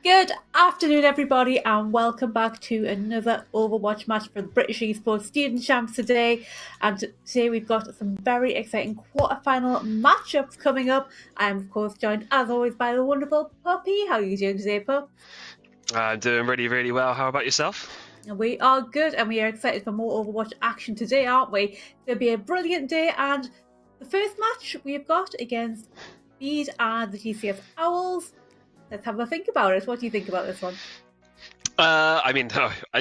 Good afternoon, everybody, and welcome back to another Overwatch match for the British Esports Student Champs today. And today we've got some very exciting quarterfinal matchups coming up. I'm, of course, joined, as always, by the wonderful Puppy. How are you doing today, Pup? I'm doing really, really well. How about yourself? We are good, and we are excited for more Overwatch action today, aren't we? It's going to be a brilliant day, and the first match we've got against Speed and the TCS Owls. Let's have a think about it. What do you think about this one? I mean,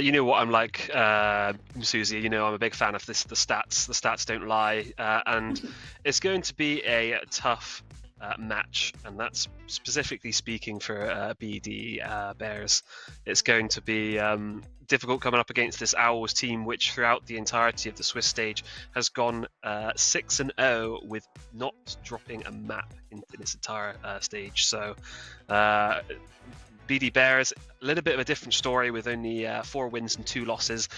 you know what I'm like, Susie. You know I'm a big fan of this. The stats. The stats don't lie, and it's going to be a tough match, and that's specifically speaking for BD Bears. It's going to be difficult coming up against this Owls team, which throughout the entirety of the Swiss stage has gone 6-0 with not dropping a map in its entire stage. So. BD Bears, a little bit of a different story with only 4 wins and 2 losses.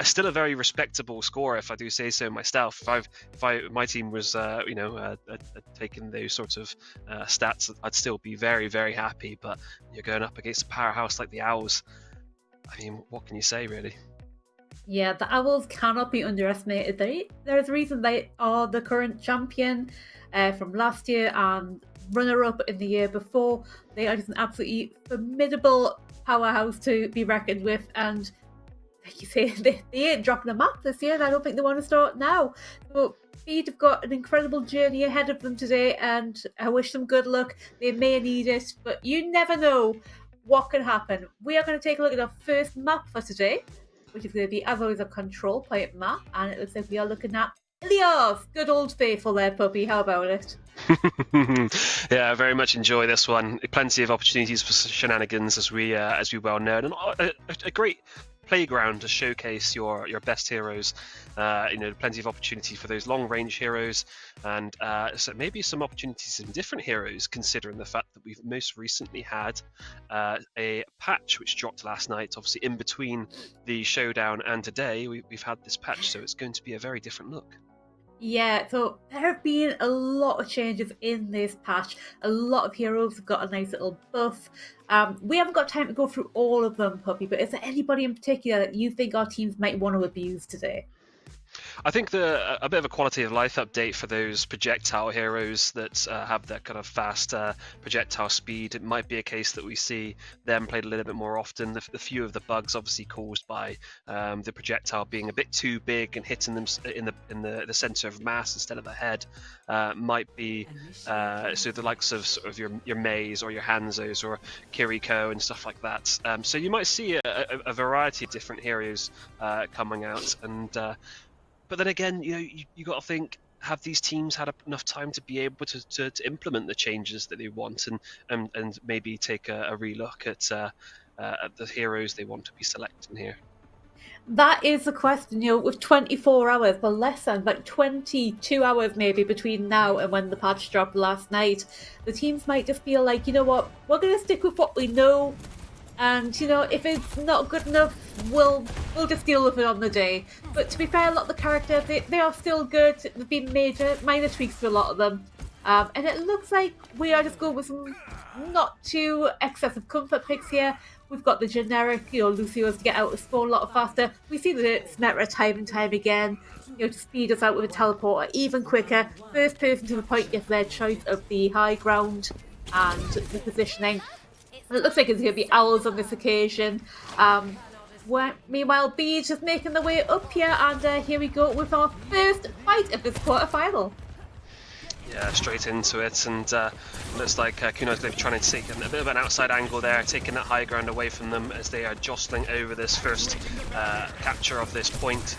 Still a very respectable score, if I do say so myself. If my team was, taking those sorts of stats, I'd still be very, very happy. But you're going up against a powerhouse like the Owls. I mean, what can you say, really? Yeah, the Owls cannot be underestimated. There's a reason they are the current champion from last year and runner-up in the year before. They are just an absolutely formidable powerhouse to be reckoned with, and like you say, they ain't dropping a map this year, and I don't think they want to start now. So Speed have got an incredible journey ahead of them today, and I wish them good luck. They may need it, but you never know what can happen. We are going to take a look at our first map for today, which is going to be, as always, a control point map, and it looks like we are looking at Ilios. Good old faithful there, puppy. How about it? Yeah, I very much enjoy this one. Plenty of opportunities for shenanigans, as we well know, and a great playground to showcase your best heroes. Plenty of opportunity for those long range heroes, and so maybe some opportunities in different heroes, considering the fact that we've most recently had a patch which dropped last night. Obviously, in between the showdown and today, we've had this patch, so it's going to be a very different look. Yeah, so there have been a lot of changes in this patch. A lot of heroes have got a nice little buff. We haven't got time to go through all of them, Puppy, but is there anybody in particular that you think our teams might want to abuse today? I think a bit of a quality of life update for those projectile heroes that have that kind of fast projectile speed. It might be a case that we see them played a little bit more often. The few of the bugs, obviously caused by the projectile being a bit too big and hitting them in the center of mass instead of the head, might be so the likes of sort of your Maze or your Hanzos or Kiriko and stuff like that. So you might see a variety of different heroes coming out, and but then again, you got to think, have these teams had enough time to be able to implement the changes that they want, and maybe take a relook at the heroes they want to be selecting here? That is the question, with 24 hours, well, less than, like 22 hours maybe between now and when the patch dropped last night, the teams might just feel like, you know what, we're going to stick with what we know. And if it's not good enough, we'll just deal with it on the day. But to be fair, a lot of the characters they are still good. There've been minor tweaks to a lot of them, and it looks like we are just going with some not too excessive comfort picks here. We've got the generic, Lucio's to get out of spawn a lot faster. We see the Smetra time and time again, to speed us out with a teleporter even quicker. First person to the point gets their choice of the high ground and the positioning. It looks like it's going to be Owls on this occasion. Meanwhile, B is just making the way up here, and here we go with our first fight of this quarterfinal. Yeah, straight into it, and looks like Kuno's going to be trying to take a bit of an outside angle there, taking that high ground away from them as they are jostling over this first capture of this point.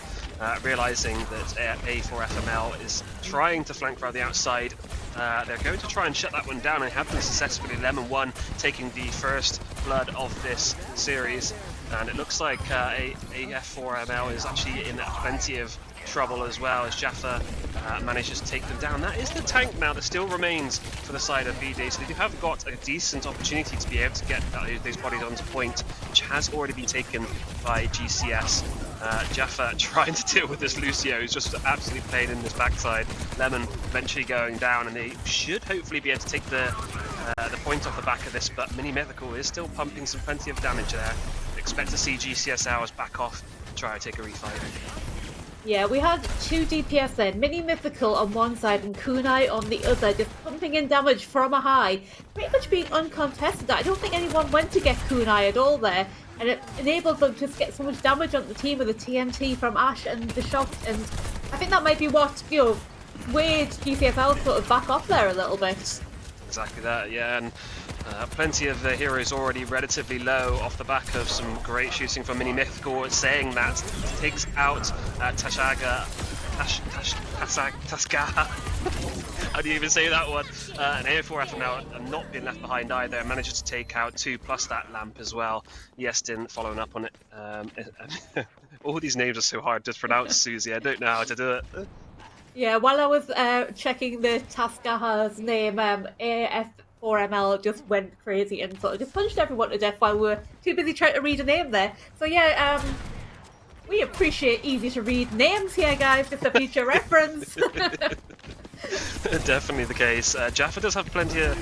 Realizing that A4FML is trying to flank around the outside. They're going to try and shut that one down, and have been successfully. Lemon 1 taking the first blood of this series, and it looks like AF4ML is actually in plenty of trouble as well, as Jaffa manages to take them down. That is the tank now that still remains for the side of BD, so they have got a decent opportunity to be able to get those bodies onto point, which has already been taken by GCS. Jaffa trying to deal with this Lucio, who's just absolutely played in this backside. Lemon eventually going down, and they should hopefully be able to take the point off the back of this, but Mini Mythical is still pumping plenty of damage there. Expect to see GCS hours back off and try to take a refight. Yeah, we had two DPS then, Mini Mythical on one side and Kunai on the other, just pumping in damage from a high, pretty much being uncontested. I don't think anyone went to get Kunai at all there, and it enabled them to get so much damage on the team with the TNT from Ash and the shot, and I think that might be what, weighed GCSL sort of back off there a little bit. Exactly that, yeah, and plenty of the heroes already relatively low off the back of some great shooting from Mini Mythical. Saying that takes out Tasgaha. How do you even say that one? And A4F now not being left behind either, manages to take out 2 plus that lamp as well. Yestin following up on it. All these names are so hard to pronounce, Susie. I don't know how to do it. Yeah, while I was checking the Tasgaha's name, AF4ML just went crazy and sort of just punched everyone to death while we were too busy trying to read a name there. So yeah, we appreciate easy to read names here, guys, just a future reference. Definitely the case. Jaffa does have plenty of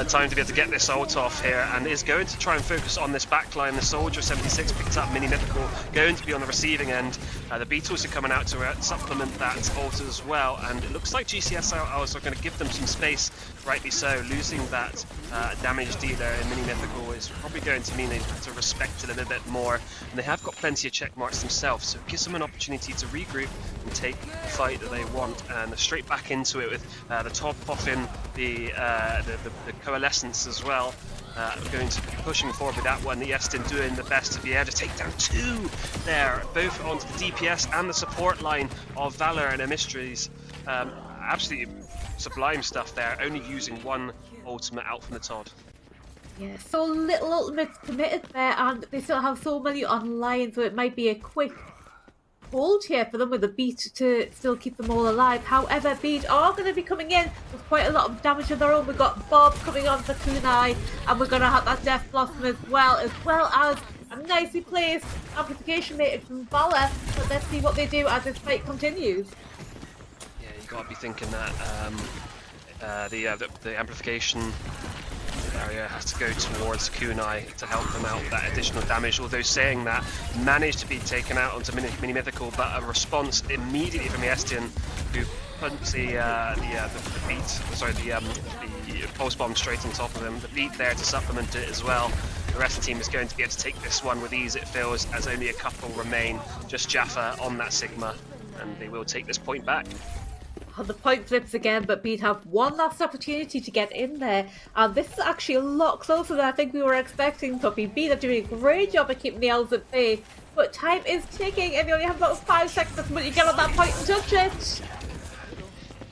time to be able to get this ult off here, and is going to try and focus on this backline. The Soldier 76 picks up Mini Mythical, going to be on the receiving end. The Beatles are coming out to supplement that ult as well, and it looks like GCS are going to give them some space, rightly so. Losing that damage dealer in Mini Mythical is probably going to mean they have to respect it a little bit more, and they have got plenty of check marks themselves, so it gives them an opportunity to regroup and take the fight that they want, and straight back into it with the top popping the coalescence as well. Going to be pushing forward with that one. The Estin doing the best to be able to take down 2 there, both onto the DPS and the support line of Valor and Mysteries. Absolutely sublime stuff there, only using 1 ultimate out from the Todd. Yeah, so little ultimates committed there, and they still have so many online, so it might be a quick hold here for them with a Beat to still keep them all alive. However, Beat are going to be coming in with quite a lot of damage of their own. We've got Bob coming on for Kunai, and we're going to have that Death Blossom as well as a nicely placed amplification mated from Valor. But let's see what they do as this fight continues. Yeah, you got to be thinking that the amplification area has to go towards Kunai to help them out with that additional damage, although saying that, managed to be taken out onto Mini Mythical, but a response immediately from the Estian, who puts the pulse bomb straight on top of him. The beat there to supplement it as well. The rest of the team is going to be able to take this one with ease, it feels, as only a couple remain. Just Jaffa on that Sigma, and they will take this point back. The point flips again, but Beat have one last opportunity to get in there, and this is actually a lot closer than I think we were expecting. Puppy Beat are doing a great job of keeping the Elves at bay, but time is ticking, and you only have about 5 seconds when you get on that point and touch it.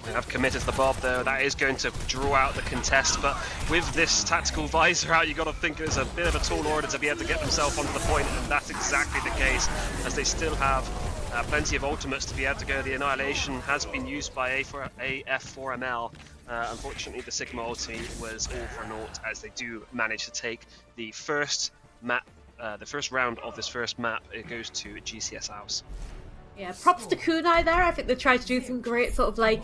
They have committed to the Bob though. That is going to draw out the contest, but with this tactical visor out, you've got to think it's a bit of a tall order to be able to get themselves onto the point, and that's exactly the case, as they still have plenty of ultimates to be able to go. The Annihilation has been used by AF4ML. Unfortunately, the Sigma ulti was all for naught, as they do manage to take the first map, the first round of this first map. It goes to GCS House. Yeah, props to Kunai there. I think they tried to do some great sort of like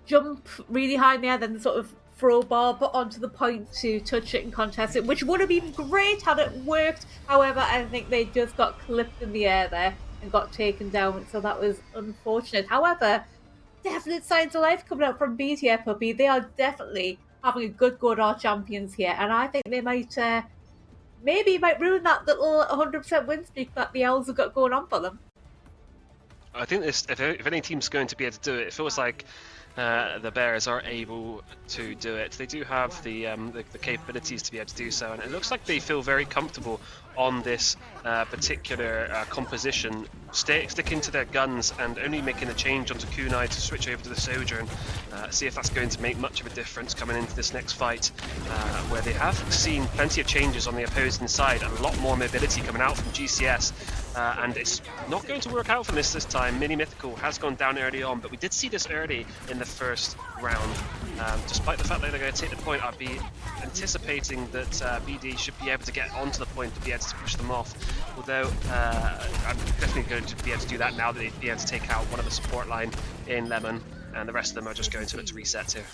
jump really high in the air, then sort of throw Bob onto the point to touch it and contest it, which would have been great had it worked. However, I think they just got clipped in the air there and got taken down, so that was unfortunate. However, definite signs of life coming out from Beat here, Puppy. They are definitely having a good go at our champions here, and I think they might might ruin that little 100% win streak that the Elves have got going on for them. I think this, if any team's going to be able to do it, it feels like the Bears are able to do it. They do have the capabilities to be able to do so, and it looks like they feel very comfortable on this particular composition, sticking to their guns and only making a change onto Kunai to switch over to the Soldier, and see if that's going to make much of a difference coming into this next fight, where they have seen plenty of changes on the opposing side and a lot more mobility coming out from GCS. And it's not going to work out for this time. Mini Mythical has gone down early on, but we did see this early in the first round. Despite the fact that they're going to take the point, I'd be anticipating that BD should be able to get onto the point to be able to push them off. Although I'm definitely going to be able to do that now that they'd be able to take out one of the support line in Lemon, and the rest of them are just going to look to reset here.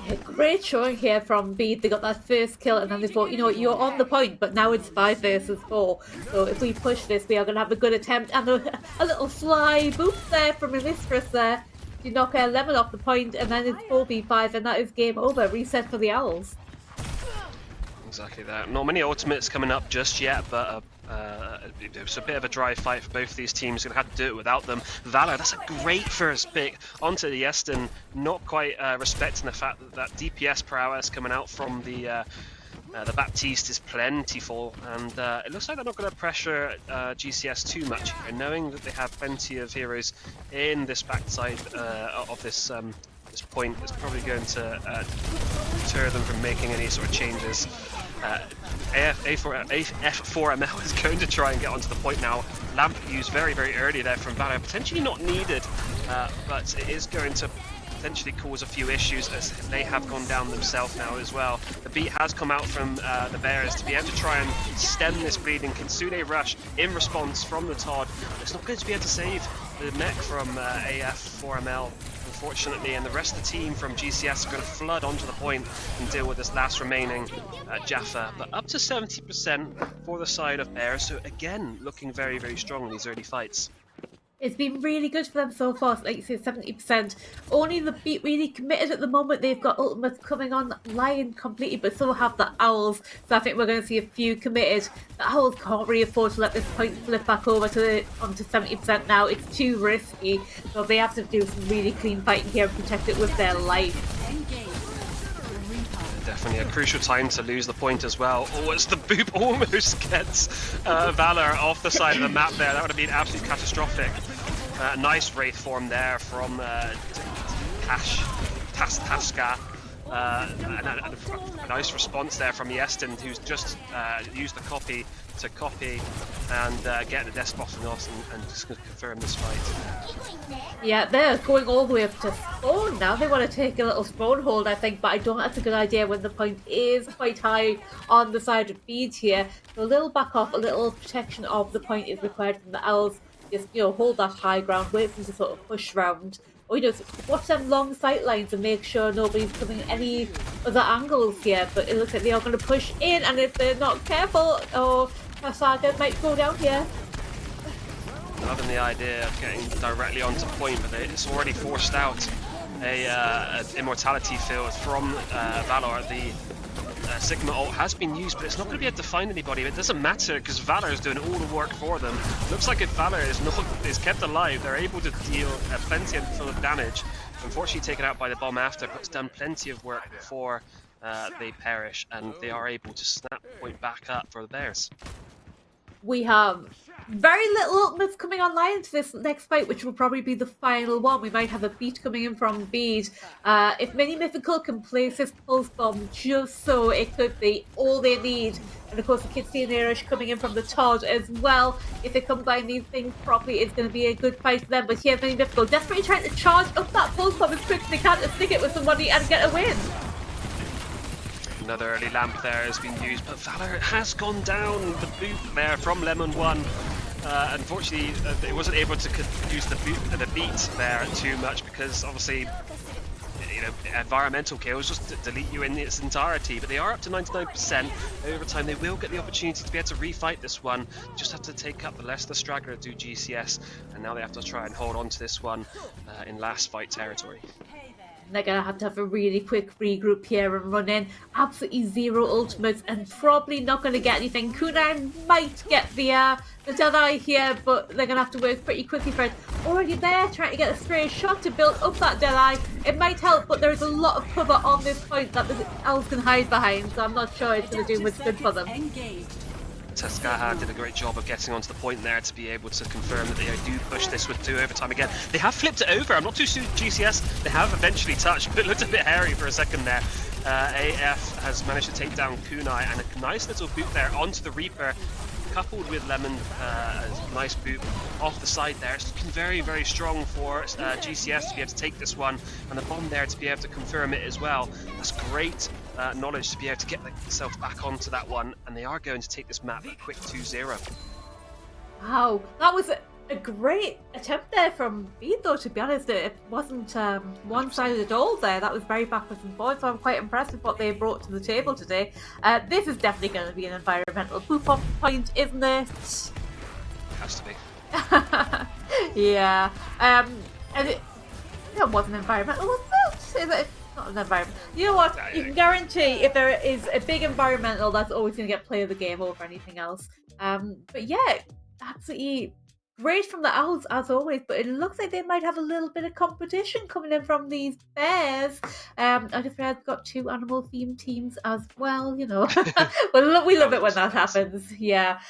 Yeah, great showing here from Beat. They got that first kill, and then they thought, you know what, you're on the point, but now it's 5 versus 4. So if we push this, we are going to have a good attempt, and a little fly boop there from a Mistress there to knock Lemon off the point, and then it's 4v5, and that is game over. Reset for the Owls. Exactly that. Not many ultimates coming up just yet, but it was a bit of a dry fight for both of these teams. Going to have to do it without them. Valor, that's a great first pick onto the Estin. Not quite respecting the fact that DPS prowess coming out from the Baptiste is plentiful, and it looks like they're not going to pressure GCS too much here, knowing that they have plenty of heroes in this backside of this point. Is probably going to deter them from making any sort of changes. F4ML is going to try and get onto the point now. Lamp used very, very early there from Valor, potentially not needed, but it is going to potentially cause a few issues as they have gone down themselves now as well. The beat has come out from the Bears to be able to try and stem this bleeding. Kitsune rush in response from the Todd. It's not going to be able to save the mech from AF4ML. unfortunately, and the rest of the team from GCS are going to flood onto the point and deal with this last remaining Jaffa. But up to 70% for the side of Bear, so again, looking very, very strong in these early fights. It's been really good for them so far. Like you say, 70%. Only the Beat really committed at the moment. They've got ultimates coming online completely, but so have the Owls. So I think we're going to see a few committed. The Owls can't really afford to let this point flip back over onto 70% now. It's too risky. So they have to do some really clean fighting here and protect it with their life. Definitely a crucial time to lose the point as well. Oh, it's the boop almost gets Valor off the side of the map there. That would have been absolutely catastrophic. Nice Wraith form there from Taska. A nice response there from Yestin, who's just used the copy to copy and get the Despot from us and just confirm this fight. Yeah, they're going all the way up to spawn now. They want to take a little spawn hold, I think, but I don't think that's a good idea when the point is quite high on the side of Beads here. So a little back off, a little protection of the point is required from the Owls. Just, hold that high ground, wait for them to sort of push round. Or, watch them long sight lines and make sure nobody's coming any other angles here. But it looks like they are going to push in, and if they're not careful, Kasaga might go down here. Loving the idea of getting directly onto point, but it's already forced out an immortality field from Valor. The Sigma ult has been used, but it's not going to be able to find anybody. It doesn't matter because Valor is doing all the work for them. Looks like if Valor is kept alive, they're able to deal plenty of damage. Unfortunately taken out by the bomb after, but it's done plenty of work before they perish, and they are able to snap the point back up for the Bears. We have very little ultimates coming online to this next fight, which will probably be the final one. We might have a beat coming in from Bede. If Mini Mythical can place this pulse bomb just so, it could be all they need. And of course, the Kitsy and Irish coming in from the Todd as well. If they combine these things properly, it's going to be a good fight for them. But here's Mini Mythical desperately trying to charge up that pulse bomb as quick as they can to stick it with some money and get a win. Another early lamp there has been used, but Valor has gone down. The boot there from Lemon 1. Unfortunately, it wasn't able to use the beat there too much because obviously, environmental kills just delete you in its entirety. But they are up to 99%. Over time, they will get the opportunity to be able to refight this one. Just have to take up the Leicester Straggler do GCS, and now they have to try and hold on to this one in last fight territory. They're going to have a really quick regroup here and run in. Absolutely zero ultimates and probably not going to get anything. Kunai might get the Deadeye here, but they're going to have to work pretty quickly for it. Already there, trying to get a stray shot to build up that Deadeye. It might help, but there's a lot of cover on this point that the Owls can hide behind, so I'm not sure it's going to do much good for them. Teskaha did a great job of getting onto the point there to be able to confirm that they do push this with 2 overtime again. They have flipped it over. I'm not too sure GCS. They have eventually touched, but it looked a bit hairy for a second there. AF has managed to take down Kunai, and a nice little boot there onto the Reaper, coupled with Lemon, a nice boot off the side there. It's looking very, very strong for GCS to be able to take this one, and the bomb there to be able to confirm it as well. That's great knowledge to be able to get themselves back onto that one, and they are going to take this map a quick 2-0. Wow, that was a great attempt there from Bede, though, to be honest. It wasn't one-sided at all there. That was very backwards and forwards, so I'm quite impressed with what they brought to the table today. This is definitely going to be an environmental poof-off point, isn't it? Has to be. Yeah. And it wasn't environmental, was it? Is it? Not an environment. You know what? You can guarantee if there is a big environmental, that's always going to get play of the game over anything else. But yeah, absolutely great from the Owls as always. But it looks like they might have a little bit of competition coming in from these Bears. I just read I've got 2 animal themed teams as well. Well, we love it when that happens. Yeah.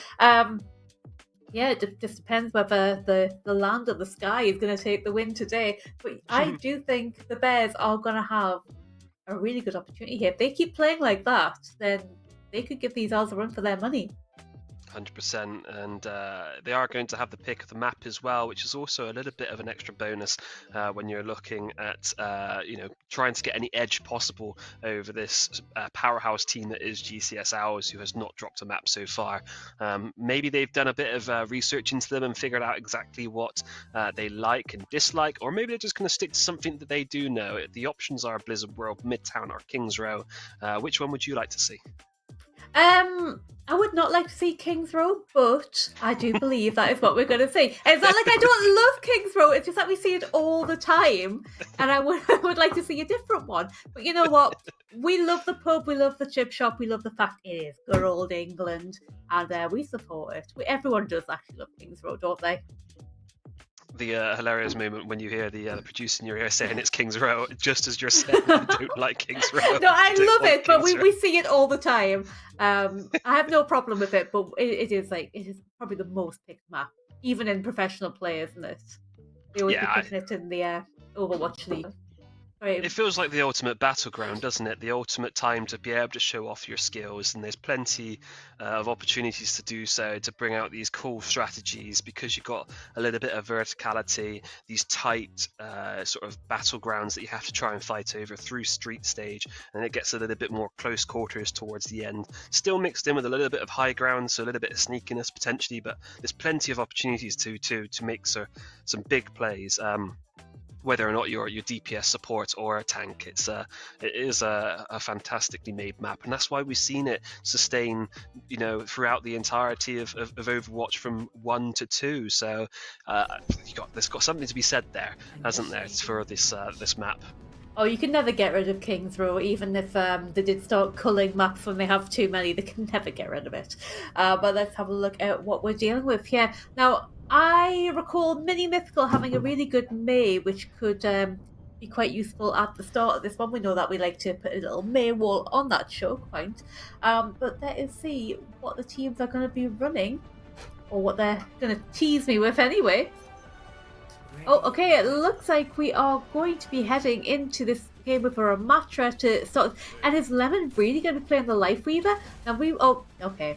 Yeah, it just depends whether the land or the sky is going to take the win today. But I do think the Bears are going to have a really good opportunity here. If they keep playing like that, then they could give these Owls a run for their money. 100%, and they are going to have the pick of the map as well, which is also a little bit of an extra bonus when you're looking at trying to get any edge possible over this powerhouse team that is GCS Hours, who has not dropped a map so far. Maybe they've done a bit of research into them and figured out exactly what they like and dislike, or maybe they're just going to stick to something that they do know. The options are Blizzard World, Midtown, or Kings Row. Which one would you like to see? I would not like to see Kings Row, but I do believe that is what we're going to see. It's not like I don't love Kings Row, it's just that we see it all the time, and I would like to see a different one. But you know what? We love the pub, we love the chip shop, we love the fact it is good old England, and we support it. Everyone does actually love Kings Row, don't they? The hilarious moment when you hear the producer in your ear saying it's Kings Row, just as you're saying you don't like Kings Row. No, I love it, but we see it all the time. I have no problem with it, but it is probably the most picked map, even in professional play, isn't it? They always be picking it in the Overwatch League. It feels like the ultimate battleground, doesn't it? The ultimate time to be able to show off your skills, and there's plenty of opportunities to do so, to bring out these cool strategies, because you've got a little bit of verticality, these tight sort of battlegrounds that you have to try and fight over through street stage, and it gets a little bit more close quarters towards the end. Still mixed in with a little bit of high ground, so a little bit of sneakiness potentially, but there's plenty of opportunities to make some big plays. Whether or not you're DPS support or a tank, it is a fantastically made map, and that's why we've seen it sustain, throughout the entirety of Overwatch from 1 to 2. So there's got something to be said there, hasn't there, for this map. Oh, you can never get rid of Kings Row, even if they did start culling maps when they have too many. They can never get rid of it. But let's have a look at what we're dealing with here. Now, I recall Mini Mythical having a really good May, which could be quite useful at the start of this one. We know that we like to put a little May wall on that choke point. But let us see what the teams are going to be running, or what they're going to tease me with anyway. Oh, okay, it looks like we are going to be heading into this game with a Ramatra to start. And is Lemon really going to be playing the Life Weaver? Oh, okay.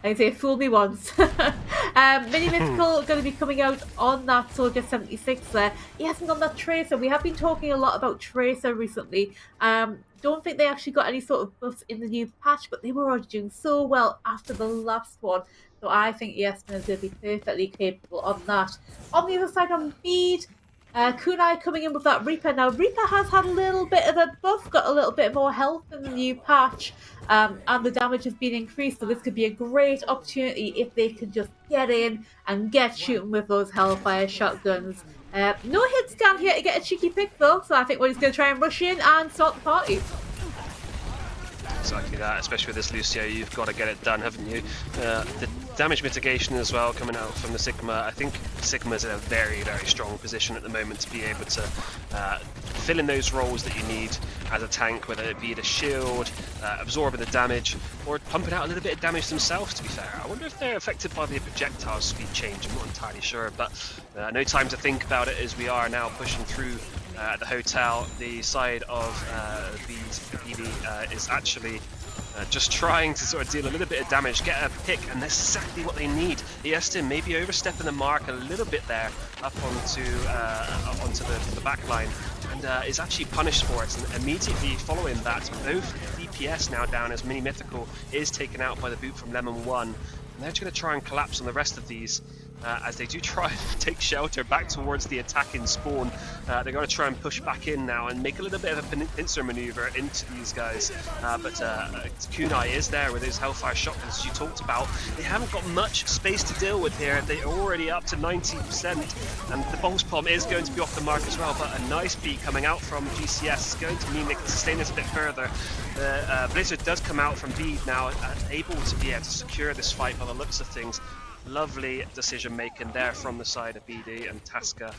I say fool me once. Mini Mythical going to be coming out on that Soldier 76 there. He hasn't got that Tracer. We have been talking a lot about Tracer recently. Don't think they actually got any sort of buffs in the new patch, but they were already doing so well after the last one. So I think Yasmin is going to be perfectly capable on that. On the other side, on Bede, Kunai coming in with that Reaper. Now, Reaper has had a little bit of a buff, got a little bit more health in the new patch, and the damage has been increased, so this could be a great opportunity if they can just get in and get shooting with those Hellfire shotguns. No hit scan here to get a cheeky pick, though, so I think we're just going to try and rush in and start the party. Exactly that, especially with this Lucio, you've got to get it done, haven't you? The damage mitigation as well coming out from the Sigma. I think Sigma's in a very, very strong position at the moment to be able to fill in those roles that you need as a tank, whether it be the shield, absorbing the damage, or pumping out a little bit of damage themselves, to be fair. I wonder if they're affected by the projectile speed change, I'm not entirely sure, but no time to think about it as we are now pushing through the hotel. The side of BD is actually just trying to sort of deal a little bit of damage, get a pick, and that's exactly what they need. Easton maybe overstepping the mark a little bit there up onto the back line, and is actually punished for it. And immediately following that, both DPS now down as Mini Mythical is taken out by the boot from Lemon 1. And they're just going to try and collapse on the rest of these as they do try and take shelter back towards the attacking spawn. They're going to try and push back in now and make a little bit of a pincer maneuver into these guys. But Kunai is there with his Hellfire shotguns, as you talked about. They haven't got much space to deal with here. They're already up to 90%, and the Bolt Bomb is going to be off the mark as well. But a nice beat coming out from GCS is going to mean they can sustain this a bit further. Blizzard does come out from Bede now, able to be able to secure this fight by the looks of things. Lovely decision making there from the side of BD and Tasker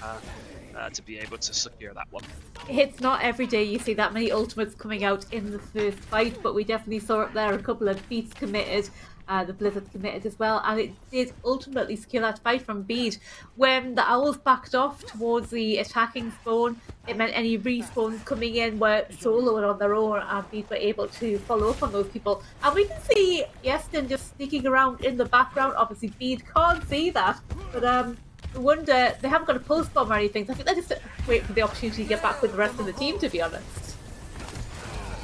to be able to secure that one. It's not every day you see that many ultimates coming out in the first fight, but we definitely saw up there a couple of beats committed. the Blizzard committed as well, and it did ultimately secure that fight from Bede. When the Owls backed off towards the attacking spawn, it meant any respawns coming in were solo and on their own, and Bede were able to follow up on those people. And we can see Yeston just sneaking around in the background. Obviously, Bede can't see that, but I wonder, they haven't got a pulse bomb or anything, so I think they're just waiting for the opportunity to get back with the rest of the team, to be honest.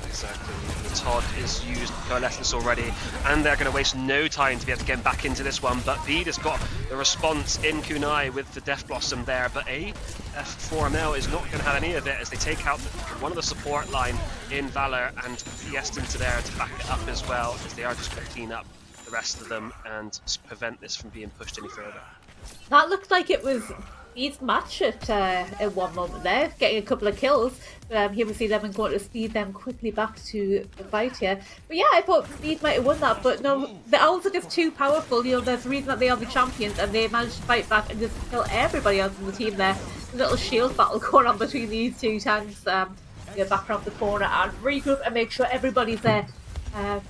Exactly. The Todd is used Coalescence already, and they're going to waste no time to be able to get back into this one. But Bede has got the response in Kunai with the Death Blossom there, but AF4ML is not going to have any of it as they take out one of the support line in Valor, and Yeston's there to back it up as well, as they are just going to clean up the rest of them and prevent this from being pushed any further. That looked like it was Bede's match at one moment there, getting a couple of kills. But here we see them and going to speed them quickly back to the fight here. But yeah, I thought Bede might have won that, but no, the Owls are just too powerful. You know, there's a reason that they are the champions, and they managed to fight back and just kill everybody else in the team there. A little shield battle going on between these two tanks. Back around the corner and regroup and make sure everybody's there. But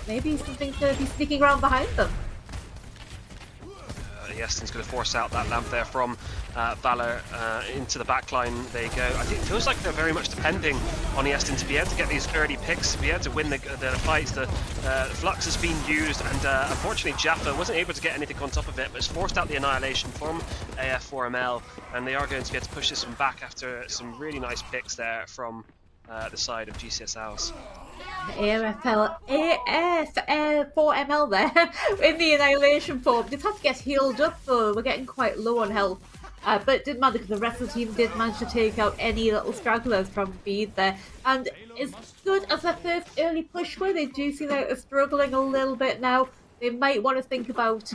maybe something to be sneaking around behind them. Yeston's going to force out that lamp there from Valor into the backline. They go. I think it feels like they're very much depending on Yeston to be able to get these early picks, to be able to win the fights. The Flux has been used, and unfortunately Jaffa wasn't able to get anything on top of it, but it's forced out the Annihilation from AF4ML, and they are going to be able to push this one back after some really nice picks there from the side of GCS Owls. AF4ML there in the Annihilation form. Just had to get healed up though. We're getting quite low on health. But it didn't matter because the rest of the team did manage to take out any little stragglers from Bede there. And as good as their first early push were, they do seem like they're struggling a little bit now. They might want to think about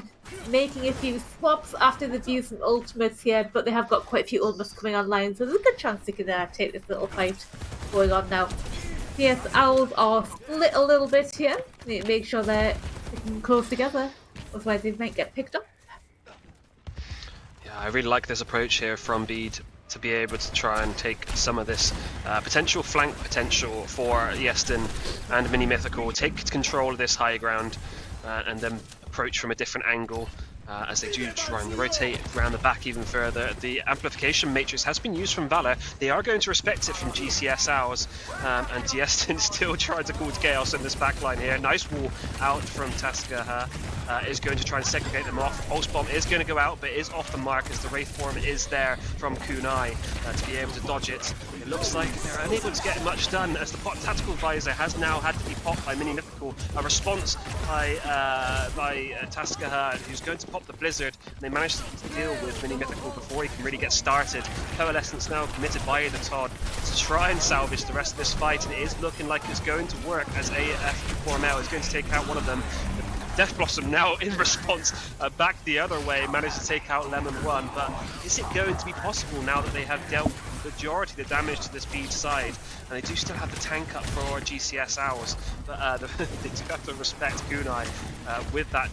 making a few swaps after they've used some ultimates here, but they have got quite a few ultimates coming online, so there's a good chance they can take this little fight going on now. Yes, Owls are split a little bit here. Need to make sure they're close together, otherwise they might get picked up. Yeah, I really like this approach here from Bede to be able to try and take some of this potential flank potential for Yeston and Mini Mythical, take control of this high ground, and then approach from a different angle. As they do try and rotate around the back even further. The amplification matrix has been used from Valor. They are going to respect it from GCS Owls, and Yeston still trying to cause chaos in this backline here. Nice wall out from Taskaha. Is going to try and segregate them off. Pulse Bomb is going to go out, but is off the mark as the Wraith form is there from Kunai to be able to dodge it. It looks like they're unable to get much done as the Tactical Advisor has now had to be popped by Mini Mythical. A response by Taskaha, who's going to pop the Blizzard, and they managed to deal with Mini Mythical before he can really get started. Coalescence now committed by the Todd to try and salvage the rest of this fight, and it is looking like it's going to work as AF4ML is going to take out one of them. Death Blossom now in response back the other way, managed to take out Lemon 1, but is it going to be possible now that they have dealt the majority of the damage to this Bede side, and they do still have the tank up for GCS Owls, but they do have to respect Kunai with that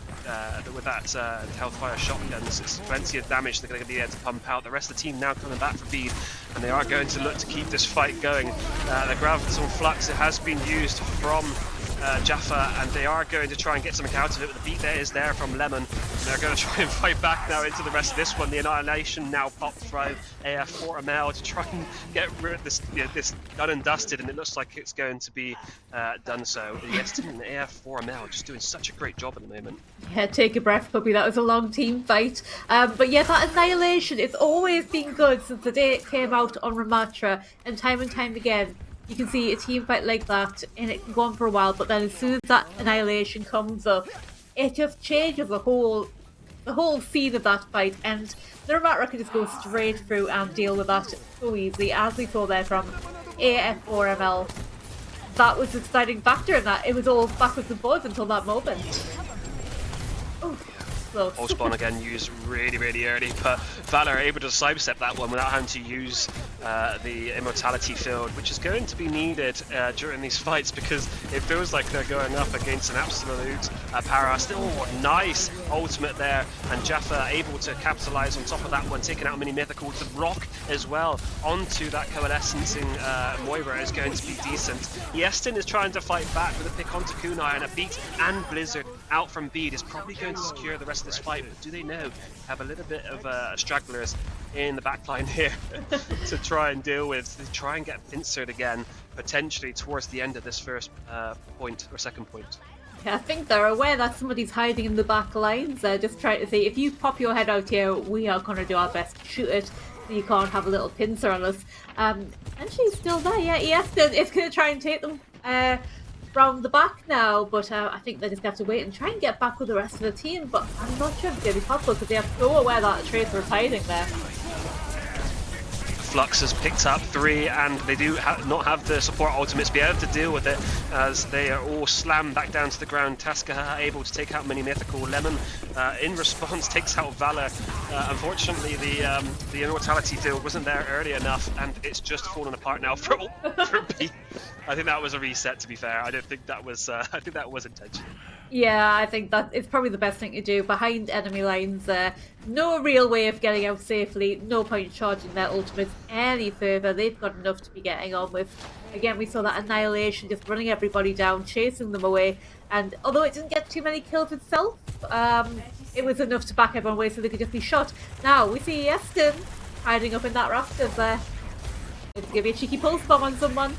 Hellfire shotguns. It's plenty of damage they're going to be able to pump out. The rest of the team now coming back for Bede, and they are going to look to keep this fight going. The Graviton Flux, it has been used from Jaffa, and they are going to try and get something out of it, but the beat there is there from Lemon. They're going to try and fight back now into the rest of this one. The Annihilation now popped from AF4ML to try and get rid of this, this done and dusted, and it looks like it's going to be done so. Yeston and AF4ML just doing such a great job at the moment. Yeah, take a breath, puppy. That was a long team fight. But yeah, that Annihilation, it's always been good since the day it came out on Ramatra, and time again, you can see a team fight like that, and it can go on for a while, but then as soon as that Annihilation comes up, it just changes the whole scene of that fight, and the Ramatra can just go straight through and deal with that so easily, as we saw there from AF4ML. That was the deciding factor in that. It was all backwards and forwards until that moment. Oh. Pulse Bomb again used really early, but Valor are able to sidestep that one without having to use the Immortality field, which is going to be needed during these fights because it feels like they're going up against an absolute para. Still nice ultimate there, and Jaffa able to capitalize on top of that one, taking out Mini Mythical. The rock as well onto that coalescing Moira is going to be decent. Yeston is trying to fight back with a pick onto Kunai and a beat and Blizzard out from Bede is probably going to secure the rest of this fight, but do they know? Have a little bit of stragglers in the backline here to try and deal with, to try and get pincered again, potentially towards the end of this first point or second point. Yeah, I think they're aware that somebody's hiding in the back lines. They're just trying to say, if you pop your head out here, we are going to do our best to shoot it. So you can't have a little pincer on us. And she's still there. Yeah, Easton is going to try and take them from the back now, but I think they just have to wait and try and get back with the rest of the team. But I'm not sure if it's going to be possible because they are so aware that Tracer is hiding there. Flux has picked up 3, and they do not have the support ultimates to be able to deal with it, as they are all slammed back down to the ground. Taskaha able to take out Mini Mythical. Lemon in response takes out Valor. Unfortunately, the immortality deal wasn't there early enough, and it's just fallen apart now for B. I think that was a reset, to be fair. I don't think that was I think that was intentional. Yeah, I think that it's probably the best thing to do. Behind enemy lines, no real way of getting out safely, no point charging their ultimates any further. They've got enough to be getting on with. Again, we saw that Annihilation just running everybody down, chasing them away, and although it didn't get too many kills itself, it was enough to back everyone away so they could just be shot. Now, we see Eston hiding up in that rafters there. It's going to be a cheeky pulse bomb on someone.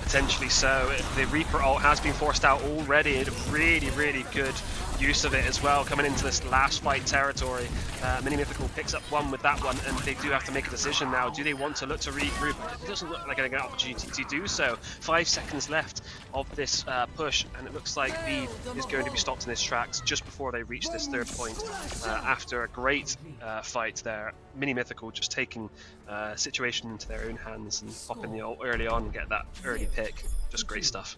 Potentially so. The Reaper ult has been forced out already. A really, really good use of it as well, coming into this last fight territory. Mini Mythical picks up 1 with that one, and they do have to make a decision now. Do they want to look to regroup? It doesn't look like an opportunity to do so. 5 seconds left of this push, and it looks like Bede is going to be stopped in his tracks just before they reach this third point. After a great fight there, Mini Mythical just taking situation into their own hands and popping the ult early on and get that early pick. Just great stuff.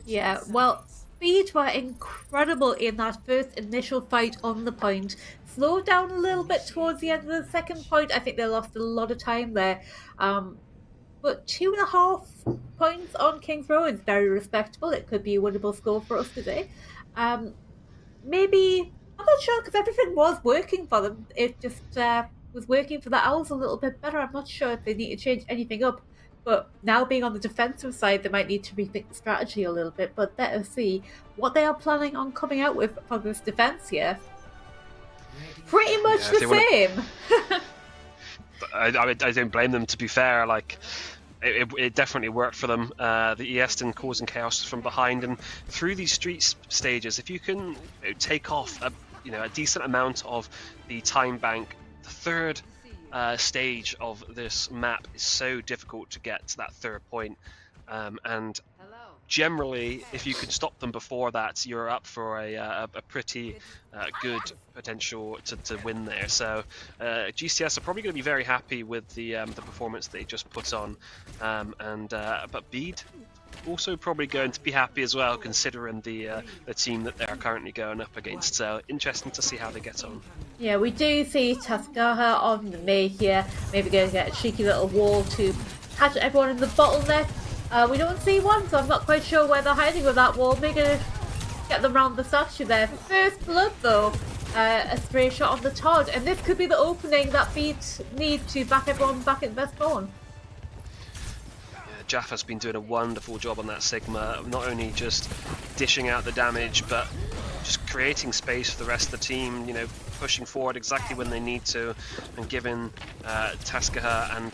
Yeah, well, Bede were incredible in that first initial fight on the point. Slowed down a little bit towards the end of the second point. I think they lost a lot of time there. But 2.5 points on King's Row is very respectable. It could be a winnable score for us today. Maybe, I'm not sure because everything was working for them. It just was working for the Owls a little bit better. I'm not sure if they need to change anything up. But now being on the defensive side, they might need to rethink the strategy a little bit. But let us see what they are planning on coming out with for this defense here. Pretty much the same. I don't blame them, to be fair. Like, it definitely worked for them. The Easton causing chaos from behind, and through these street stages, if you can take off a decent amount of the time bank, the third stage of this map is so difficult to get to that third point, and generally if you could stop them before that, you're up for a pretty good potential to win there. So GCS are probably going to be very happy with the performance they just put on, but Bede also probably going to be happy as well, considering the team that they're currently going up against. So interesting to see how they get on. Yeah, we do see Taskaha on the May here. Maybe going to get a cheeky little wall to catch everyone in the bottleneck. We don't see one, so I'm not quite sure where they're hiding with that wall. Maybe going to get them around the statue there. First blood though, a stray shot on the Todd, and this could be the opening that Bede need to back everyone back in their spawn. Jaffa's been doing a wonderful job on that Sigma, not only just dishing out the damage, but just creating space for the rest of the team, pushing forward exactly when they need to, and giving Taskaha and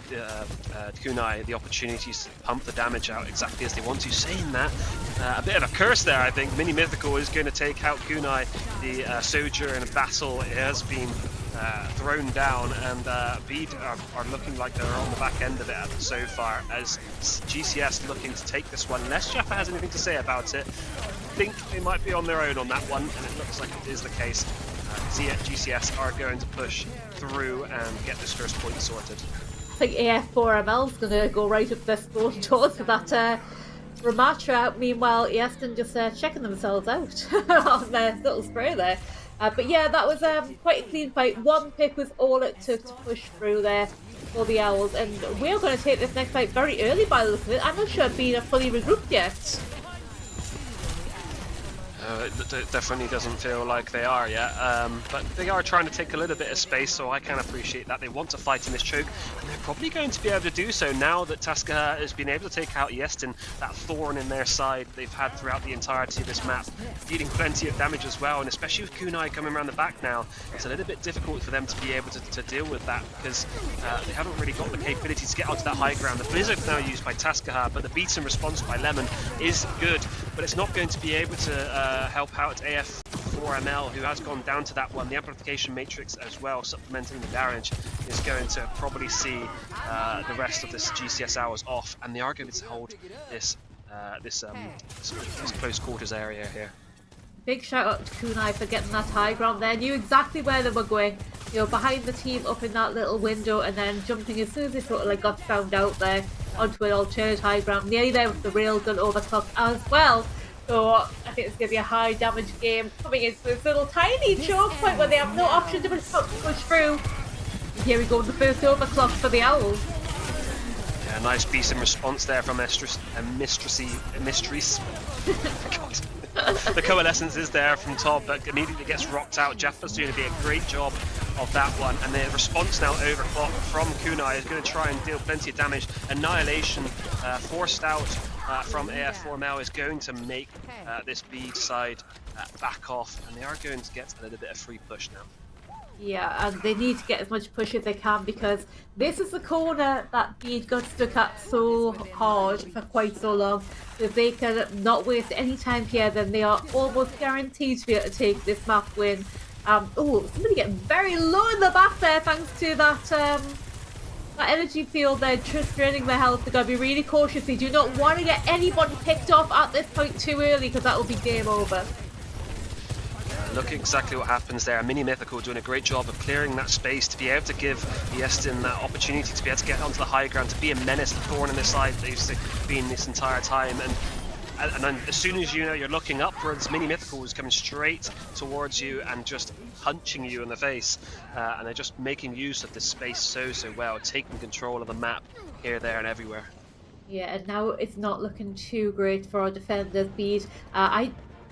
Kunai the opportunities to pump the damage out exactly as they want to. Saying that, a bit of a curse there, I think. Mini Mythical is going to take out Kunai. The Sojourn battle has been thrown down, and Bede are looking like they're on the back end of it so far, as GCS looking to take this one. Unless Jaffa has anything to say about it, I think they might be on their own on that one, and it looks like it is the case. GCS are going to push through and get this first point sorted. I think AF4ML is going to go right up their spawn towards that Ramatra. Meanwhile, Easton just checking themselves out on their little spray there. But yeah, that was quite a clean fight. One pick was all it took to push through there for the Owls, and we're going to take this next fight very early by the look of it. I'm not sure Bede are fully regrouped yet. No, it definitely doesn't feel like they are yet, but they are trying to take a little bit of space, so I can appreciate that. They want to fight in this choke, and they're probably going to be able to do so now that Taska has been able to take out Yestin, that thorn in their side they've had throughout the entirety of this map, dealing plenty of damage as well, and especially with Kunai coming around the back now, it's a little bit difficult for them to be able to deal with that, because they haven't really got the capability to get onto that high ground. The Blizzard now used by Taskaha, but the beat and response by Lemon is good, but it's not going to be able to help out AF4ML, who has gone down to that one. The amplification matrix as well, supplementing the damage, is going to probably see the rest of this GCS hours off, and they are going to hold this close quarters area here. Big shout out to Kunai for getting that high ground there. Knew exactly where they were going. You know, behind the team up in that little window, and then jumping as soon as they sort of like got found out there onto an alternate high ground. Nearly there with the railgun overclock as well. So I think it's going to be a high damage game coming into this little tiny choke point where they have no option to push through. And here we go, the first overclock for the Owls. Yeah, nice piece in response there from Mistress. The coalescence is there from Todd, but immediately gets rocked out. Jaffa's doing a great job of that one, and the response now overclock from Kunai is going to try and deal plenty of damage. Annihilation forced out from AF4ML is going to make this B side back off, and they are going to get a little bit of free push now. Yeah, and they need to get as much push as they can, because this is the corner that Bede got stuck at so hard for quite so long. If they can not waste any time here, then they are almost guaranteed to be able to take this map win. Oh, somebody getting very low in the back there thanks to that energy field there, just draining their health. They've got to be really cautious. They do not want to get anybody picked off at this point too early, because that will be game over. Look exactly what happens there. Mini Mythical doing a great job of clearing that space to be able to give Yestin that opportunity to be able to get onto the high ground, to be a menace, the thorn in the side that he's been this entire time. And then as soon as you know you're looking upwards, Mini Mythical is coming straight towards you and just punching you in the face. And they're just making use of this space so well, taking control of the map here, there, and everywhere. Yeah, and now it's not looking too great for our defenders, Bede.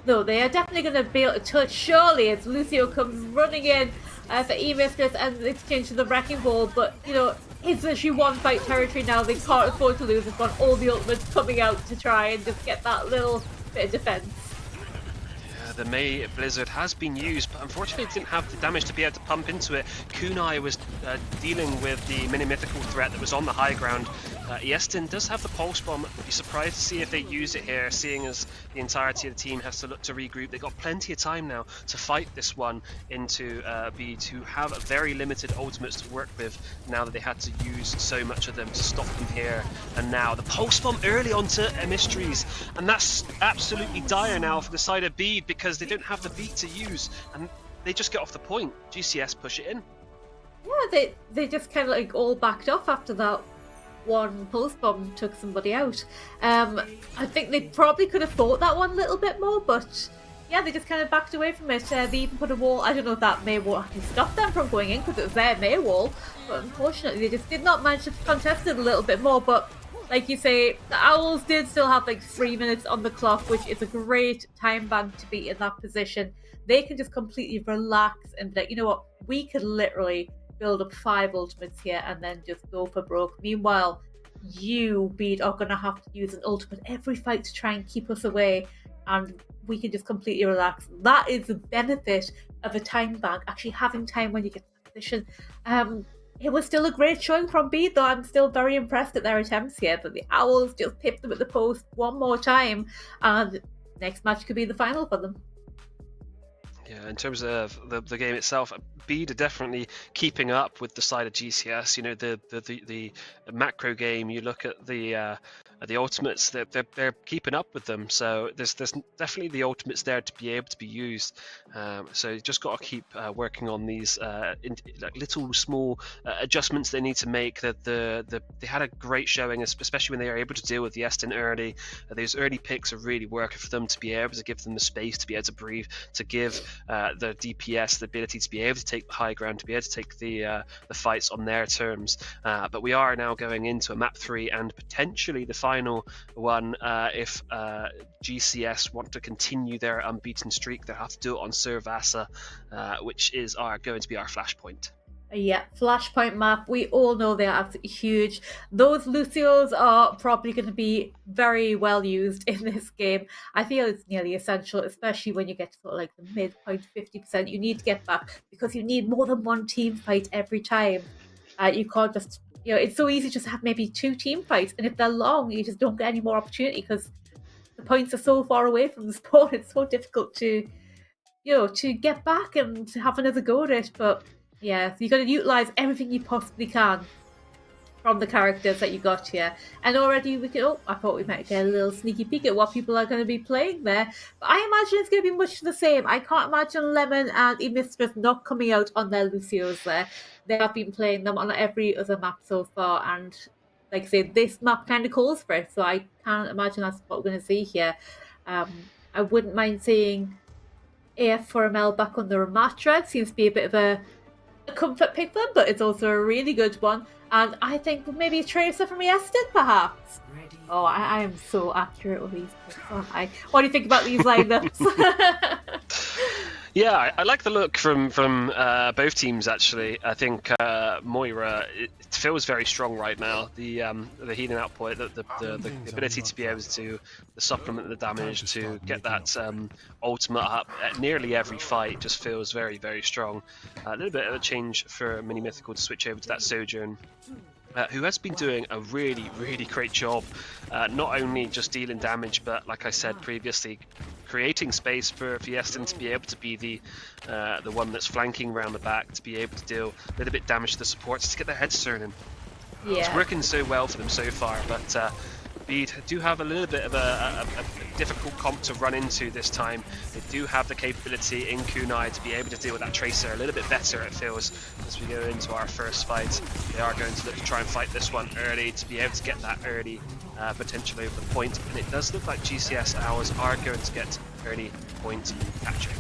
No, they are definitely going to be able to touch, surely, as Lucio comes running in for E-Mistress and exchange to the Wrecking Ball. But, you know, it's literally one fight territory now. They can't afford to lose. They've got all the ultimates coming out to try and just get that little bit of defense. The May Blizzard has been used, but unfortunately it didn't have the damage to be able to pump into it. Kunai was dealing with the Mini Mythical threat that was on the high ground. Yestin does have the Pulse Bomb. I'd be surprised to see if they use it here, seeing as the entirety of the team has to look to regroup. They've got plenty of time now to fight this one into B, to have very limited ultimates to work with now that they had to use so much of them to stop them here and now. The Pulse Bomb early onto Mysteries, and that's absolutely dire now for the side of B, because they don't have the beat to use, and they just get off the point. GCS push it in. Yeah, they just kind of like all backed off after that one pulse bomb took somebody out. I think they probably could have fought that one a little bit more, but yeah, they just kind of backed away from it. They even put a wall. I don't know if that May wall actually stopped them from going in, because it was their May wall, but unfortunately they just did not manage to contest it a little bit more. But like you say, the Owls did still have like 3 minutes on the clock, which is a great time bank to be in that position. They can just completely relax and be like, you know what, we could literally build up 5 ultimates here and then just go for broke. Meanwhile, you, Bede, are going to have to use an ultimate every fight to try and keep us away, and we can just completely relax. That is the benefit of a time bank, actually having time when you get to that position. It was still a great showing from Bede, though. I'm still very impressed at their attempts here, but the Owls just pipped them at the post one more time, and next match could be the final for them. Yeah, in terms of the game itself, Bede are definitely keeping up with the side of GCS. You know, the macro game. You look at the ultimates; they're keeping up with them. So there's definitely the ultimates there to be able to be used. So you just got to keep working on these like little small adjustments they need to make. They had a great showing, especially when they were able to deal with the Estin early. Those early picks are really working for them to be able to give them the space to be able to breathe, to give the DPS, the ability to be able to take the high ground, to be able to take the fights on their terms. But we are now going into a map 3 and potentially the final one. If GCS want to continue their unbeaten streak, they have to do it on Servasa, which is going to be our flashpoint. Yeah, Flashpoint map. We all know they're absolutely huge. Those Lucios are probably going to be very well used in this game. I feel it's nearly essential, especially when you get to sort of like the midpoint 50%. You need to get back because you need more than one team fight every time. You can't just, it's so easy just to have maybe 2 team fights, and if they're long, you just don't get any more opportunity because the points are so far away from the spawn. It's so difficult to get back and to have another go at it. But yeah, so you got to utilize everything you possibly can from the characters that you got here. And already we can, I thought we might get a little sneaky peek at what people are going to be playing there. But I imagine it's going to be much the same. I can't imagine Lemon and E-Mistress not coming out on their Lucios there. They have been playing them on every other map so far. And like I say, this map kind of calls for it. So I can't imagine that's what we're going to see here. I wouldn't mind seeing AF4ML back on the Ramatra. Seems to be a bit of a comfort pick for them, but it's also a really good one. And I think maybe a Tracer from Yeston, perhaps. Oh, I am so accurate with these picks, aren't I? What do you think about these lineups? Yeah, I like the look from both teams actually. I think Moira, it feels very strong right now. The healing output, the ability to be able to supplement the damage, to get that ultimate up at nearly every fight just feels very, very strong. A little bit of a change for Mini Mythical to switch over to that Sojourn. Who has been doing a really, really great job, not only just dealing damage, but like I said previously, creating space for Fieston to be able to be the one that's flanking around the back, to be able to deal a little bit damage to the supports, to get their heads turning. Yeah. It's working so well for them so far, but Bede do have a little bit of a difficult comp to run into this time. They do have the capability in Kunai to be able to deal with that Tracer a little bit better, it feels, as we go into our first fight. They are going to look to try and fight this one early to be able to get that early potential over the point, and it does look like GCS Owls are going to get early point capture.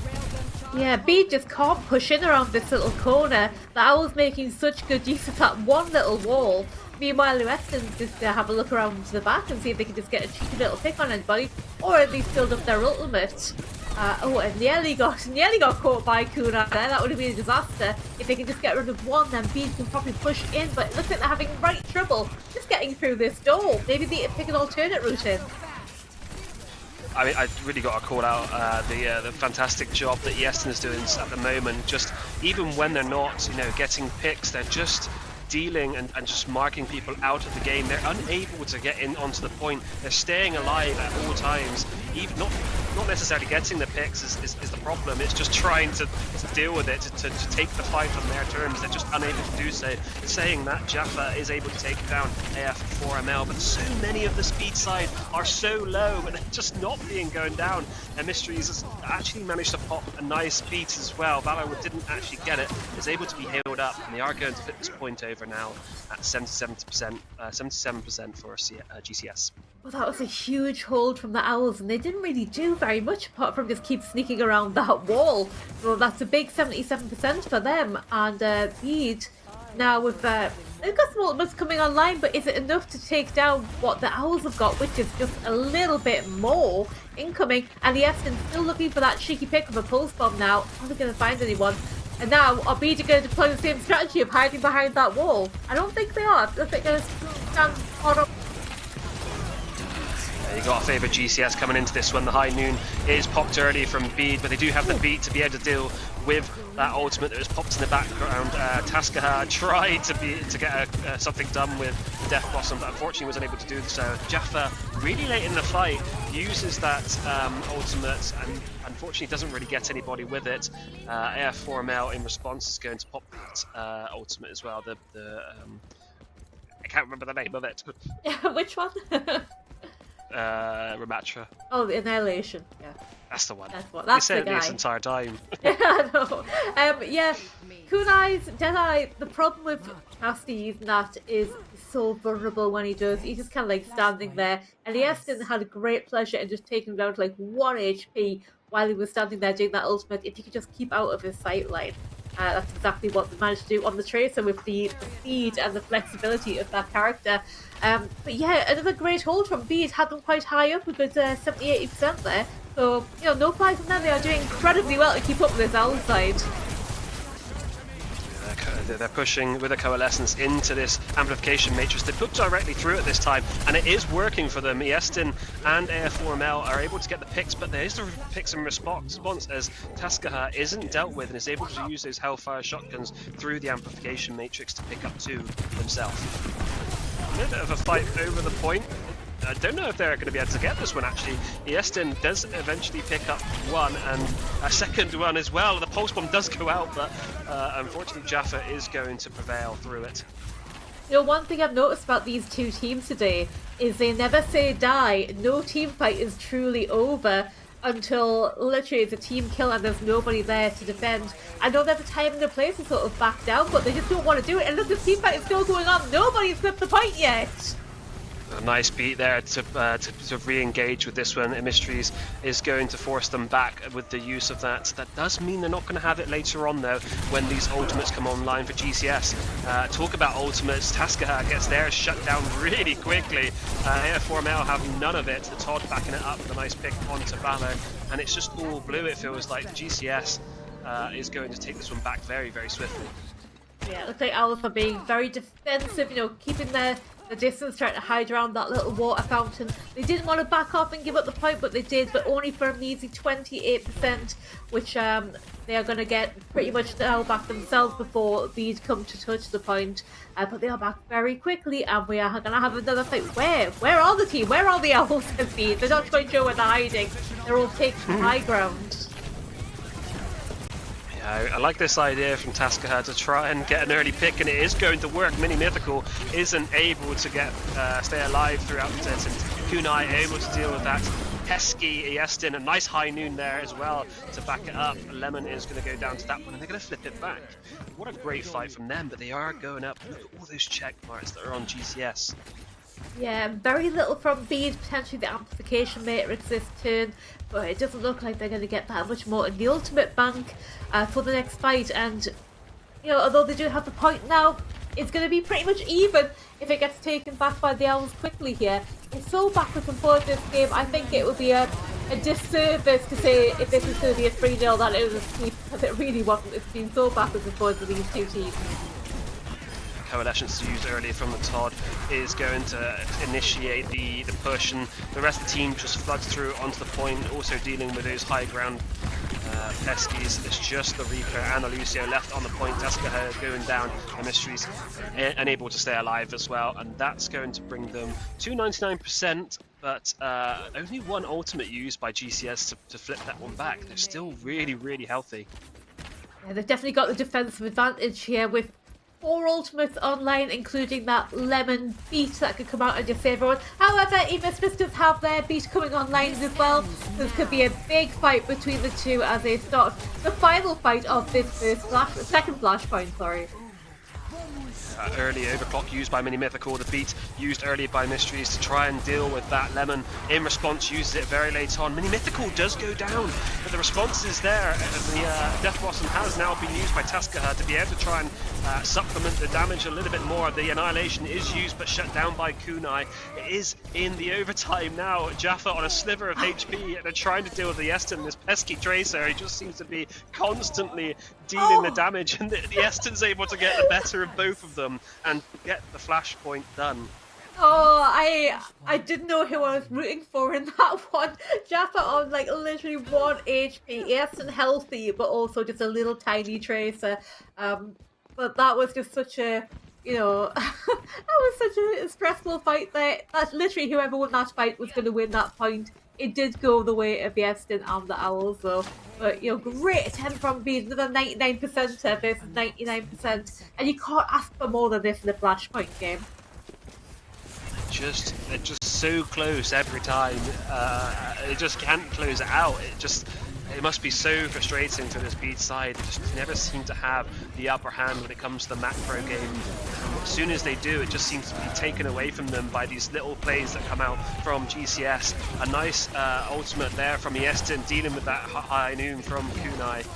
Yeah, Bede just can't push in around this little corner. The Owl's making such good use of that one little wall. Meanwhile, the Westons just have a look around to the back and see if they can just get a cheeky little pick on anybody, or at least build up their ultimate. And nearly got caught by Kunai there. That would have been a disaster. If they can just get rid of one, then Bede can probably push in, but it looks like they're having right trouble just getting through this door. Maybe they pick an alternate route in. I mean, I really got to call out the fantastic job that Yeston is doing at the moment. Just even when they're not, getting picks, they're just dealing and just marking people out of the game. They're unable to get in onto the point. They're staying alive at all times. Even not necessarily getting the picks is the problem. It's just trying to deal with it, to take the fight on their terms. They're just unable to do so. Saying that, Jaffa is able to take down AF4ML, but so many of the speed side are so low, and they're just not being going down. And Mysteries has actually managed to pop a nice beat as well. Valor didn't actually get it, is able to be healed up, and they are going to put this point over now at 77% for GCS. Well, that was a huge hold from the Owls, and they didn't really do very much apart from just keep sneaking around that wall. So that's a big 77% for them. And Bede, now with they've got some ultimates coming online, but is it enough to take down what the Owls have got, which is just a little bit more incoming? And the Eston's still looking for that cheeky pick of a pulse bomb now. Are they going to find anyone? And now, are Bede going to deploy the same strategy of hiding behind that wall? I don't think they are. I think they're going to stand hard up. You got a favourite GCS coming into this one. The high noon is popped early from Bede, but they do have the beat to be able to deal with that ultimate that was popped in the background. Taskaha tried to get something done with Death Blossom, but unfortunately was unable to do so. Jaffa, really late in the fight, uses that ultimate and unfortunately doesn't really get anybody with it. AF4ML in response is going to pop that ultimate as well. I can't remember the name of it. Which one? Ramatra. Oh, the Annihilation. Yeah. That's the one. That's the guy. This entire time. Yeah, I know. Yeah, Kunai's Deadeye, the problem with Nasty using that is so vulnerable when he does. He's just kind of like standing there. And Eston had a great pleasure in just taking him down to like 1 HP while he was standing there doing that ultimate, if you could just keep out of his sight line. That's exactly what they managed to do on the Tracer with the speed and the flexibility of that character. But yeah, another great hold from Bede, had them quite high up, a good 70-80% there. So, no flags from them. They are doing incredibly well to keep up with this owl side. They're pushing with a Coalescence into this amplification matrix. They put directly through it this time, and it is working for them. Easton and AF4ML are able to get the picks, but there is the picks in response as Taskaha isn't dealt with and is able to use those Hellfire shotguns through the amplification matrix to pick up 2 himself. A bit of a fight over the point. I don't know if they're going to be able to get this one, actually. Easton does eventually pick up 1 and a second one as well. The pulse bomb does go out, but unfortunately Jaffa is going to prevail through it. One thing I've noticed about these two teams today is they never say die. No team fight is truly over until literally it's a team kill and there's nobody there to defend. I know there's a time and a place to sort of back down, but they just don't want to do it. And look, the team fight is still going on. Nobody's flipped the point yet. A nice beat there to re-engage with this one. Mysteries is going to force them back with the use of that. That does mean they're not going to have it later on, though, when these ultimates come online for GCS. Talk about ultimates. Taskaha gets theirs shut down really quickly. AF4ML have none of it. The Todd backing it up with a nice pick onto Valor, and it's just all blue. It feels like GCS is going to take this one back very, very swiftly. Yeah, it looks like Owls are being very defensive, keeping the distance, trying to hide around that little water fountain. They didn't want to back off and give up the point, but they did, but only for a measly 28%, which they are going to get pretty much now back themselves before these come to touch the point. But they are back very quickly, and we are going to have another fight. Where are the team? Where are the Owls and Bede? They're not quite sure where they're hiding. They're all taking high ground. I like this idea from Taskaha to try and get an early pick, and it is going to work. Mini Mythical isn't able to stay alive throughout it, and Kunai able to deal with that. Pesky Easton, a nice high noon there as well to back it up. Lemon is going to go down to that one, and they're going to flip it back. What a great fight from them, but they are going up. Look at all those check marks that are on GCS. Yeah, very little from Bede, potentially the amplification matrix this turn, but it doesn't look like they're going to get that much more in the ultimate bank for the next fight. And although they do have the point now, it's going to be pretty much even if it gets taken back by the Owls quickly here. It's so backwards and forwards this game. I think it would be a disservice to say if this is going to be a 3-0 that it was a sweep, because it really wasn't. It's been so backwards and forwards with these two teams. Coalescence used earlier from the Todd is going to initiate the push, and the rest of the team just floods through onto the point, also dealing with those high ground peskies. It's just the Reaper and the Lucio left on the point. Taskaha going down, and Mysteries unable to stay alive as well, and that's going to bring them to 99%, but only one ultimate used by GCS to flip that one back. They're still really, really healthy. Yeah, they've definitely got the defensive advantage here with 4 ultimates online, including that Lemon beat that could come out and just save everyone. However, Esports does have their beat coming online as well. This could be a big fight between the two as they start the final fight of this second flashpoint. Sorry. Early overclock used by Mini Mythical, the beat used early by Mysteries to try and deal with that. Lemon in response uses it very late on. Mini Mythical does go down, but the response is there. The Death Blossom has now been used by Taskaha to be able to try and supplement the damage a little bit more. The Annihilation is used but shut down by Kunai. It is in the overtime now. Jaffa on a sliver of HP, and they're trying to deal with the Eston, this pesky Tracer. He just seems to be constantly dealing the damage, and the Eston's able to get the better of both of them and get the flashpoint done. Oh, I didn't know who I was rooting for in that one. Jaffa on like literally 1 HP. Yes, and healthy, but also just a little tiny Tracer. But that was just such a, that was such a stressful fight there. That's literally whoever won that fight was going to win that point. It did go the way of Easton and the Owls, though. But, great attempt from Bede, another 99% versus 99%. And you can't ask for more than this in the Flashpoint game. They're just so close every time. They just can't close it out. It must be so frustrating for this Bede side. They just never seem to have the upper hand when it comes to the macro game. as soon as they do, it just seems to be taken away from them by these little plays that come out from GCS. A nice ultimate there from Iestin, dealing with that high noon from Kunai.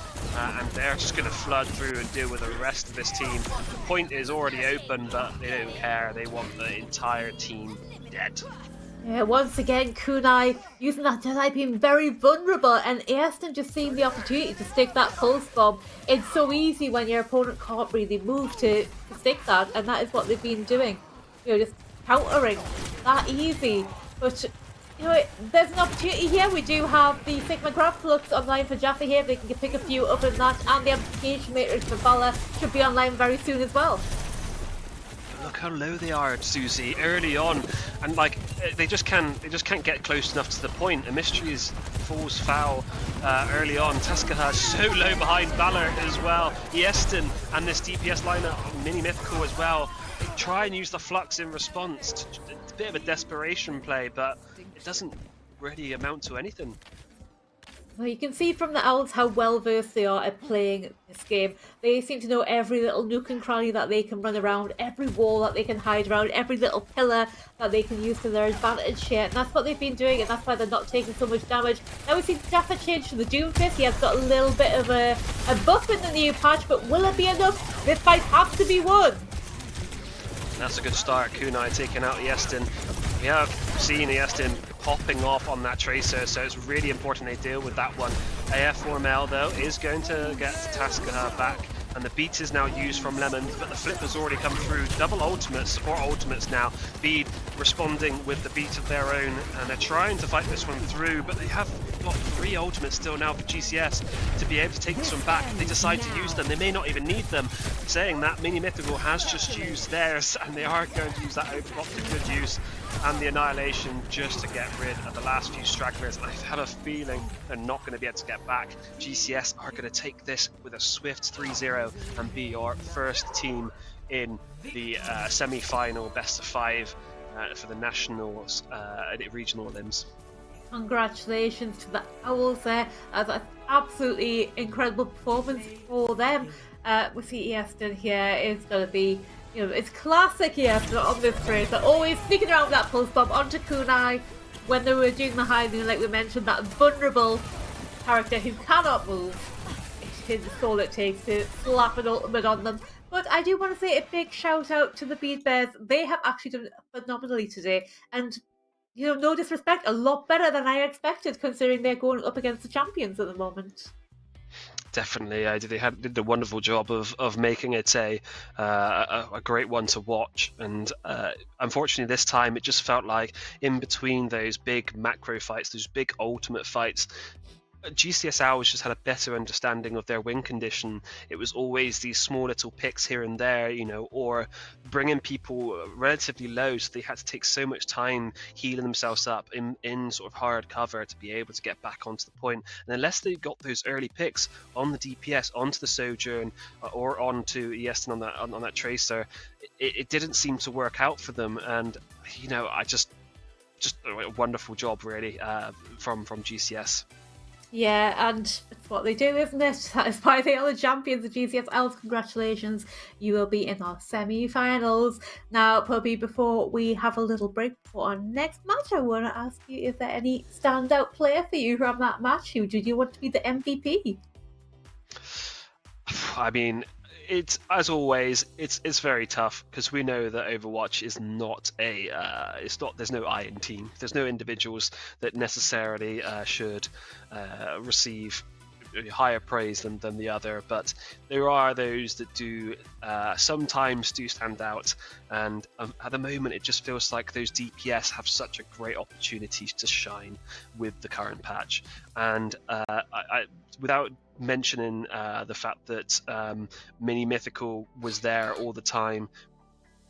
And they're just going to flood through and deal with the rest of this team. The point is already open, but they don't care. They want the entire team dead. Yeah, once again, Kunai using that Jedi being very vulnerable, and Aston just seeing the opportunity to stick that pulse bomb. It's so easy when your opponent can't really move to stick that, and that is what they've been doing. Just countering that easy. But there's an opportunity here. We do have the Sigma Grab Flux online for Jaffa here. They can pick a few up in that, and the Amplification Matrix for Vala should be online very soon as well. Look how low they are, Susie, early on, and like they just can't get close enough to the point. And Mysteries falls foul early on. Tuskaha so low behind Valor as well. Iestin and this DPS lineup, Mini Mythical as well. They try and use the Flux in response. It's a bit of a desperation play, but it doesn't really amount to anything. Well, you can see from the Owls how well versed they are at playing this game. They seem to know every little nook and cranny that they can run around, every wall that they can hide around, every little pillar that they can use to their advantage here. And that's what they've been doing, and that's why they're not taking so much damage. Now we see Jaffa change to the Doomfist. He has got a little bit of a buff in the new patch, but will it be enough? This fight has to be won. That's a good start. Kunai taking out Iestin. We have seen Iestin popping off on that Tracer, so it's really important they deal with that one. AF4ML though is going to get Tuskaha back, and the beat is now used from Lemon, but the flip has already come through. Double ultimates, or ultimates now. Bede responding with the beat of their own, and they're trying to fight this one through, but they have got 3 ultimates still now for GCS to be able to take this one back. They decide to use them. They may not even need them. Saying that, Mini Mythical has just used theirs, and they are going to use that Overclock to good use, and the Annihilation just to get rid of the last few stragglers. I have a feeling they're not going to be able to get back. GCS are going to take this with a swift 3-0 and be your first team in the semi-final best of 5 for the nationals regional limbs. Congratulations to the Owls there. That's an absolutely incredible performance for them. We see Iestin here is going to be, it's classic Iestin on this race. They're always sneaking around that pulse bomb onto Kunai when they were doing the high noon, like we mentioned, that vulnerable character who cannot move. It is all it takes to slap an ultimate on them. But I do want to say a big shout out to the Bede Bears. They have actually done phenomenally today, and no disrespect, a lot better than I expected, considering they're going up against the champions at the moment. Definitely, they did a wonderful job of making it a great one to watch. And unfortunately, this time it just felt like in between those big macro fights, those big ultimate fights, GCS Owls just had a better understanding of their win condition. It was always these small little picks here and there, or bringing people relatively low, so they had to take so much time healing themselves up in sort of hard cover to be able to get back onto the point. And unless they got those early picks on the DPS, onto the Sojourn, or onto Iestin on that Tracer, it didn't seem to work out for them. And I just a wonderful job really from GCS. Yeah, and it's what they do, isn't it? That is why they are the champions of GCS Owls. Congratulations, you will be in our semi-finals. Now, Puppy, before we have a little break for our next match, I want to ask you, is there any standout player for you from that match? Who did you want to be the MVP? I mean, it's, as always, it's very tough because we know that Overwatch is not there's no I in team. There's no individuals that necessarily should receive higher praise than the other, but there are those that do sometimes do stand out, and at the moment it just feels like those DPS have such a great opportunity to shine with the current patch. And I without mentioning the fact that Mini Mythical was there all the time,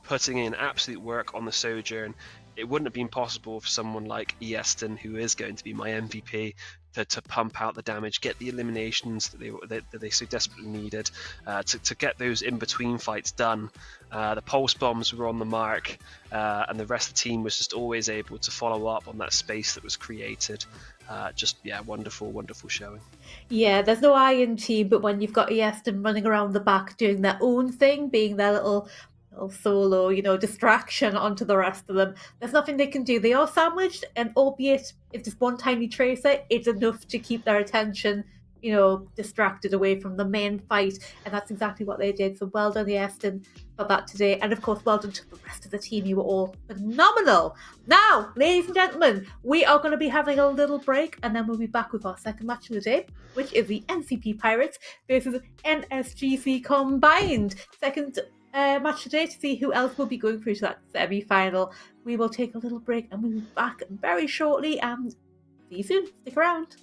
putting in absolute work on the Sojourn, it wouldn't have been possible for someone like Iestin, who is going to be my MVP, to pump out the damage, get the eliminations that they so desperately needed, to get those in-between fights done. The pulse bombs were on the mark, and the rest of the team was just always able to follow up on that space that was created. Wonderful showing. Yeah, there's no I in team, but when you've got Iestin running around the back doing their own thing, being their little little solo, distraction onto the rest of them. There's nothing they can do. They are sandwiched, and albeit it's just one tiny tracer, it's enough to keep their attention, distracted away from the main fight. And that's exactly what they did. So well done, Aston, for that today. And of course, well done to the rest of the team. You were all phenomenal. Now, ladies and gentlemen, we are going to be having a little break, and then we'll be back with our second match of the day, which is the NCP Pirates versus NSGC combined. Second match today to see who else will be going through to that semi-final. We will take a little break and we'll be back very shortly, and see you soon. Stick around.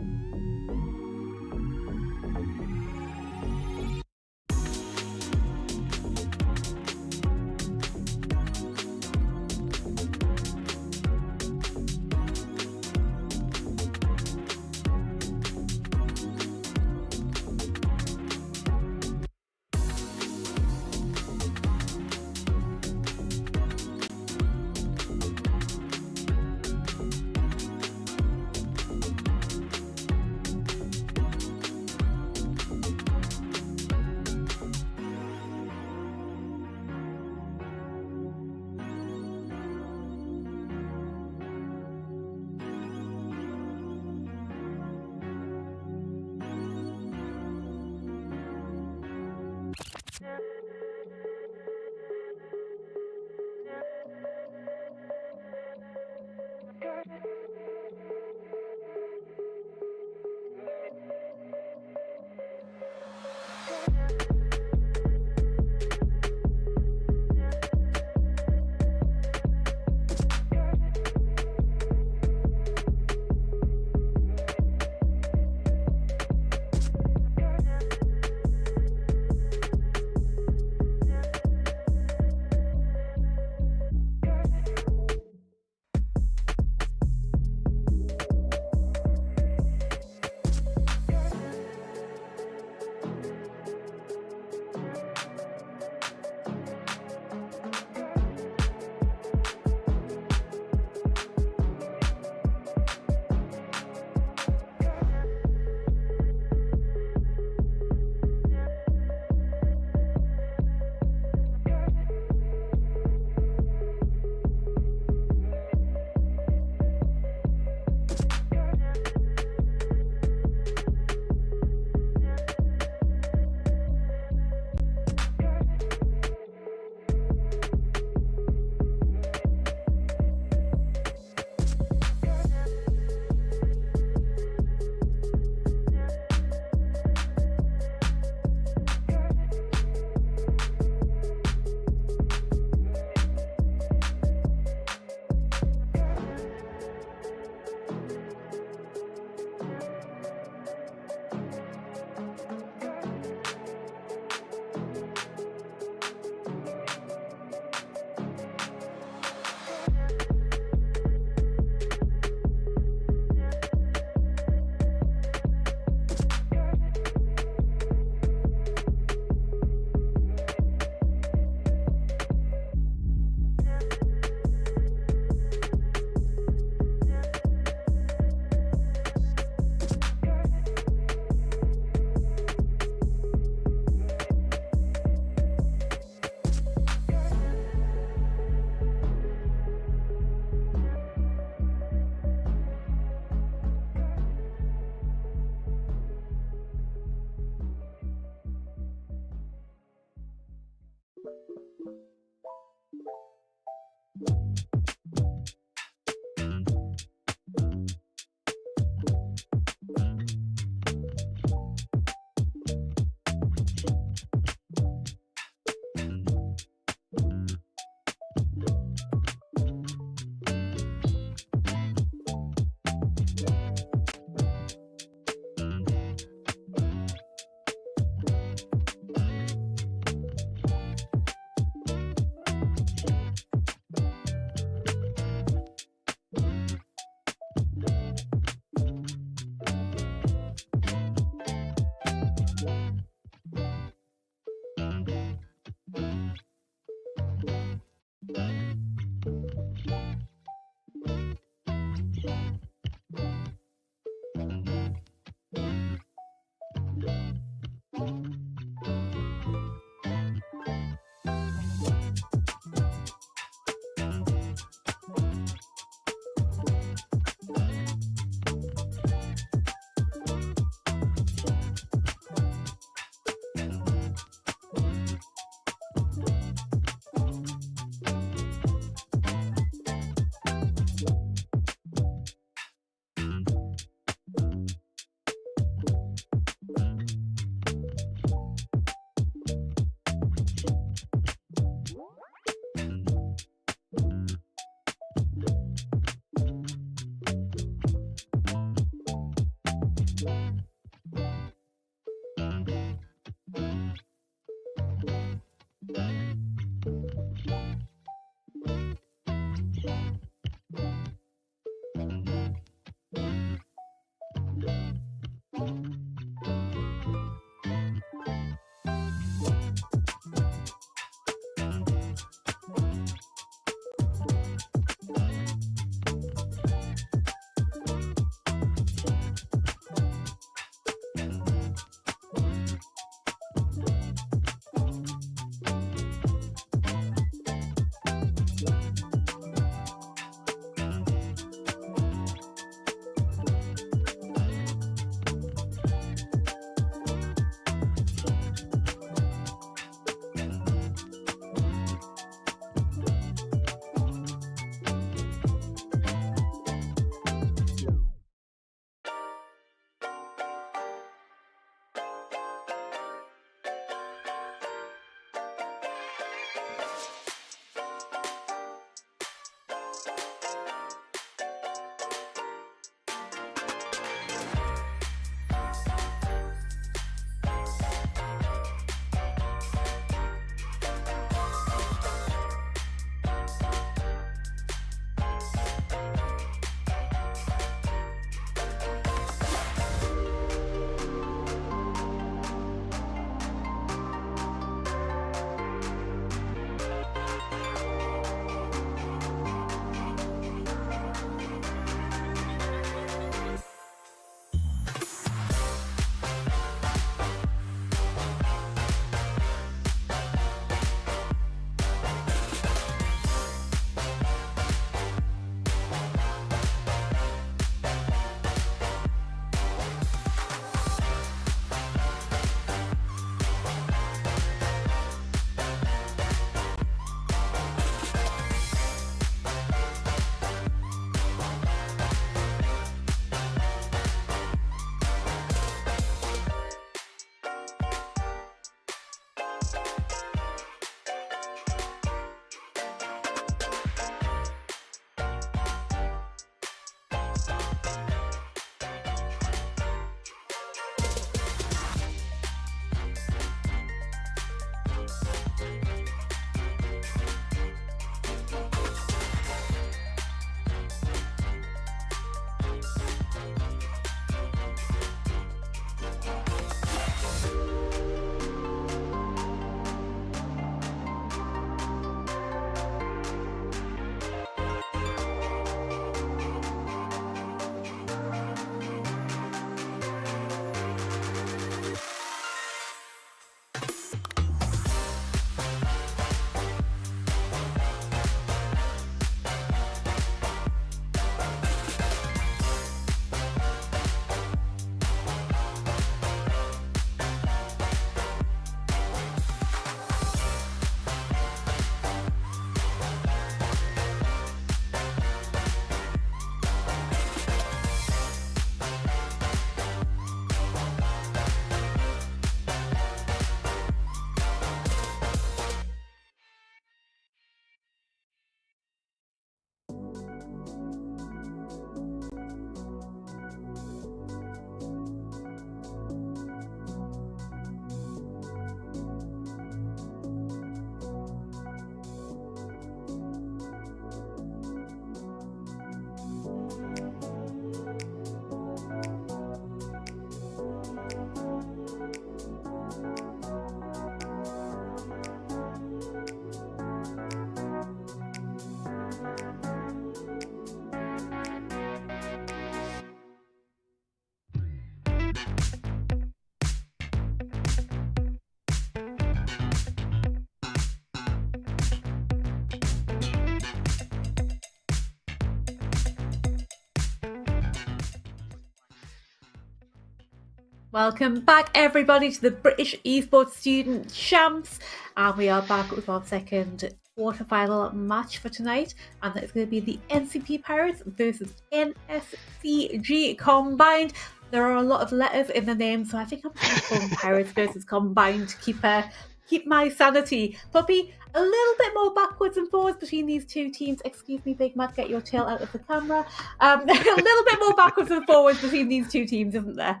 Welcome back, everybody, to the British Esports Student Champs. And we are back with our second quarterfinal match for tonight. And that's going to be the NCP Pirates versus NSCG Combined. There are a lot of letters in the name, so I think I'm going to call them Pirates versus Combined to keep my sanity. Puppy, a little bit more backwards and forwards between these two teams. Excuse me, Big Mac, get your tail out of the camera. A little bit more backwards and forwards between these two teams, isn't there?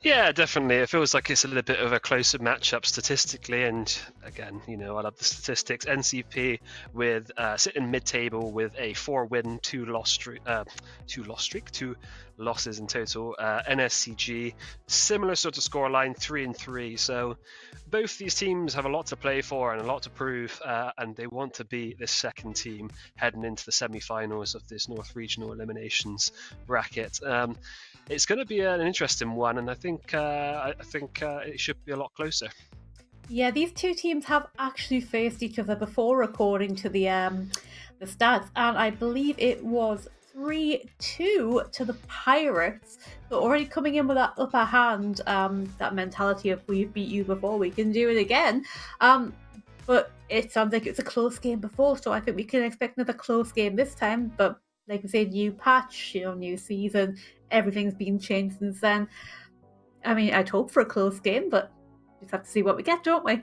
Yeah, definitely. It feels like it's a little bit of a closer matchup statistically, and again, I love the statistics. NCP with sitting mid-table with a 4-win, 2-loss streak, 2 losses in total. NSCG, similar sort of scoreline, 3-3. So both these teams have a lot to play for and a lot to prove, and they want to be this second team heading into the semi-finals of this North Regional Eliminations bracket. It's going to be an interesting one, and I think it should be a lot closer. Yeah, these two teams have actually faced each other before, according to the stats, and I believe it was 3-2 to the Pirates. So already coming in with that upper hand, that mentality of we've beat you before, we can do it again. But it sounds like it's a close game before, so I think we can expect another close game this time. But like I said, new patch, new season, everything's been changed since then. I mean, I'd hope for a close game, but just have to see what we get, don't we?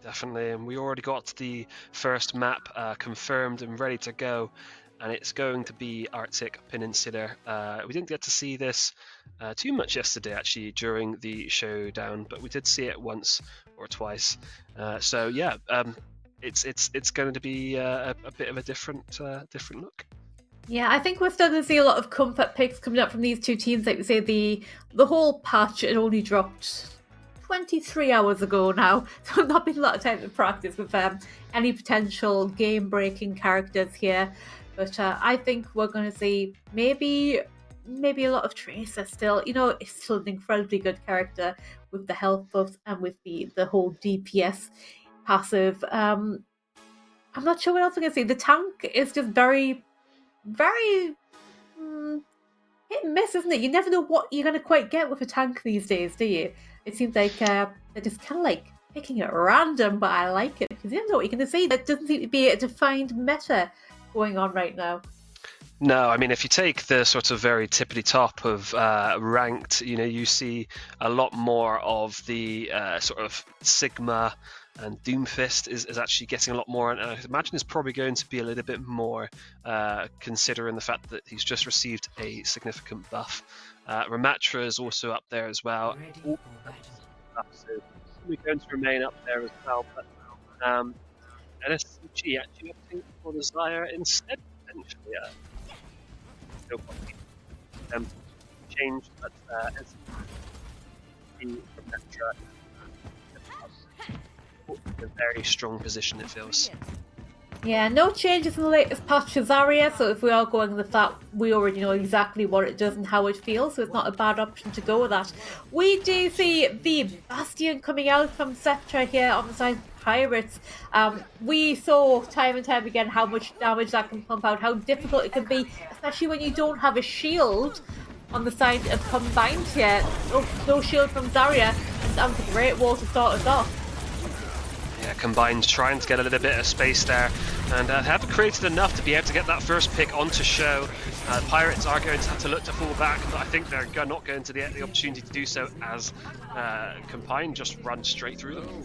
Definitely, and we already got the first map confirmed and ready to go, and it's going to be Arctic Peninsula. We didn't get to see this too much yesterday, actually, during the showdown, but we did see it once or twice. So yeah, it's going to be a bit of a different look. Yeah, I think we're still going to see a lot of comfort picks coming up from these two teams. Like we say, the whole patch had only dropped 23 hours ago now, so not been a lot of time to practice with any potential game-breaking characters here. But I think we're going to see maybe a lot of Tracer still. It's still an incredibly good character with the health buffs and with the whole DPS passive. I'm not sure what else I'm going to say. The tank is just very hit and miss, isn't it? You never know what you're going to quite get with a tank these days, do you? It seems like they're just kind of like picking at random, but I like it because you never know what you're going to see. There doesn't seem to be a defined meta going on right now. No, I mean, if you take the sort of very tippity top of ranked, you see a lot more of the sort of Sigma, and Doomfist is actually getting a lot more, and I imagine it's probably going to be a little bit more considering the fact that he's just received a significant buff. Ramatra is also up there as well. So we're going to remain up there as well, but NSCG actually opting for the Zaya instead, potentially. Still got them changed, but NSCG from Ramatra in a very strong position, it feels. Yeah, no changes in the latest patch to Zarya, so if we are going with that, we already know exactly what it does and how it feels, so it's not a bad option to go with that. We do see the Bastion coming out from Sceptra here on the side of Pirates. We saw time and time again how much damage that can pump out, how difficult it can be, especially when you don't have a shield on the side of Combined here. Oh, no shield from Zarya, and that was a great wall to start us off. Yeah, Combined trying to get a little bit of space there, and haven't created enough to be able to get that first pick onto show. Pirates are going to have to look to fall back, but I think they're not going to get the opportunity to do so as Combined just run straight through them.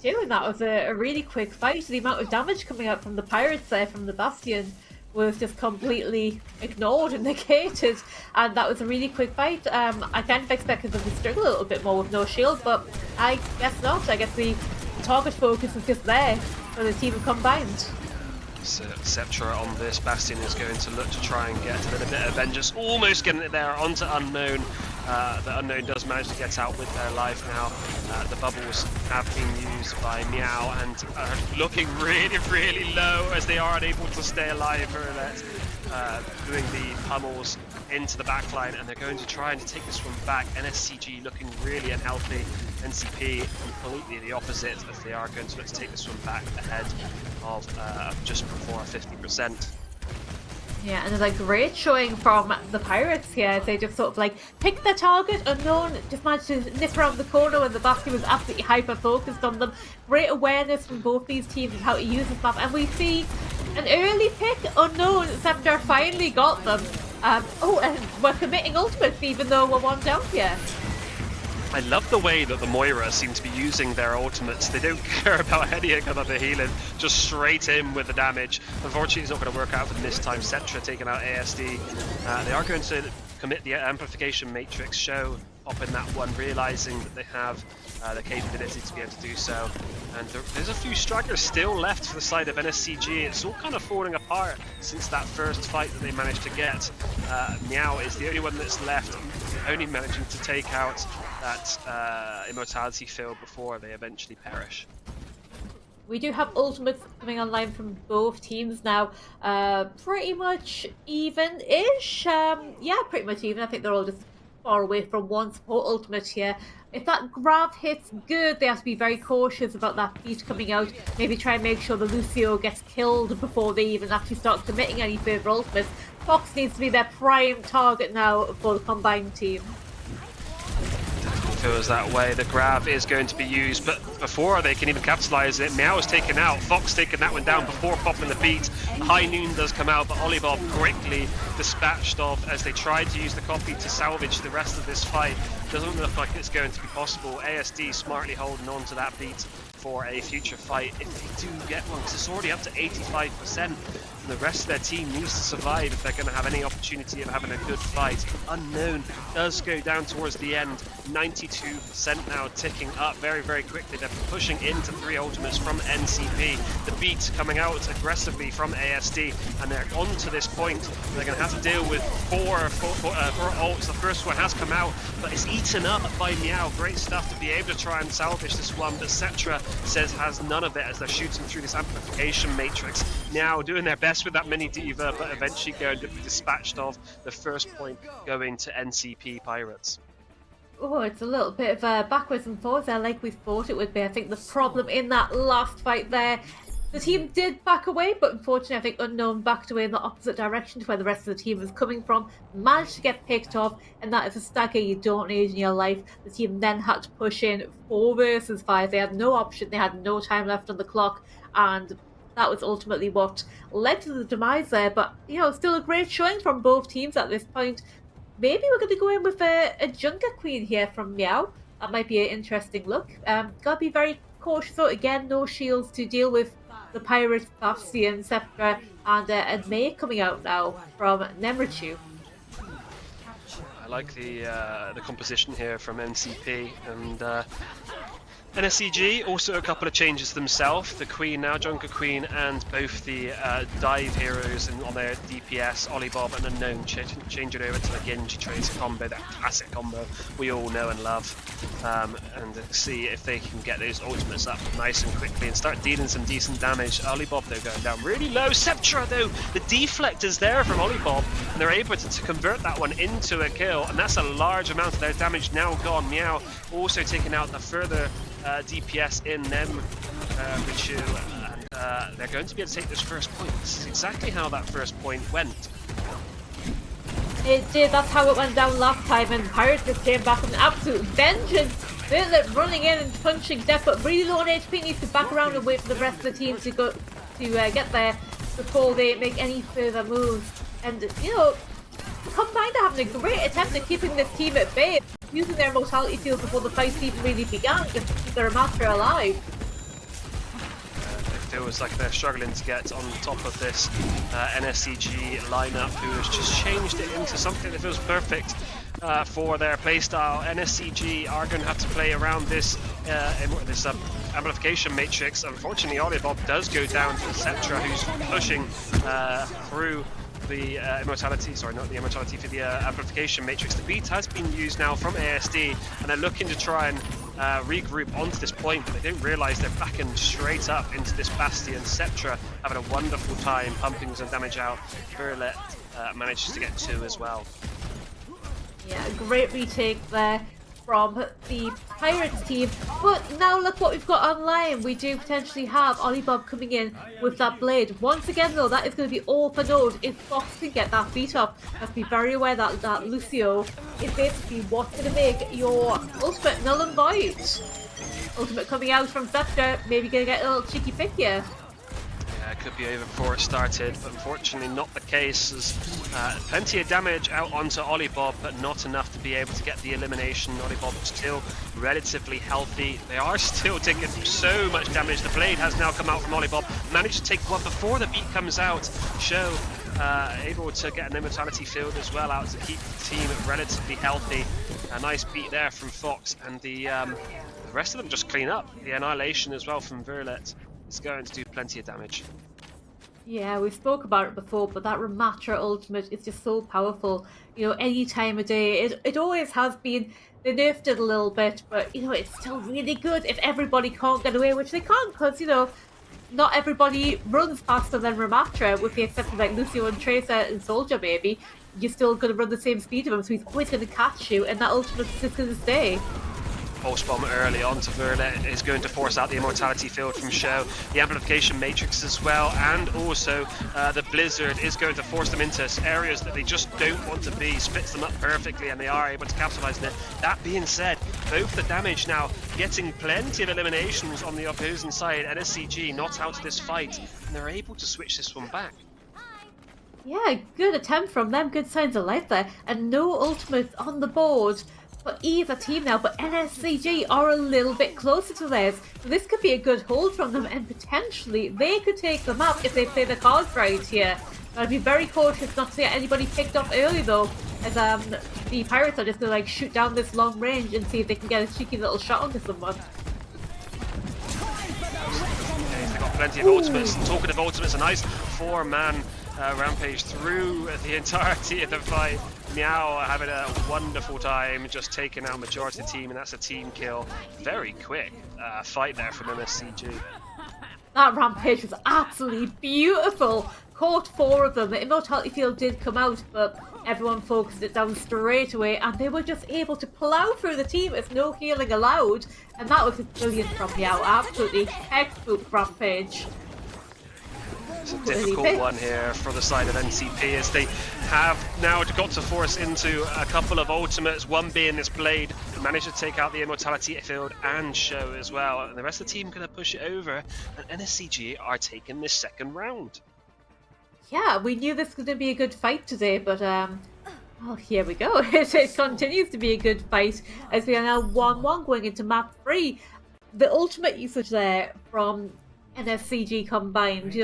And that was a really quick fight. The amount of damage coming out from the Pirates there from the Bastion was just completely ignored and negated, and that was a really quick fight. I kind of expected them to struggle a little bit more with no shield, but I guess not. I guess the target focus is just there for the team of Combined. So Sceptra on this Bastion is going to look to try and get a little bit of vengeance, almost getting it there onto Unknown. The Unknown does manage to get out with their life now. The bubbles have been used by Meow and are looking really, really low as they are unable to stay alive for that. Doing the pummels into the backline, and they're going to try and take this one back. NSCG looking really unhealthy. NCP completely the opposite, as they are going to look to take this one back ahead of just before 50%. Yeah, and there's a great showing from the Pirates here. They just sort of like picked their target, Unknown just managed to nip around the corner when the Bastion was absolutely hyper-focused on them. Great awareness from both these teams of how to use this map, and we see an early pick, Unknown. Scepter finally got them. And we're committing ultimates even though we're one down here. I love the way that the Moira seem to be using their ultimates. They don't care about any of the healing, just straight in with the damage. Unfortunately, it's not going to work out for them this time. Cetra taking out ASD. They are going to commit the amplification matrix show popping that one, realizing that they have the capability to be able to do so. And there's a few stragglers still left for the side of NSCG. It's all kind of falling apart since that first fight that they managed to get. Meow is the only one that's left, only managing to take out that immortality field before they eventually perish. We do have ultimates coming online from both teams now. Pretty much even-ish. Yeah, pretty much even. I think they're all just far away from one support ultimate here. If that grab hits good, they have to be very cautious about that beat coming out. Maybe try and make sure the Lucio gets killed before they even actually start committing any further ultimates. Fox needs to be their prime target now for the combined team. Feels that way. The grab is going to be used, but before they can even capitalize it, Meow is taken out. Fox taking that one down before popping the beat. High Noon does come out, but Olibob quickly dispatched of as they tried to use the copy to salvage the rest of this fight. Doesn't look like it's going to be possible. ASD smartly holding on to that beat for a future fight if they do get one, because it's already up to 85%. The rest of their team needs to survive if they're going to have any opportunity of having a good fight. Unknown does go down towards the end. 92% now, ticking up very, very quickly. They're pushing into 3 ultimates from NCP. The beat coming out aggressively from ASD, and they're on to this point. They're going to have to deal with four ults. The first one has come out, but it's eaten up by Meow. Great stuff to be able to try and salvage this one, but Cetra says has none of it as they're shooting through this amplification matrix. Meow doing their best with that mini diva, but eventually going to be dispatched of. The first point going to NCP Pirates. Oh, it's a little bit of backwards and forwards there, like we thought it would be. I think the problem in that last fight there, the team did back away, but unfortunately I think Unknown backed away in the opposite direction to where the rest of the team was coming from, managed to get picked off, and that is a stagger you don't need in your life. The team then had to push in 4 versus 5. They had no option, they had no time left on the clock, and that was ultimately what led to the demise there. But, you know, still a great showing from both teams at this point. Maybe we're going to go in with a Junker Queen here from Meow. That might be an interesting look. Gotta be very cautious though. Again, no shields to deal with the Pirates, Bastion, Sceptra, and May coming out now from Nemrichu. I like the composition here from NCP, and NSCG also a couple of changes themselves. The Queen now, Junker Queen, and both the dive heroes on their DPS, Olibob and Unknown, change it over to the Genji Tracer combo, that classic combo we all know and love, and see if they can get those ultimates up nice and quickly and start dealing some decent damage. Olibob though going down really low. Sceptra though, the deflect is there from Olibob, and they're able to convert that one into a kill, and that's a large amount of their damage now gone. Meow also taking out the further DPS in them, Richu, and they're going to be able to take this first point. This is exactly how that first point went. It did, that's how it went down last time, and Pirates just came back with an absolute vengeance. They're running in and punching death, but really low on HP, needs to back around and wait for the rest of the team to go to get there before they make any further moves. And, you know, Combined are having a great attempt at keeping this team at bay, using their mortality field before the fight even really began, just to keep their master alive. It feels like they're struggling to get on top of this NSCG lineup, who has just changed it into something that feels perfect for their playstyle. NSCG are going to have to play around this amplification matrix. Unfortunately, Olibob does go down to Cetra, who's pushing through the immortality, sorry, not the immortality, for the amplification matrix. The beat has been used now from ASD, and they're looking to try and regroup onto this point, but they don't realize they're backing straight up into this Bastion. Cetra having a wonderful time pumping some damage out. Verlet manages to get 2 as well. Yeah, a great retake there from the Pirates team. But now look what we've got online. We do potentially have Olibob coming in with that blade. Once again though, that is going to be all for naught if Fox can get that beat up. Let's be very aware that Lucio is basically what's going to make your ultimate null and void. Ultimate coming out from Scepter, maybe going to get a little cheeky pick here. It could be over before it started, but unfortunately not the case. There's plenty of damage out onto Olibob, but not enough to be able to get the elimination. Olibob still relatively healthy. They are still taking so much damage. The blade has now come out from Olibob. Managed to take one before the beat comes out. Show able to get an immortality field as well out to keep the team relatively healthy. A nice beat there from Fox, and the rest of them just clean up. The Annihilation as well from Verlet is going to do plenty of damage. Yeah, we spoke about it before, but that Ramatra ultimate is just so powerful. Any time of day. It always has been. They nerfed it a little bit, but it's still really good if everybody can't get away, which they can't, because not everybody runs faster than Ramatra, with the exception of like Lucio and Tracer and Soldier maybe. You're still going to run the same speed of him, so he's always going to catch you, and that ultimate is just going to stay. Pulse Bomb early on to Verlet is going to force out the Immortality Field from Show. The Amplification Matrix as well, and also the Blizzard is going to force them into areas that they just don't want to be. Splits them up perfectly, and they are able to capitalize on it. That being said, both the damage now getting plenty of eliminations on the opposing side. NSCG not out of this fight, and they're able to switch this one back. Yeah, good attempt from them. Good signs of life there. And no ultimates on the board for either team now, but NSCG are a little bit closer to theirs. So this could be a good hold from them, and potentially they could take the map if they play the cards right here. But I'd be very cautious not to get anybody picked up early though, as the Pirates are just going to shoot down this long range and see if they can get a cheeky little shot onto someone. They've got plenty of ultimates. Talking of ultimates, a nice 4-man rampage through the entirety of the fight. Meow having a wonderful time, just taking out majority of the team, and that's a team kill. Very quick fight there from MSCG. That rampage was absolutely beautiful. Caught 4 of them. The Immortality Field did come out, but everyone focused it down straight away, and they were just able to plow through the team with no healing allowed, and that was brilliant from Meow. Absolutely textbook rampage. It's a difficult one here for the side of NCP, as they have now got to force into a couple of ultimates, one being this Blade, managed to take out the Immortality Field and Show as well, and the rest of the team going to push it over, and NSCG are taking this second round. Yeah, we knew this was going to be a good fight today, but well, here we go. It continues to be a good fight, as we are now 1-1 going into map 3. The ultimate usage there from NSCG combined,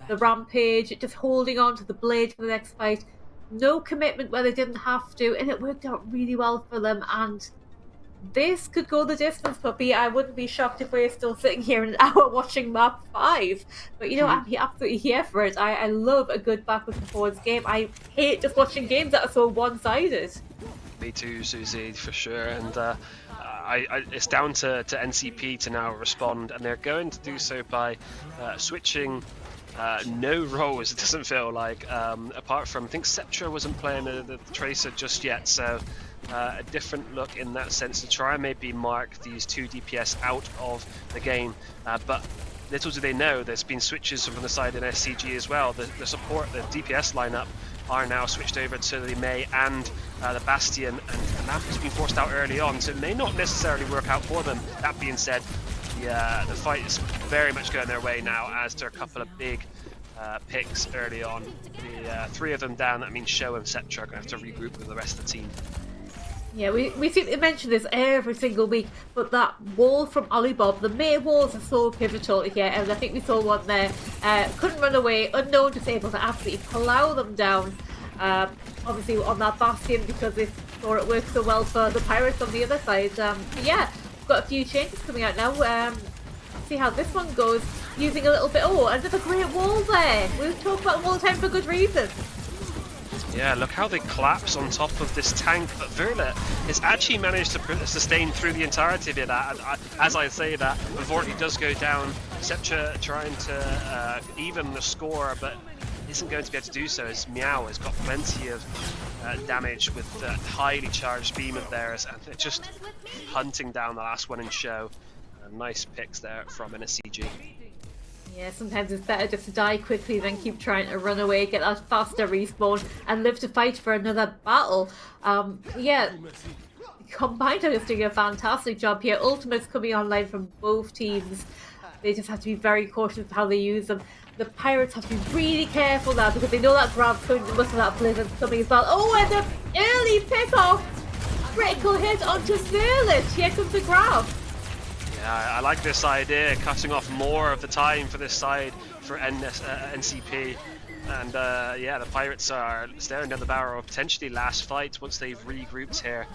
the rampage, just holding on to the Blade for the next fight, no commitment where they didn't have to, and it worked out really well for them, and this could go the distance, puppy. I wouldn't be shocked if we're still sitting here in an hour watching map 5, but I'm absolutely here for it. I love a good backwards and forwards game. I hate just watching games that are so one-sided. Me too, Susie, for sure, and it's down to NCP to now respond, and they're going to do so by switching no roles, it doesn't feel like, apart from, I think Sceptra wasn't playing the Tracer just yet, so a different look in that sense to try and maybe mark these 2 DPS out of the game, but little do they know there's been switches from the side in SCG as well. The support, the DPS lineup are now switched over to the Mei and the Bastion, and the map has been forced out early on, so it may not necessarily work out for them. That being said, the fight is very much going their way now, as there are a couple of big picks early on. The 3 of them down, that means Show and Sceptra are going to have to regroup with the rest of the team. Yeah, we seem to mention this every single week, but that wall from Olliebob, the May walls are so pivotal here, and I think we saw one there. Couldn't run away, Unknown just able to absolutely plough them down. Obviously on that Bastion, because they saw it work so well for the Pirates on the other side. But yeah, we've got a few changes coming out now. See how this one goes, using a little bit. Oh, another great wall there. We've talked about wall time for good reason. Yeah, look how they collapse on top of this tank, but Verlet has actually managed to sustain through the entirety of it. As I say that, before he does go down, Sceptra trying to even the score, but isn't going to be able to do so, as Meow has got plenty of damage with the highly charged beam of theirs, and they're just hunting down the last one in Show. Nice picks there from NSCG. Yeah, sometimes it's better just to die quickly than keep trying to run away, get that faster respawn, and live to fight for another battle. Yeah, Combined are just doing a fantastic job here. Ultimates coming online from both teams. They just have to be very cautious of how they use them. The Pirates have to be really careful now, because they know that grab's coming, they must have that Blizzard coming as well. Oh, and the early pick-off! Critical hit onto Verlet. Here comes the grab. Yeah, I like this idea, cutting off more of the time for this side for NCP. And yeah, the Pirates are staring down the barrel of potentially last fight once they've regrouped here.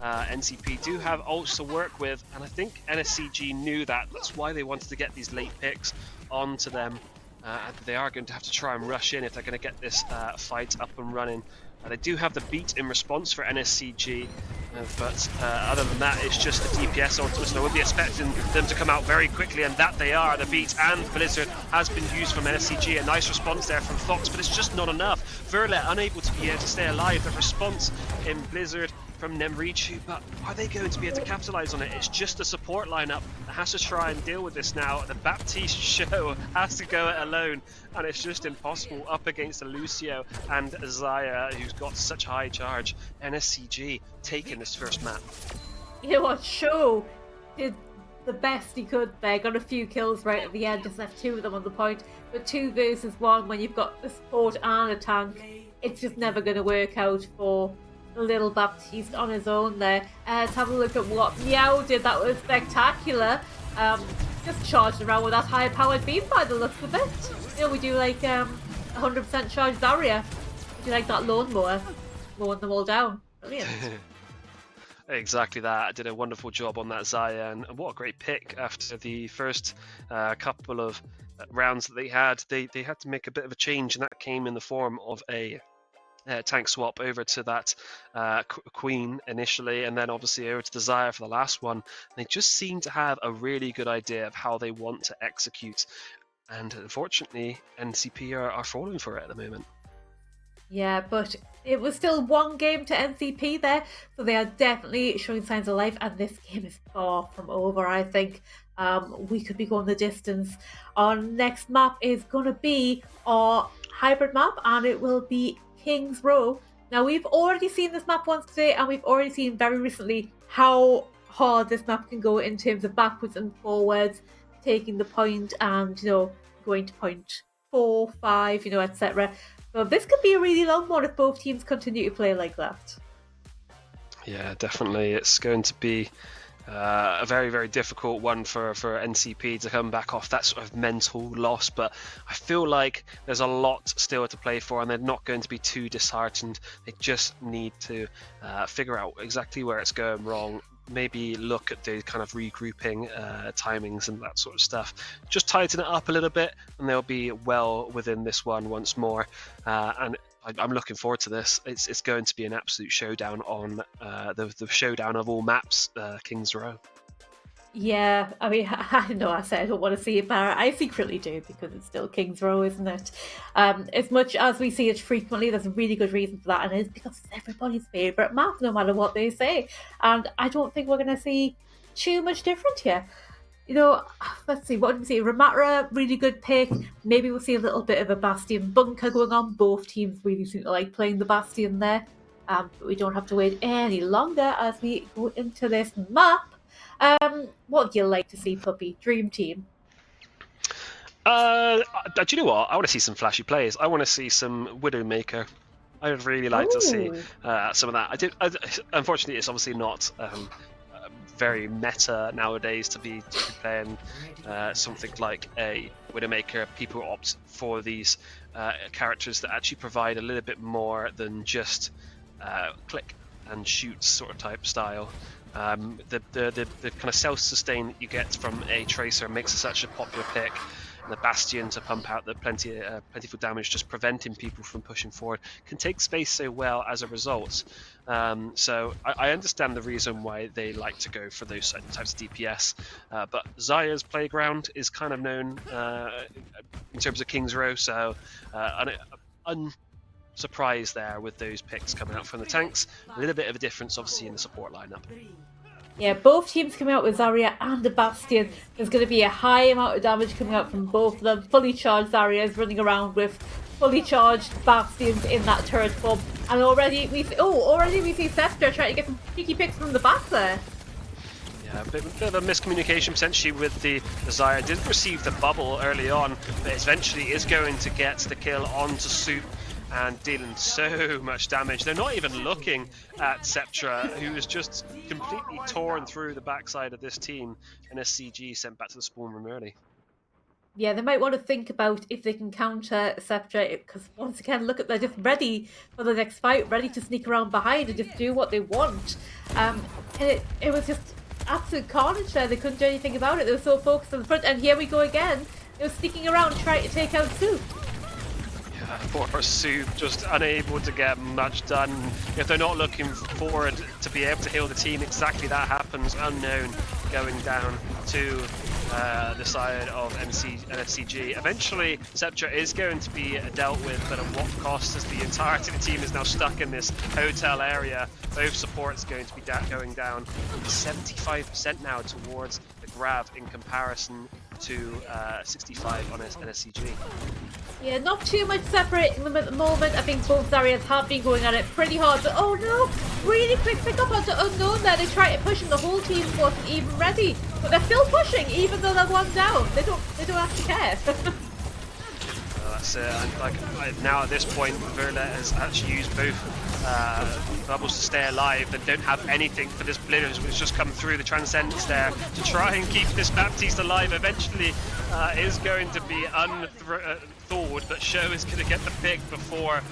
NCP do have ults to work with, and I think NSCG knew that. That's why they wanted to get these late picks onto them. They are going to have to try and rush in if they're going to get this fight up and running. They do have the beat in response for NSCG, but other than that, it's just the DPS ultimate. So I would be expecting them to come out very quickly, and that they are. The beat and Blizzard has been used from NSCG. A nice response there from Fox, but it's just not enough. Verlet unable to be able to stay alive. The response in Blizzard from Nemrichu, but are they going to be able to capitalize on it? It's just a support lineup that has to try and deal with this now. The Baptiste show has to go it alone, and it's just impossible up against a Lucio and Zaya, who's got such high charge. NSCG taking this first map. You know what? Show did the best he could there. Got a few kills right at the end, just left 2 of them on the point. But 2 versus 1, when you've got a support and a tank, it's just never going to work out for the little Baptiste on his own there. Let's have a look at what Meow did. That was spectacular. Just charged around with that high-powered beam by the looks of it. You know, we do like 100% charged Zarya. We do like that lawnmower, mowing them all down. Brilliant. Exactly that. Did a wonderful job on that Zaya, and what a great pick after the first couple of rounds that they had. They had to make a bit of a change, and that came in the form of a tank swap over to that Queen initially, and then obviously over to the Zaya for the last one. They just seem to have a really good idea of how they want to execute, and unfortunately NCP are falling for it at the moment. Yeah, but it was still 1 game to NCP there, so they are definitely showing signs of life, and this game is far from over, I think. We could be going the distance. Our next map is going to be our hybrid map, and it will be King's Row. Now, we've already seen this map once today, and we've already seen very recently how hard this map can go in terms of backwards and forwards, taking the point and, you know, going to point 4, 5, you know, etc. So this could be a really long one if both teams continue to play like that. Yeah, definitely. It's going to be a very, very difficult one for NCP to come back off that sort of mental loss, but I feel like there's a lot still to play for, and they're not going to be too disheartened. They just need to figure out exactly where it's going wrong, maybe look at the kind of regrouping timings and that sort of stuff. Just tighten it up a little bit, and they'll be well within this one once more. And I'm looking forward to this. It's going to be an absolute showdown on the showdown of all maps, King's Row. Yeah, I mean, I know I said I don't want to see it, but I secretly do, because it's still King's Row, isn't it? As much as we see it frequently, there's a really good reason for that, and it's because it's everybody's favourite map, no matter what they say. And I don't think we're going to see too much different here. You know, let's see, what did we see? Ramatra, really good pick. Maybe we'll see a little bit of a Bastion bunker going on. Both teams really seem to like playing the Bastion there. But we don't have to wait any longer as we go into this map. What do you like to see, Puppy? Dream team? Do you know what? I want to see some flashy plays. I want to see some Widowmaker. I would really like to see some of that. Unfortunately, it's obviously not very meta nowadays to be playing something like a Widowmaker. People opt for these characters that actually provide a little bit more than just click and shoot sort of type style. The kind of self-sustain that you get from a Tracer makes it such a popular pick. And the Bastion to pump out the plentiful damage, just preventing people from pushing forward, can take space so well as a result. So I understand the reason why they like to go for those types of DPS, but Zaya's playground is kind of known in terms of King's Row, so unsurprised there with those picks coming out from the tanks. A little bit of a difference obviously in the support lineup. Yeah, both teams coming out with Zarya and the Bastion. There's going to be a high amount of damage coming out from both of them. Fully charged Zarya's running around with fully charged Bastions in that turret form. And already we see Scepter trying to get some cheeky picks from the back there. Yeah, a bit of a miscommunication potentially with the Zarya. Didn't receive the bubble early on, but eventually is going to get the kill onto Soup and dealing so much damage. They're not even looking at Sceptra, who is just completely torn through the backside of this team, and SCG sent back to the spawn room early. Yeah, they might want to think about if they can counter Scepter, because once again, look at they're just ready for the next fight, ready to sneak around behind and just do what they want. And it was just absolute carnage there. They couldn't do anything about it. They were so focused on the front, and here we go again. They were sneaking around trying to take out Soup. Poor Soup, just unable to get much done. If they're not looking forward to be able to heal the team, exactly that happens. Unknown going down to the side of NSCG. Eventually, Sceptra is going to be dealt with, but at what cost, as the entirety of the team is now stuck in this hotel area. Both supports going to be going down 75% now towards the grab in comparison to 65 on NSCG. Yeah, not too much separating them at the moment. I think both Zaryas have been going at it pretty hard, but oh no! Really quick pick up onto Unknown there. They try to push and the whole team wasn't even ready. But they're still pushing, even though they're one down. They don't actually care. That's it. And now at this point, Verlet has actually used both bubbles to stay alive. They don't have anything for this Blizzard, which just come through the Transcendence there to try and keep this Baptiste alive. Eventually is going to be thawed, but Show is going to get the pick before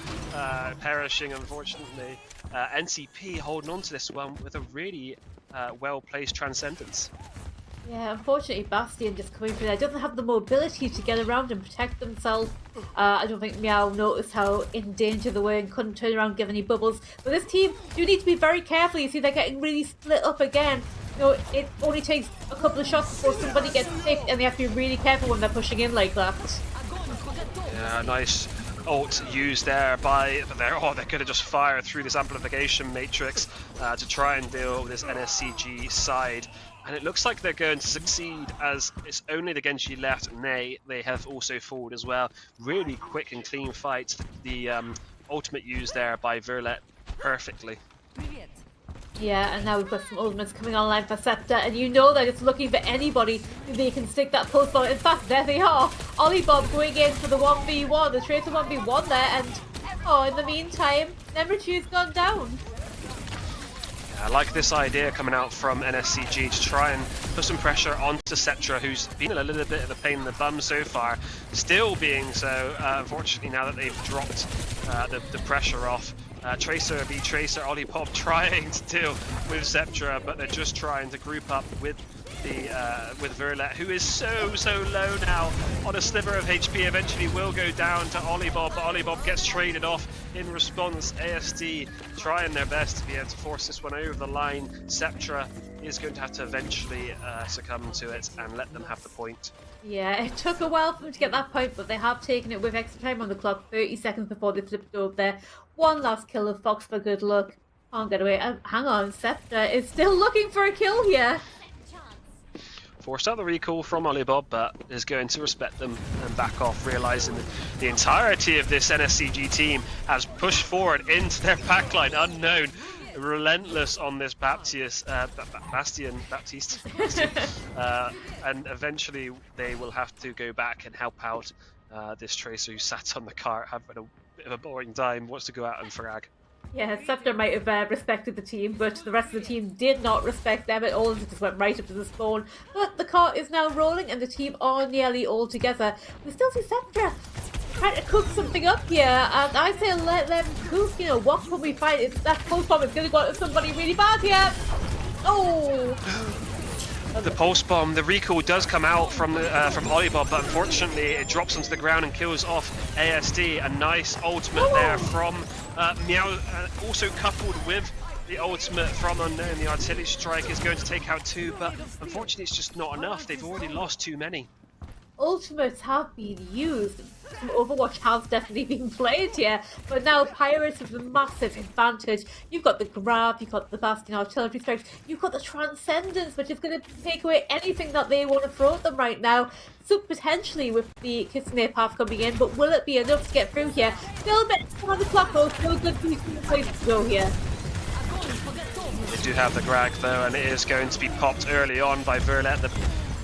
perishing, unfortunately. NCP holding on to this one with a really well-placed Transcendence. Yeah, unfortunately, Bastion just coming through there doesn't have the mobility to get around and protect themselves. I don't think Meow noticed how in danger they were and couldn't turn around and give any bubbles. But this team do need to be very careful. You see, they're getting really split up again. You know, it only takes a couple of shots before somebody gets picked, and they have to be really careful when they're pushing in like that. Yeah, nice ult used there but they're going to just fire through this amplification matrix to try and deal with this NSCG side. And it looks like they're going to succeed, as it's only the Genji left, and they have also forward as well. Really quick and clean fights. The ultimate used there by Verlet perfectly. Yeah, and now we've got some ultimates coming online for Scepter, and you know they're just looking for anybody who they can stick that pulse bomb. In fact, there they are. Ollie Bob going in for the 1v1, the Tracer 1v1 there, and oh, in the meantime, Nemrichu's gone down. I like this idea coming out from NSCG to try and put some pressure onto Sceptra, who's been a little bit of a pain in the bum so far, still being so, unfortunately, now that they've dropped the pressure off. Tracer v Tracer, Olipop trying to deal with Sceptra, but they're just trying to group up with Verlet, who is so low now on a sliver of HP. Eventually will go down to Olibob, but Olibob gets traded off in response. ASD trying their best to be able to force this one over the line. Sceptra is going to have to eventually succumb to it and let them have the point. Yeah, it took a while for them to get that point, but they have taken it with extra time on the clock, 30 seconds before they flipped over there. One last kill of Fox for good luck. Can't get away. Hang on, Scepter is still looking for a kill here. Forced out the recall from Olibob, but is going to respect them and back off, realizing that the entirety of this NSCG team has pushed forward into their backline. Unknown, relentless on this Baptiste, and eventually they will have to go back and help out this Tracer who sat on the cart, having a bit of a boring time, wants to go out and frag. Yeah, Scepter might have respected the team, but the rest of the team did not respect them at all. It just went right up to the spawn. But the cart is now rolling and the team are nearly all together. We still see Scepter trying to cook something up here, and I say let them cook. You know, what can we find? It's that pulse bomb is going to go to somebody really bad here. Oh! The pulse bomb, the recall does come out from Olibob, but unfortunately it drops onto the ground and kills off ASD. A nice ultimate there from Meow, also coupled with the ultimate from Unknown. The artillery strike is going to take out two, but unfortunately it's just not enough. They've already lost too many. Ultimates have been used. Overwatch has definitely been played here, but now Pirates have a massive advantage. You've got the grab, you've got the Bastion artillery strikes, you've got the Transcendence, which is going to take away anything that they want to throw at them right now. So potentially with the Kitsune path coming in, but will it be enough to get through here? Still a bit on the clock though, still a good place to go here. They do have the Grag though, and it is going to be popped early on by Verlet.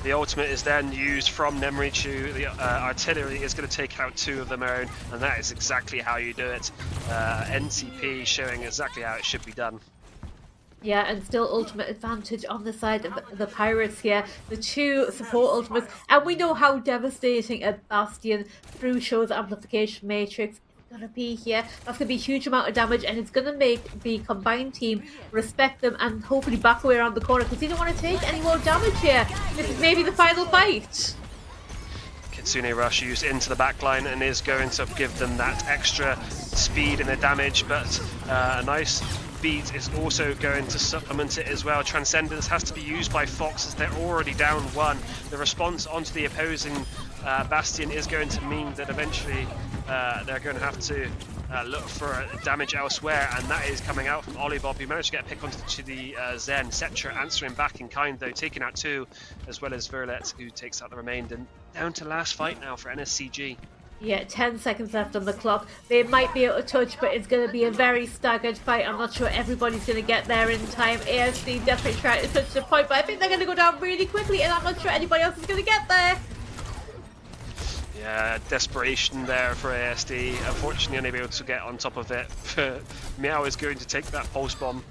The ultimate is then used from Nemrichu. The artillery is going to take out two of their own, and that is exactly how you do it. NCP showing exactly how it should be done. Yeah, and still ultimate advantage on the side of the Pirates here. The two support ultimates, and we know how devastating a Bastion through Show's amplification matrix is gonna be here. That's gonna be a huge amount of damage, and it's gonna make the combined team respect them and hopefully back away around the corner because you don't want to take any more damage here. This is maybe the final fight. Kitsune Rush used into the backline and is going to give them that extra speed and the damage, but a nice beat is also going to supplement it as well. Transcendence has to be used by Fox as they're already down one. The response onto the opposing Bastion is going to mean that eventually they're going to have to look for damage elsewhere, and that is coming out from Olibob, who managed to get a pick onto the Zen. Cetra answering back in kind though, taking out two, as well as Verlet, who takes out the remainder. Down to last fight now for NSCG. Yeah, 10 seconds left on the clock. They might be able to touch, but it's going to be a very staggered fight. I'm not sure everybody's going to get there in time. ASD definitely trying to touch the point, but I think they're going to go down really quickly, and I'm not sure anybody else is going to get there. Yeah, desperation there for ASD. Unfortunately, unable to get on top of it. Meow is going to take that pulse bomb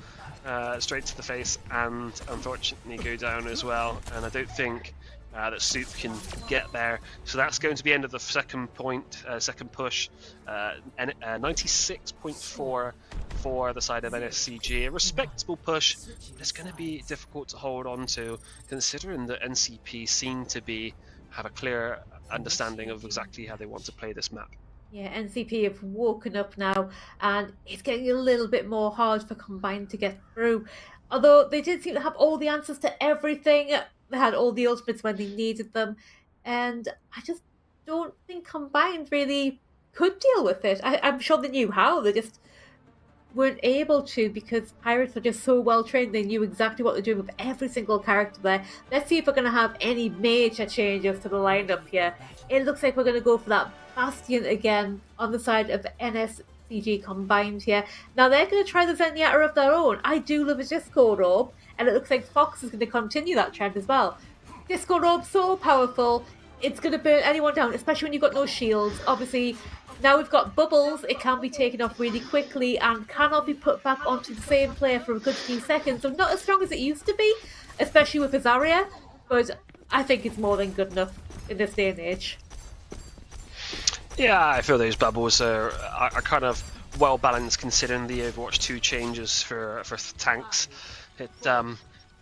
straight to the face, and unfortunately go down as well. And I don't think that Soup can get there, so that's going to be end of the second push. 96.4 for the side of NSCG, a respectable push, but it's going to be difficult to hold on to, considering that NCP seem to have a clear understanding of exactly how they want to play this map. Yeah, NCP have woken up now, and it's getting a little bit more hard for Combined to get through. Although they did seem to have all the answers to everything, they had all the ultimates when they needed them, and I just don't think Combined really could deal with it. I'm sure they knew how, they just weren't able to because Pirates are just so well trained. They knew exactly what they're doing with every single character there. Let's see if we're going to have any major changes to the lineup here. It looks like we're going to go for that Bastion again on the side of NSCG Combined here. Now they're going to try the Zenyatta of their own. I do love a Discord Orb, and it looks like Fox is going to continue that trend as well. Discord Orb so powerful, it's going to burn anyone down, especially when you've got no shields. Obviously, now we've got bubbles, it can be taken off really quickly and cannot be put back onto the same player for a good few seconds. So not as strong as it used to be, especially with Azaria, but I think it's more than good enough in this day and age. Yeah, I feel those bubbles are kind of well balanced considering the Overwatch 2 changes for tanks.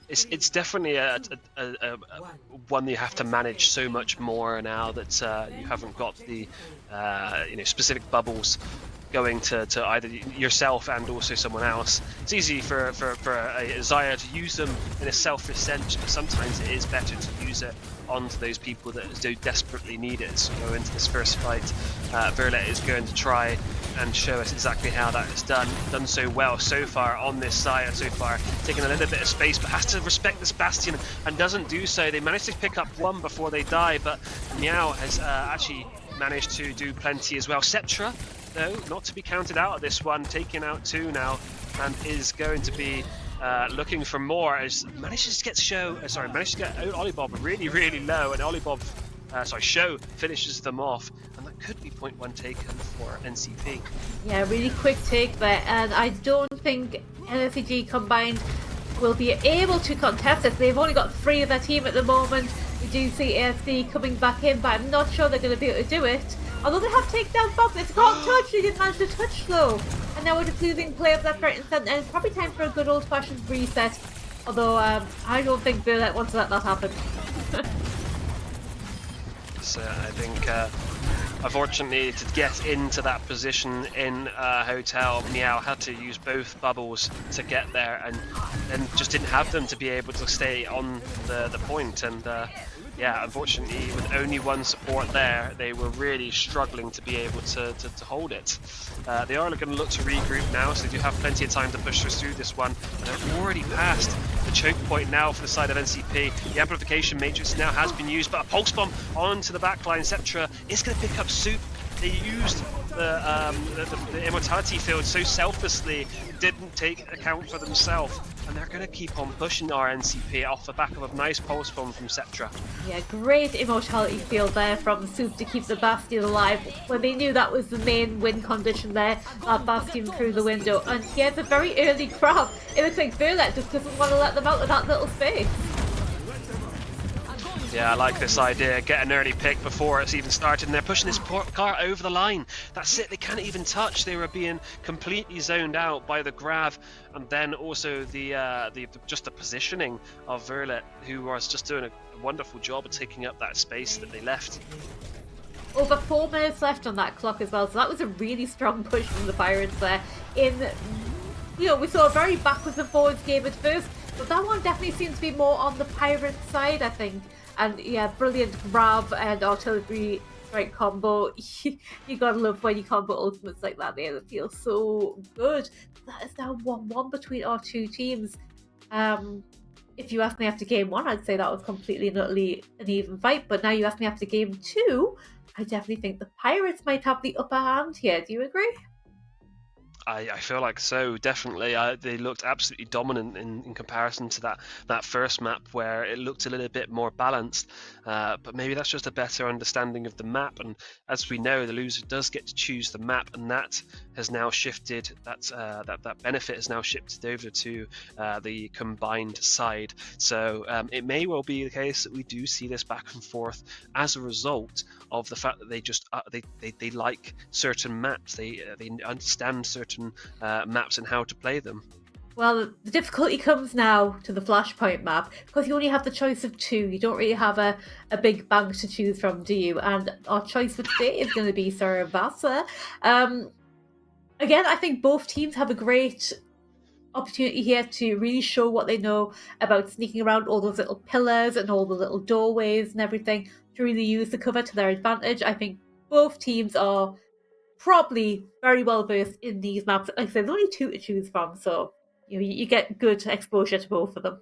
It's definitely a one that you have to manage so much more now that you haven't got the specific bubbles going to either yourself and also someone else. It's easy for a Zaya to use them in a selfish sense, but sometimes it is better to use it onto those people that do desperately need it. So go into this first fight, Verlet is going to try and show us exactly how that is done so well so far on this Zaya so far, taking a little bit of space but has to respect this Bastion and doesn't do so. They managed to pick up one before they die, but Meow has actually managed to do plenty as well. Cetra, though, not to be counted out of this one, taking out two now, and is going to be looking for more, as manages to get Olibob really, really low, and Show finishes them off, and that could be point one taken for NCP. Yeah, really quick take there, and I don't think NSCG Combined will be able to contest it. They've only got 3 of their team at the moment. We do see ASD coming back in, but I'm not sure they're going to be able to do it. Although they have takedown box, it's got touch, they didn't manage to touch though. And now we're just losing play of that right and center, and it's probably time for a good old fashioned reset. Although I don't think Verlet wants to let that happen. So I think unfortunately to get into that position in Hotel, Meow had to use both bubbles to get there, and just didn't have them to be able to stay on the point. And yeah, unfortunately, with only one support there, they were really struggling to be able to hold it. They are going to look to regroup now, so they do have plenty of time to push through this one. And they're already past the choke point now for the side of NCP. The amplification matrix now has been used, but a pulse bomb onto the backline. Cetra is going to pick up Soup. They used the immortality field so selflessly, didn't take account for themselves. and they're going to keep on pushing RNCP off the back of a nice pulse bomb from Sceptra. Yeah, great immortality field there from Soup to keep the Bastion alive when they knew that was the main win condition there, that Bastion through the window. And he has a very early grab. It looks like Verlet just doesn't want to let them out of that little space. Yeah, I like this idea. Get an early pick before it's even started, and they're pushing this car over the line. That's it. They can't even touch. They were being completely zoned out by the grab, and then also the just the positioning of Verlet, who was just doing a wonderful job of taking up that space that they left. Over 4 minutes left on that clock as well, so that was a really strong push from the Pirates there. We saw a very backwards and forwards game at first, but that one definitely seems to be more on the Pirates side, I think. And yeah, brilliant grab and artillery strike combo. You gotta love when you combo ultimates like that. They feel so good. That is now 1-1 between our two teams. If you asked me after game 1, I'd say that was completely and utterly an even fight. But now you ask me after game 2, I definitely think the Pirates might have the upper hand here. Do you agree? I feel like so, definitely. They looked absolutely dominant in comparison to that first map where it looked a little bit more balanced. But maybe that's just a better understanding of the map. And as we know, the loser does get to choose the map, and that has now shifted. That benefit has now shifted over to the combined side. So it may well be the case that we do see this back and forth as a result of the fact that they just they like certain maps. They understand certain maps and how to play them. Well, the difficulty comes now to the Flashpoint map because you only have the choice of 2. You don't really have a big bank to choose from, do you? And our choice for today is going to be Sarabasa. Again, I think both teams have a great opportunity here to really show what they know about sneaking around all those little pillars and all the little doorways and everything to really use the cover to their advantage. I think both teams are probably very well versed in these maps. Like I said, there's only 2 to choose from, so you get good exposure to both of them.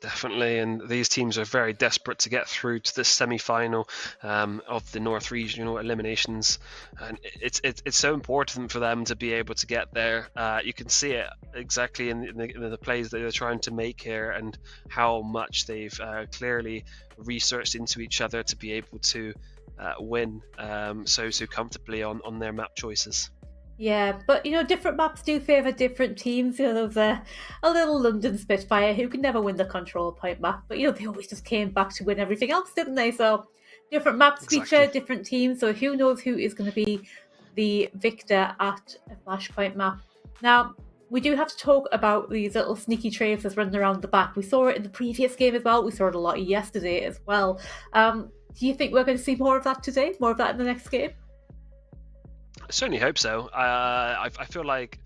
Definitely, and these teams are very desperate to get through to the semi-final of the North Regional eliminations, and it's so important for them to be able to get there. You can see it exactly in the plays that they're trying to make here, and how much they've clearly researched into each other to be able to win so comfortably on their map choices. Yeah, but different maps do favour different teams. There was a little London Spitfire who could never win the control point map, but they always just came back to win everything else, didn't they? So different maps feature different teams, so who knows who is going to be the victor at a Flashpoint map. Now, we do have to talk about these little sneaky tracers running around the back. We saw it in the previous game as well. We saw it a lot yesterday as well. Do you think we're going to see more of that today? More of that in the next game? I certainly hope so. I feel like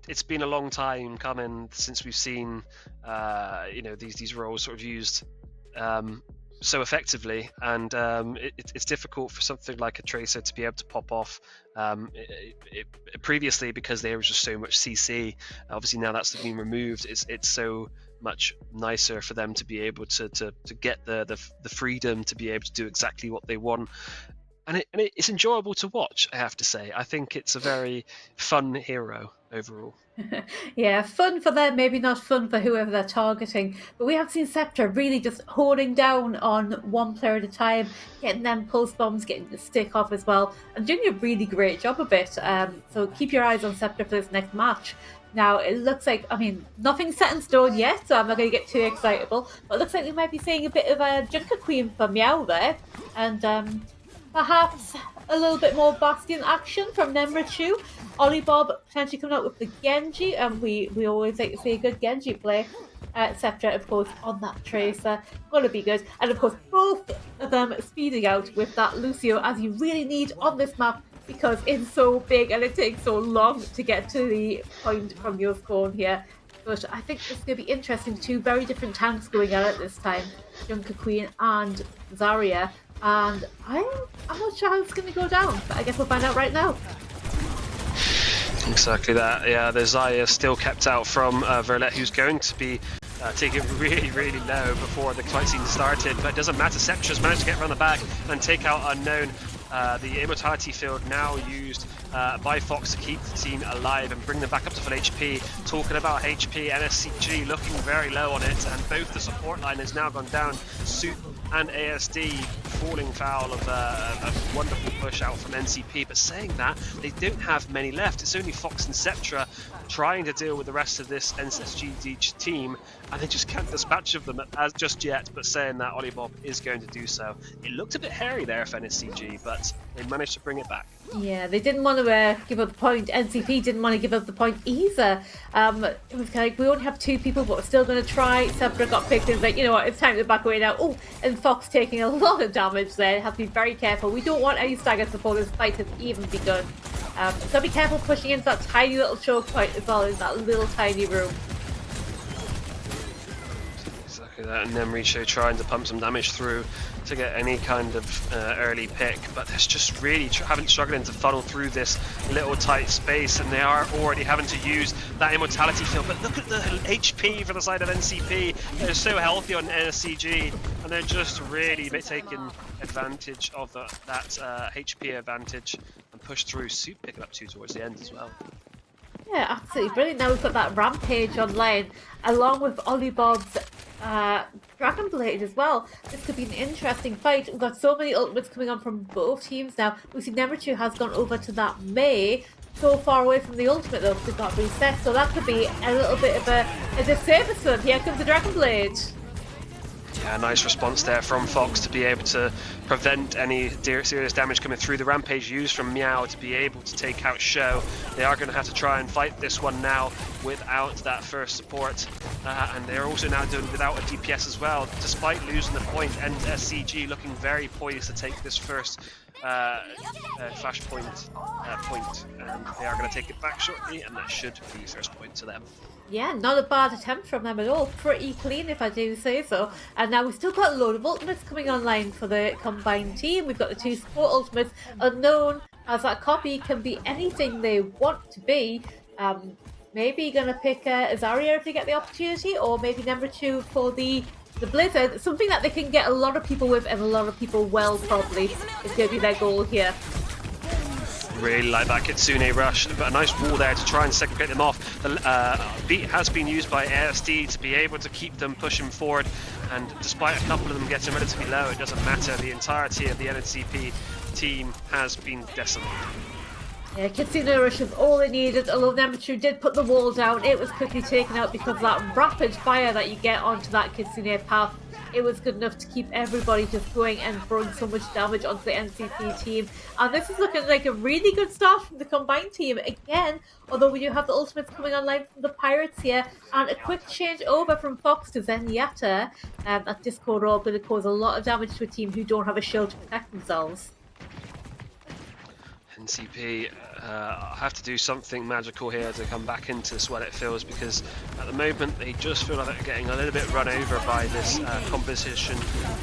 it's been a long time coming since we've seen these roles sort of used so effectively, and it's difficult for something like a tracer to be able to pop off previously, because there was just so much CC. Obviously now that's been removed. It's so much nicer for them to be able to get the freedom to be able to do exactly what they want. And it's enjoyable to watch, I have to say. I think it's a very fun hero overall. Yeah, fun for them, maybe not fun for whoever they're targeting. But we have seen Sceptra really just holding down on one player at a time, getting them pulse bombs, getting the stick off as well, and doing a really great job of it. So keep your eyes on Sceptra for this next match. Now, it looks like, nothing's set in stone yet, so I'm not going to get too excitable. But it looks like we might be seeing a bit of a Junker Queen for Meow there. And perhaps a little bit more Bastion action from Nemrichu. Ollie Bob potentially coming out with the Genji, and we always like to see a good Genji play. Sceptra, of course, on that tracer. Gonna be good. And of course, both of them speeding out with that Lucio, as you really need on this map, because it's so big and it takes so long to get to the point from your spawn here. But I think it's going to be interesting. 2 very different tanks going at it this time. Junker Queen and Zarya. And I'm not sure how it's going to go down, but I guess we'll find out right now. Exactly that. Yeah, the Zarya still kept out from Verlet, who's going to be taking really, really low before the fight scene started. But it doesn't matter. Sceptra's managed to get around the back and take out Unknown. The immortality field now used by Fox to keep the team alive and bring them back up to full HP. Talking about HP, NSCG looking very low on it, and both the support line has now gone down. Soup and ASD falling foul of a wonderful push out from NCP, but saying that, they don't have many left. It's only Fox and Sceptra trying to deal with the rest of this NSCG team, and they just can't dispatch of them as just yet, but saying that Olibob is going to do so. It looked a bit hairy there for NSCG, but they managed to bring it back. Yeah, they didn't want to give up the point. NCP didn't want to give up the point either. It was kind of like, we only have 2 people, but we're still going to try. Sepra got picked and was like, you know what, it's time to back away now. Oh, and Fox taking a lot of damage there. Have to be very careful. We don't want any stagger support. This fight has even begun. So be careful pushing into that tiny little choke point as well in that little tiny room. Exactly that, and Nemricho trying to pump some damage through to get any kind of early pick, but there's just really struggling to funnel through this little tight space, and they are already having to use that immortality field. But look at the HP for the side of NCP. They're so healthy on NSCG, and they're just really taking advantage of that HP advantage and push through. Soup picking up 2 towards the end as well. Yeah, absolutely brilliant. Now we've got that Rampage online, along with Olibob's Dragon Blade as well. This could be an interesting fight. We've got so many ultimates coming on from both teams now. We see Nemrichu has gone over to that Mei, so far away from the ultimate though, because it got reset. So that could be a little bit of a disservice for them. Here comes the Dragon Blade. Yeah, nice response there from Fox to be able to prevent any serious damage coming through. The Rampage used from Meow to be able to take out Show. They are going to have to try and fight this one now without that first support. And they're also now doing it without a DPS as well, despite losing the point. And SCG looking very poised to take this first flashpoint point. And they are going to take it back shortly, and that should be first point to them. Yeah, not a bad attempt from them at all. Pretty clean, if I do say so. And now we've still got a load of ultimates coming online for the combined team. We've got the 2 support ultimates. Unknown, as that copy can be anything they want to be. Maybe going to pick Azaria if they get the opportunity, or maybe number 2 for the Blizzard. Something that they can get a lot of people with, and a lot of people well, probably, is going to be their goal here. Really like that Kitsune rush, but a nice wall there to try and segregate them off. The beat has been used by ASD to be able to keep them pushing forward, and despite a couple of them getting relatively low, it doesn't matter. The entirety of the NCP team has been decimated. Yeah, Kitsune rush was all they needed, although Nemrichu did put the wall down. It was quickly taken out because of that rapid fire that you get onto that Kitsune path. It was good enough to keep everybody just going and throwing so much damage onto the NCP team. And this is looking like a really good start from the combined team. Again, although we do have the ultimates coming online from the Pirates here, and a quick change over from Fox to Zenyatta. That Discord Orb going to cause a lot of damage to a team who don't have a shield to protect themselves. NCP have to do something magical here to come back into this, what it feels, because at the moment they just feel like they're getting a little bit run over by this composition.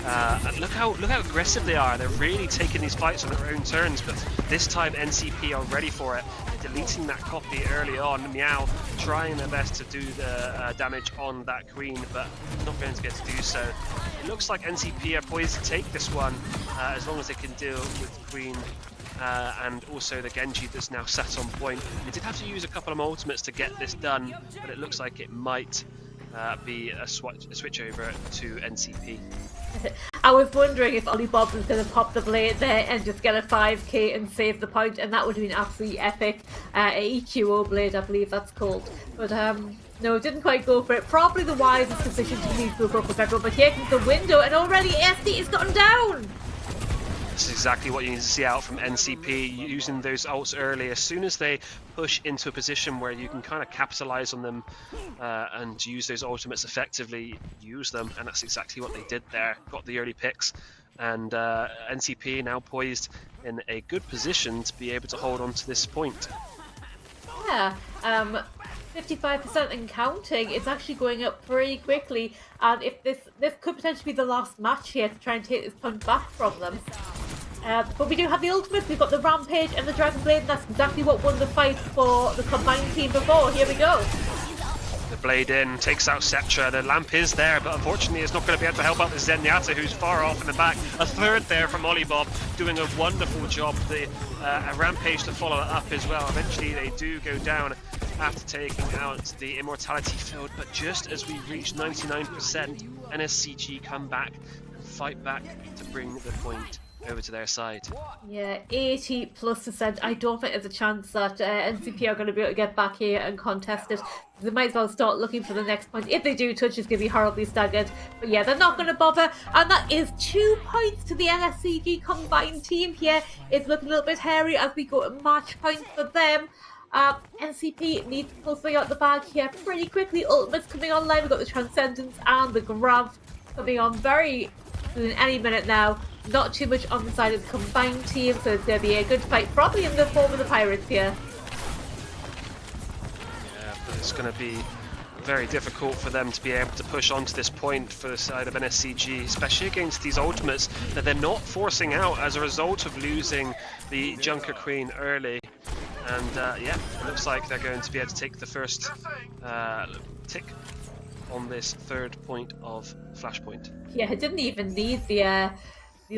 And look how aggressive they are. They're really taking these fights on their own terms, but this time NCP are ready for it. They're deleting that copy early on. Meow trying their best to do the damage on that queen, but not going to get to do so. It looks like NCP are poised to take this one as long as they can deal with queen. And also the Genji that's now sat on point. They did have to use a couple of ultimates to get this done, but it looks like it might be a switch over to NCP. I was wondering if Olibob was going to pop the blade there and just get a 5k and save the point, and that would have been absolutely epic. EQO blade, I believe that's called. But no, didn't quite go for it. Probably the wisest decision to leave the group with everyone, but here comes the window, and already SD has gotten down! This is exactly what you need to see out from NCP, using those ults early. As soon as they push into a position where you can kind of capitalize on them and use those ultimates effectively, use them, and that's exactly what they did there. Got the early picks, and NCP now poised in a good position to be able to hold on to this point. Yeah, 55% and counting. It's actually going up pretty quickly, and if this could potentially be the last match here to try and take this point back from them. But we do have the ultimates. We've got the Rampage and the Dragon Blade, and that's exactly what won the fight for the combined team before. Here we go. The blade in, takes out Sceptra. The lamp is there, but unfortunately it's not going to be able to help out the Zenyatta, who's far off in the back. A third there from Olibob, doing a wonderful job. The Rampage to follow it up as well. Eventually they do go down after taking out the Immortality field, but just as we reach 99%, NSCG come back and fight back to bring the point over to their side. Yeah, 80+%. I don't think there's a chance that NCP are going to be able to get back here and contest it. They might as well start looking for the next point. If they do, Touch is going to be horribly staggered. But yeah, they're not going to bother. And that is 2 points to the NSCG combined team here. It's looking a little bit hairy as we go to match point for them. NCP needs to pull something out the bag here pretty quickly. Ultimate's coming online. We've got the Transcendence and the Grav coming on very soon, any minute now. Not too much on the side of the combined team, so it's going to be a good fight, probably in the form of the Pirates here. Yeah, but it's going to be very difficult for them to be able to push onto this point for the side of NSCG, especially against these ultimates that they're not forcing out as a result of losing the Junker Queen early. And yeah, it looks like they're going to be able to take the first tick on this third point of Flashpoint. Yeah, it didn't even need the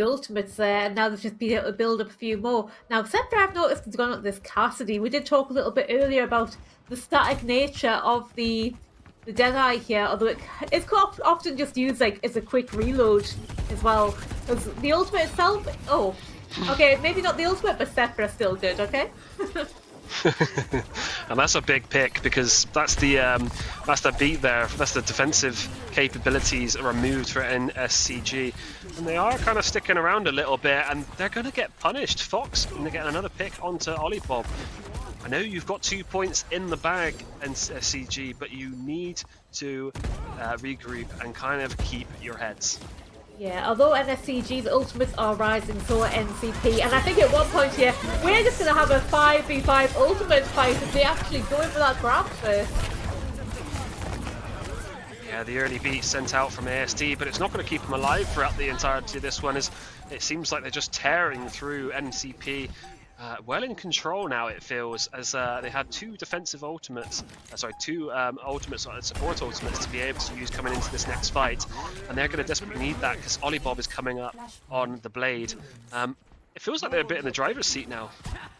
ultimates there, and now they've just been able to build up a few more. Now, Sceptra, I've noticed, has gone up this Cassidy. We did talk a little bit earlier about the static nature of the Deadeye here, although it's often just used like as a quick reload as well. Because the ultimate itself, oh, okay, maybe not the ultimate, but Sceptra's still good, okay? And that's a big pick because that's the beat there. That's the defensive capabilities removed for NSCG, and they are kind of sticking around a little bit, and they're going to get punished. Fox going to get another pick onto Olibob. I know you've got 2 points in the bag, NSCG, but you need to regroup and kind of keep your heads. Yeah, although NSCG's ultimates are rising, so are NCP, and I think at one point here, we're just going to have a 5v5 ultimate fight if they actually go in for that grab first. Yeah, the early beat sent out from ASD, but it's not going to keep them alive throughout the entirety of this one. As it seems like they're just tearing through NCP. Well in control now, it feels, as they had 2 defensive ultimates, two ultimates, support ultimates to be able to use coming into this next fight, and they're going to desperately need that because Olibob is coming up on the blade. It feels like they're a bit in the driver's seat now.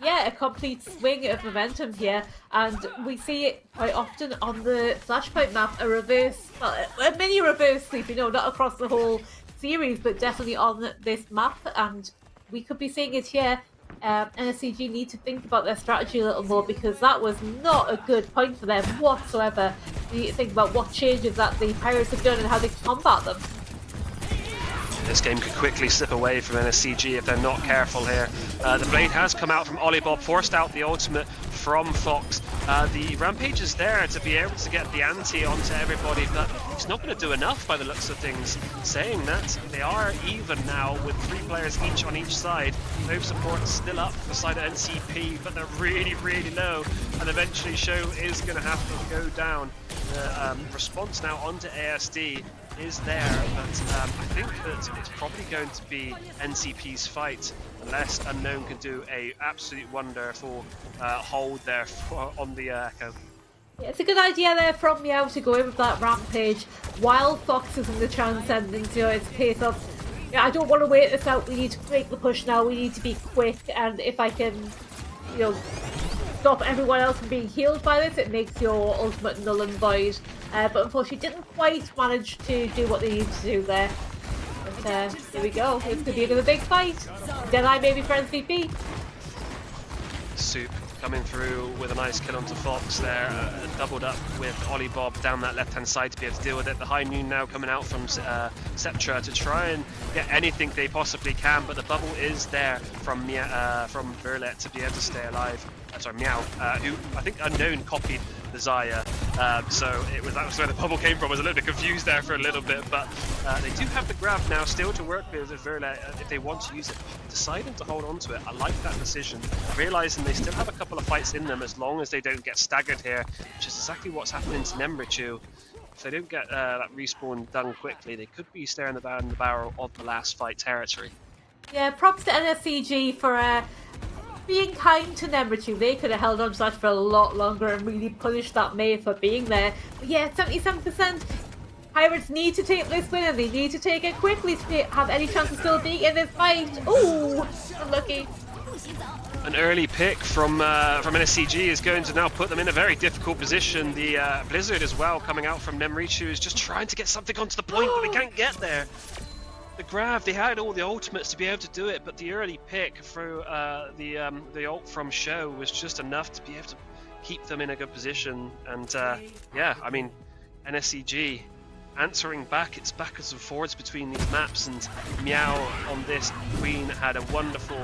Yeah, a complete swing of momentum here, and we see it quite often on the Flashpoint map, a mini reverse sweep, not across the whole series, but definitely on this map, and we could be seeing it here. NSCG need to think about their strategy a little more because that was not a good point for them whatsoever. You need to think about what changes that the Pirates have done and how they combat them. This game could quickly slip away from NSCG if they're not careful here. The blade has come out from Olibob, forced out the ultimate from Fox. The Rampage is there to be able to get the ante onto everybody, but he's not going to do enough by the looks of things. Saying that, they are even now with 3 players each on each side. No support still up for the side of NCP, but they're really, really low, and eventually Show is going to have to go down. The response now onto ASD is there, but I think that it's probably going to be NCP's fight, unless Unknown can do a absolute wonderful hold there on the Echo. Yeah, it's a good idea there from Meow to go in with that Rampage while Fox is in the Transcendence. It's a case of, I don't want to wait this out, we need to make the push now, we need to be quick, and if I can, stop everyone else from being healed by this, it makes your ultimate null and void. But unfortunately didn't quite manage to do what they needed to do there. But here we go, it's going to be another big fight. Deadeye maybe for NCP. Soup coming through with a nice kill onto Fox there, doubled up with Olibob down that left hand side to be able to deal with it. The High Noon now coming out from Sceptra to try and get anything they possibly can, but the bubble is there from Verlet to be able to stay alive. Meow, who I think Unknown copied the Zaya, so that was where the bubble came from. I was a little bit confused there for a little bit, but they do have the grab now still to work with Verlet if they want to use it. Deciding to hold on to it, I like that decision, realising they still have a couple of fights in them as long as they don't get staggered here, which is exactly what's happening to Nemrichu. If they don't get that respawn done quickly, they could be staring the barrel of the last fight territory. Yeah, props to NSCG for being kind to Nemritu. They could have held on to that for a lot longer and really punished that May for being there. But yeah, 77%. Pirates need to take this win and they need to take it quickly to have any chance of still being in this fight. Ooh, unlucky. An early pick from NSCG is going to now put them in a very difficult position. The Blizzard as well coming out from Nemritu is just trying to get something onto the point, but they can't get there. The grab, they had all the ultimates to be able to do it, but the early pick through the ult from Show was just enough to be able to keep them in a good position. And yeah, I mean, NSCG answering back, it's backwards and forwards between these maps, and Meow on this Queen had a wonderful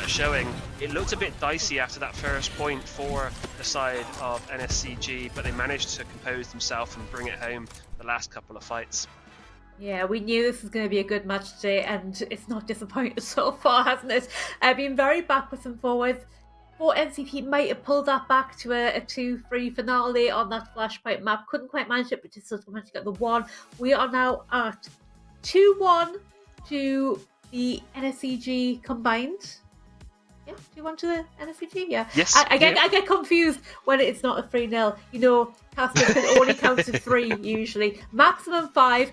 showing. It looked a bit dicey after that first point for the side of NSCG, but they managed to compose themselves and bring it home the last couple of fights. Yeah, we knew this was going to be a good match today, and it's not disappointed so far, hasn't it? Been very backwards and forwards. Thought NCP might have pulled that back to a 2-3 finale on that Flashpoint map. Couldn't quite manage it, but just still managed to get the one. We are now at 2-1 to the NSCG combined. Yeah, 2-1 to the NSCG, yeah. Yes. I get confused when it's not a 3-0. You know, casters can only count to 3 usually. Maximum 5.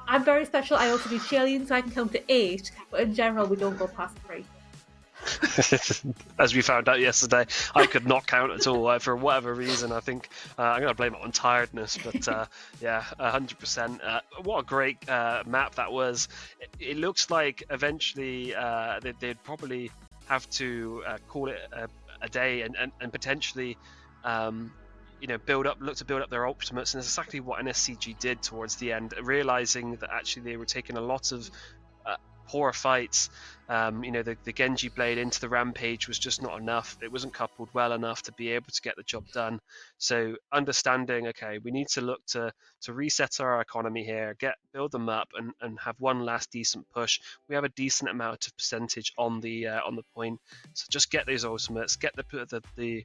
I'm very special. I also do cheerleading, so I can count to 8. But in general, we don't go past 3. As we found out yesterday, I could not count at all for whatever reason. I think I'm going to blame it on tiredness, but yeah, 100%. What a great map that was. It looks like eventually they'd probably have to call it a day and potentially look to build up their ultimates, and that's exactly what NSCG did towards the end, realizing that actually they were taking a lot of poor fights. The Genji blade into the Rampage was just not enough. It wasn't coupled well enough to be able to get the job done. So understanding, okay, we need to look to reset our economy here, build them up, and have one last decent push. We have a decent amount of percentage on the point, so just get those ultimates, get the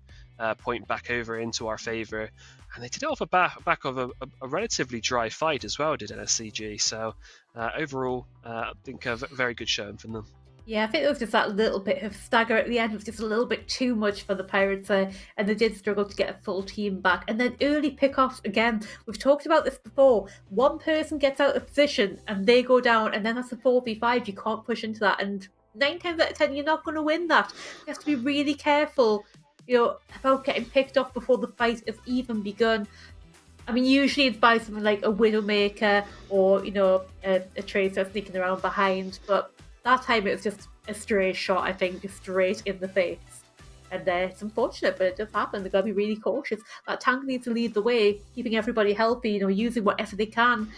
point back over into our favor. And they did it off the back of a relatively dry fight as well, did NSCG. So overall, I think a very good showing from them. Yeah, I think there was just that little bit of stagger at the end. It was just a little bit too much for the Pirates, and they did struggle to get a full team back. And then early pickoffs, again, we've talked about this before. One person gets out of position and they go down, and then that's a 4v5. You can't push into that. And 9 times out of 10, you're not going to win that. You have to be really careful, about getting picked off before the fight has even begun. I mean, usually it's by something like a Widowmaker or, a Tracer sneaking around behind, but that time it was just a stray shot, I think, just straight in the face. And it's unfortunate, but it does happen. They've got to be really cautious. That tank needs to lead the way, keeping everybody healthy, using whatever they can.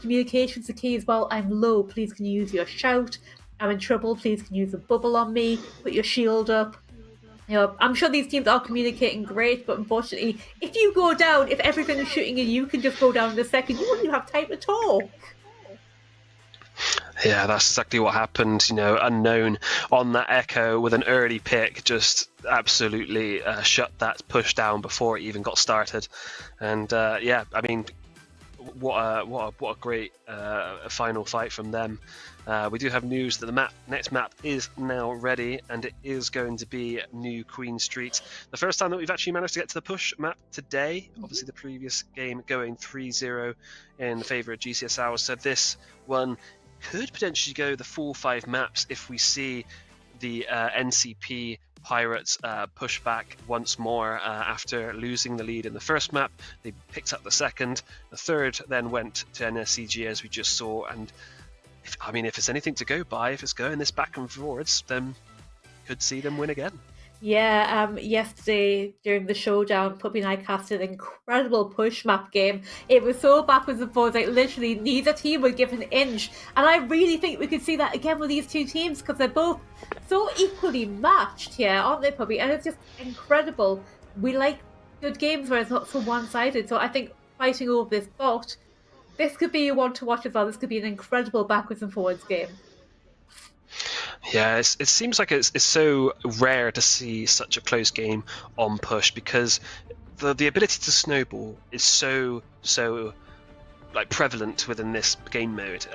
Communication's the key as well. I'm low, please can you use your shout? I'm in trouble, please can you use a bubble on me? Put your shield up. I'm sure these teams are communicating great, but unfortunately, if you go down, if everything is shooting at you can just go down in a second, you wouldn't even have time to talk. Yeah, that's exactly what happened. Unknown on that Echo with an early pick, just absolutely shut that push down before it even got started. And yeah, I mean, what a great final fight from them. We do have news that the next map is now ready, and it is going to be New Queen Street. The first time that we've actually managed to get to the push map today. Obviously, the previous game going 3-0 in favour of GCSL, so this one could potentially go the full 5 maps if we see the NCP Pirates push back once more after losing the lead in the first map. They picked up the second. The third then went to NSCG, as we just saw. And if it's anything to go by, if it's going this back and forwards, then could see them win again. Yeah, yesterday during the showdown, Puppy and I cast an incredible push map game. It was so backwards and forwards, like literally neither team would give an inch. And I really think we could see that again with these two teams, because they're both so equally matched here, aren't they, Puppy? And it's just incredible. We like good games where it's not so one-sided. So I think fighting over this bot, this could be one to watch as well. This could be an incredible backwards and forwards game. Yeah, it seems like it's so rare to see such a close game on push, because the ability to snowball is so like prevalent within this game mode.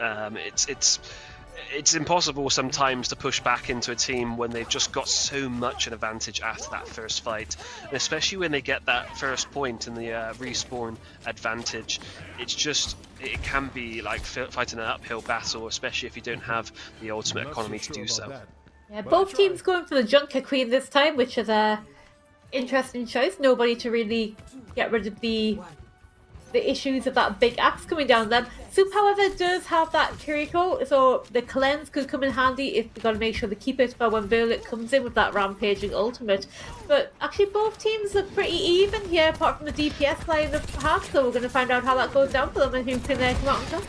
it's impossible sometimes to push back into a team when they've just got so much an advantage after that first fight, and especially when they get that first point in the respawn advantage. It can be like fighting an uphill battle, especially if you don't have the ultimate economy to do so. Yeah, both teams going for the Junker Queen this time, which is a interesting choice. Nobody to really get rid of the issues of that big axe coming down them. Soup, however, does have that Kiriko, so the cleanse could come in handy if they've got to make sure they keep it for when Violet comes in with that rampaging ultimate. But actually both teams are pretty even here, apart from the DPS line of perhaps, so we're going to find out how that goes down for them and who can come out on top.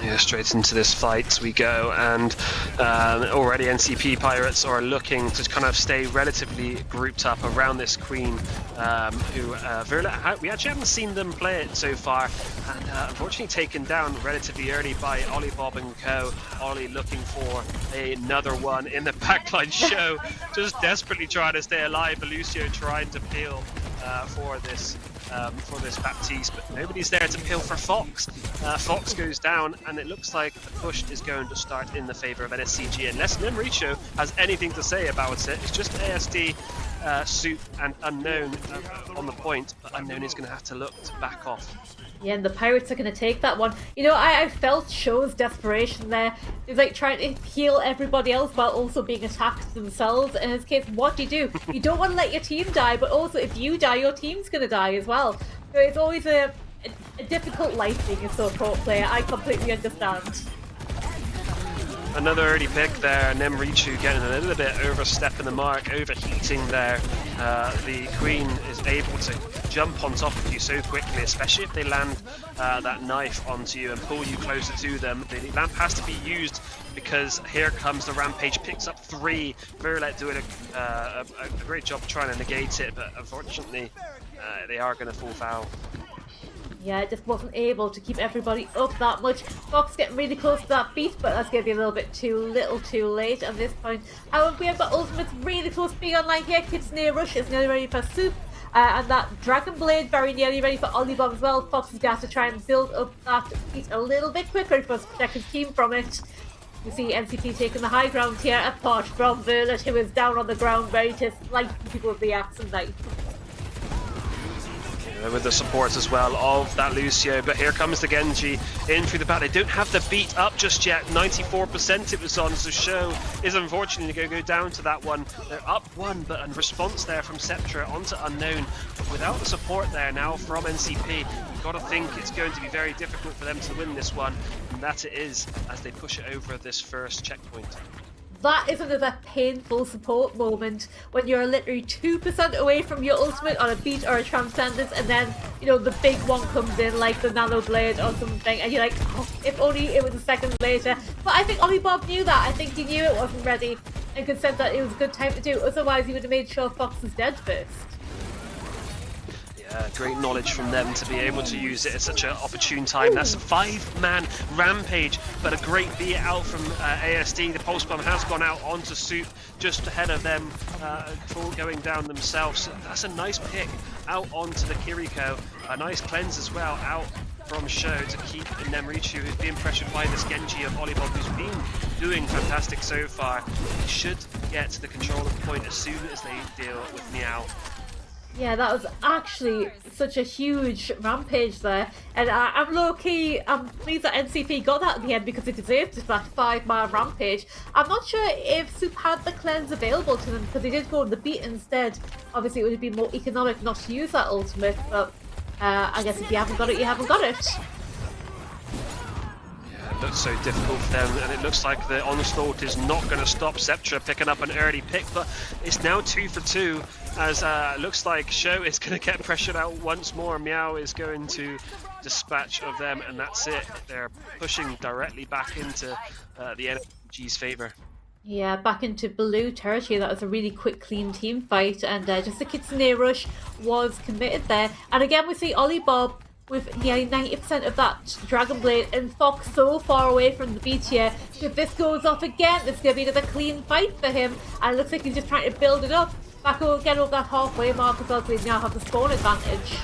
Yeah, straight into this fight we go, and already NCP Pirates are looking to kind of stay relatively grouped up around this queen, who we actually haven't seen them play it so far, and unfortunately taken down relatively early by Ollie Bob and co. Ollie looking for another one in the backline show, just desperately trying to stay alive, but Lucio trying to peel for this Baptiste, but nobody's there to peel for Fox. Fox goes down, and it looks like the push is going to start in the favour of NSCG, unless Nemricho has anything to say about it. It's just ASD, Soup, and Unknown on the point, but Unknown is going to have to look to back off. Yeah, and the Pirates are going to take that one. You know, I felt Show's desperation there. He's like trying to heal everybody else while also being attacked themselves. In his case, what do? You don't want to let your team die, but also if you die, your team's going to die as well. So it's always a difficult life being a support player. I completely understand. Another early pick there, Nemrichu getting a little bit overstepping the mark, overheating there. The Queen is able to jump on top of you so quickly, especially if they land that knife onto you and pull you closer to them. The lamp has to be used because here comes the Rampage, picks up 3. Verlet doing a great job trying to negate it, but unfortunately they are going to fall foul. Yeah, it just wasn't able to keep everybody up that much. Fox getting really close to that beat, but that's going to be a little bit too late at this point. However, we have got ultimates really close to being online here. Kitsune Rush is nearly ready for Soup. And that Dragon Blade very nearly ready for Olivon as well. Fox is going to have to try and build up that beat a little bit quicker to protect his team from it. You see NCP taking the high ground here, apart from Verlet, who is down on the ground ready to slice people with the axe and knife. With the supports as well of that Lucio, but here comes the Genji in through the back. They don't have the beat up just yet. 94% it was on, so Show is unfortunately going to go down to that one. They're up 1, but in response there from Sceptra onto Unknown, but without the support there now from NCP, you've got to think it's going to be very difficult for them to win this one, and that it is as they push it over this first checkpoint. That is another painful support moment when you're literally 2% away from your ultimate on a beat or a transcendence, and then, you know, the big one comes in like the nano blade or something, and you're like, oh, if only it was a second later. But I think Ollie Bob knew that. I think he knew it wasn't ready and could sense that it was a good time to do. Otherwise, he would have made sure Fox was dead first. Great knowledge from them to be able to use it at such an opportune time. That's a 5-man Rampage, but a great beat out from ASD. The Pulse Bomb has gone out onto Soup just ahead of them before going down themselves. So that's a nice pick out onto the Kiriko. A nice cleanse as well out from Show to keep Nemrichu, who's being pressured by this Genji of Olivon, who's been doing fantastic so far. They should get to the control of the point as soon as they deal with Meow. Yeah, that was actually such a huge rampage there, and I'm low-key, I'm pleased that NCP got that at the end because it deserved that 5-man rampage. I'm not sure if Soup had the cleanse available to them because they did go on the beat instead. Obviously it would have been more economic not to use that ultimate, but I guess if you haven't got it, you haven't got it. It looks so difficult for them, and it looks like the onslaught is not going to stop. Sceptra picking up an early pick, but it's now 2 for 2 as it looks like Show is going to get pressured out once more. Meow is going to dispatch of them, and that's it. They're pushing directly back into the NFG's favour. Yeah, back into blue territory. That was a really quick, clean team fight, and just the Kitsune Rush was committed there. And again, we see Ollie Bob with nearly 90% of that Dragon Blade, and Fox so far away from the beat here. So if this goes off again, it's going to be another clean fight for him, and it looks like he's just trying to build it up. Back again over that halfway mark as well, so we now have the spawn advantage.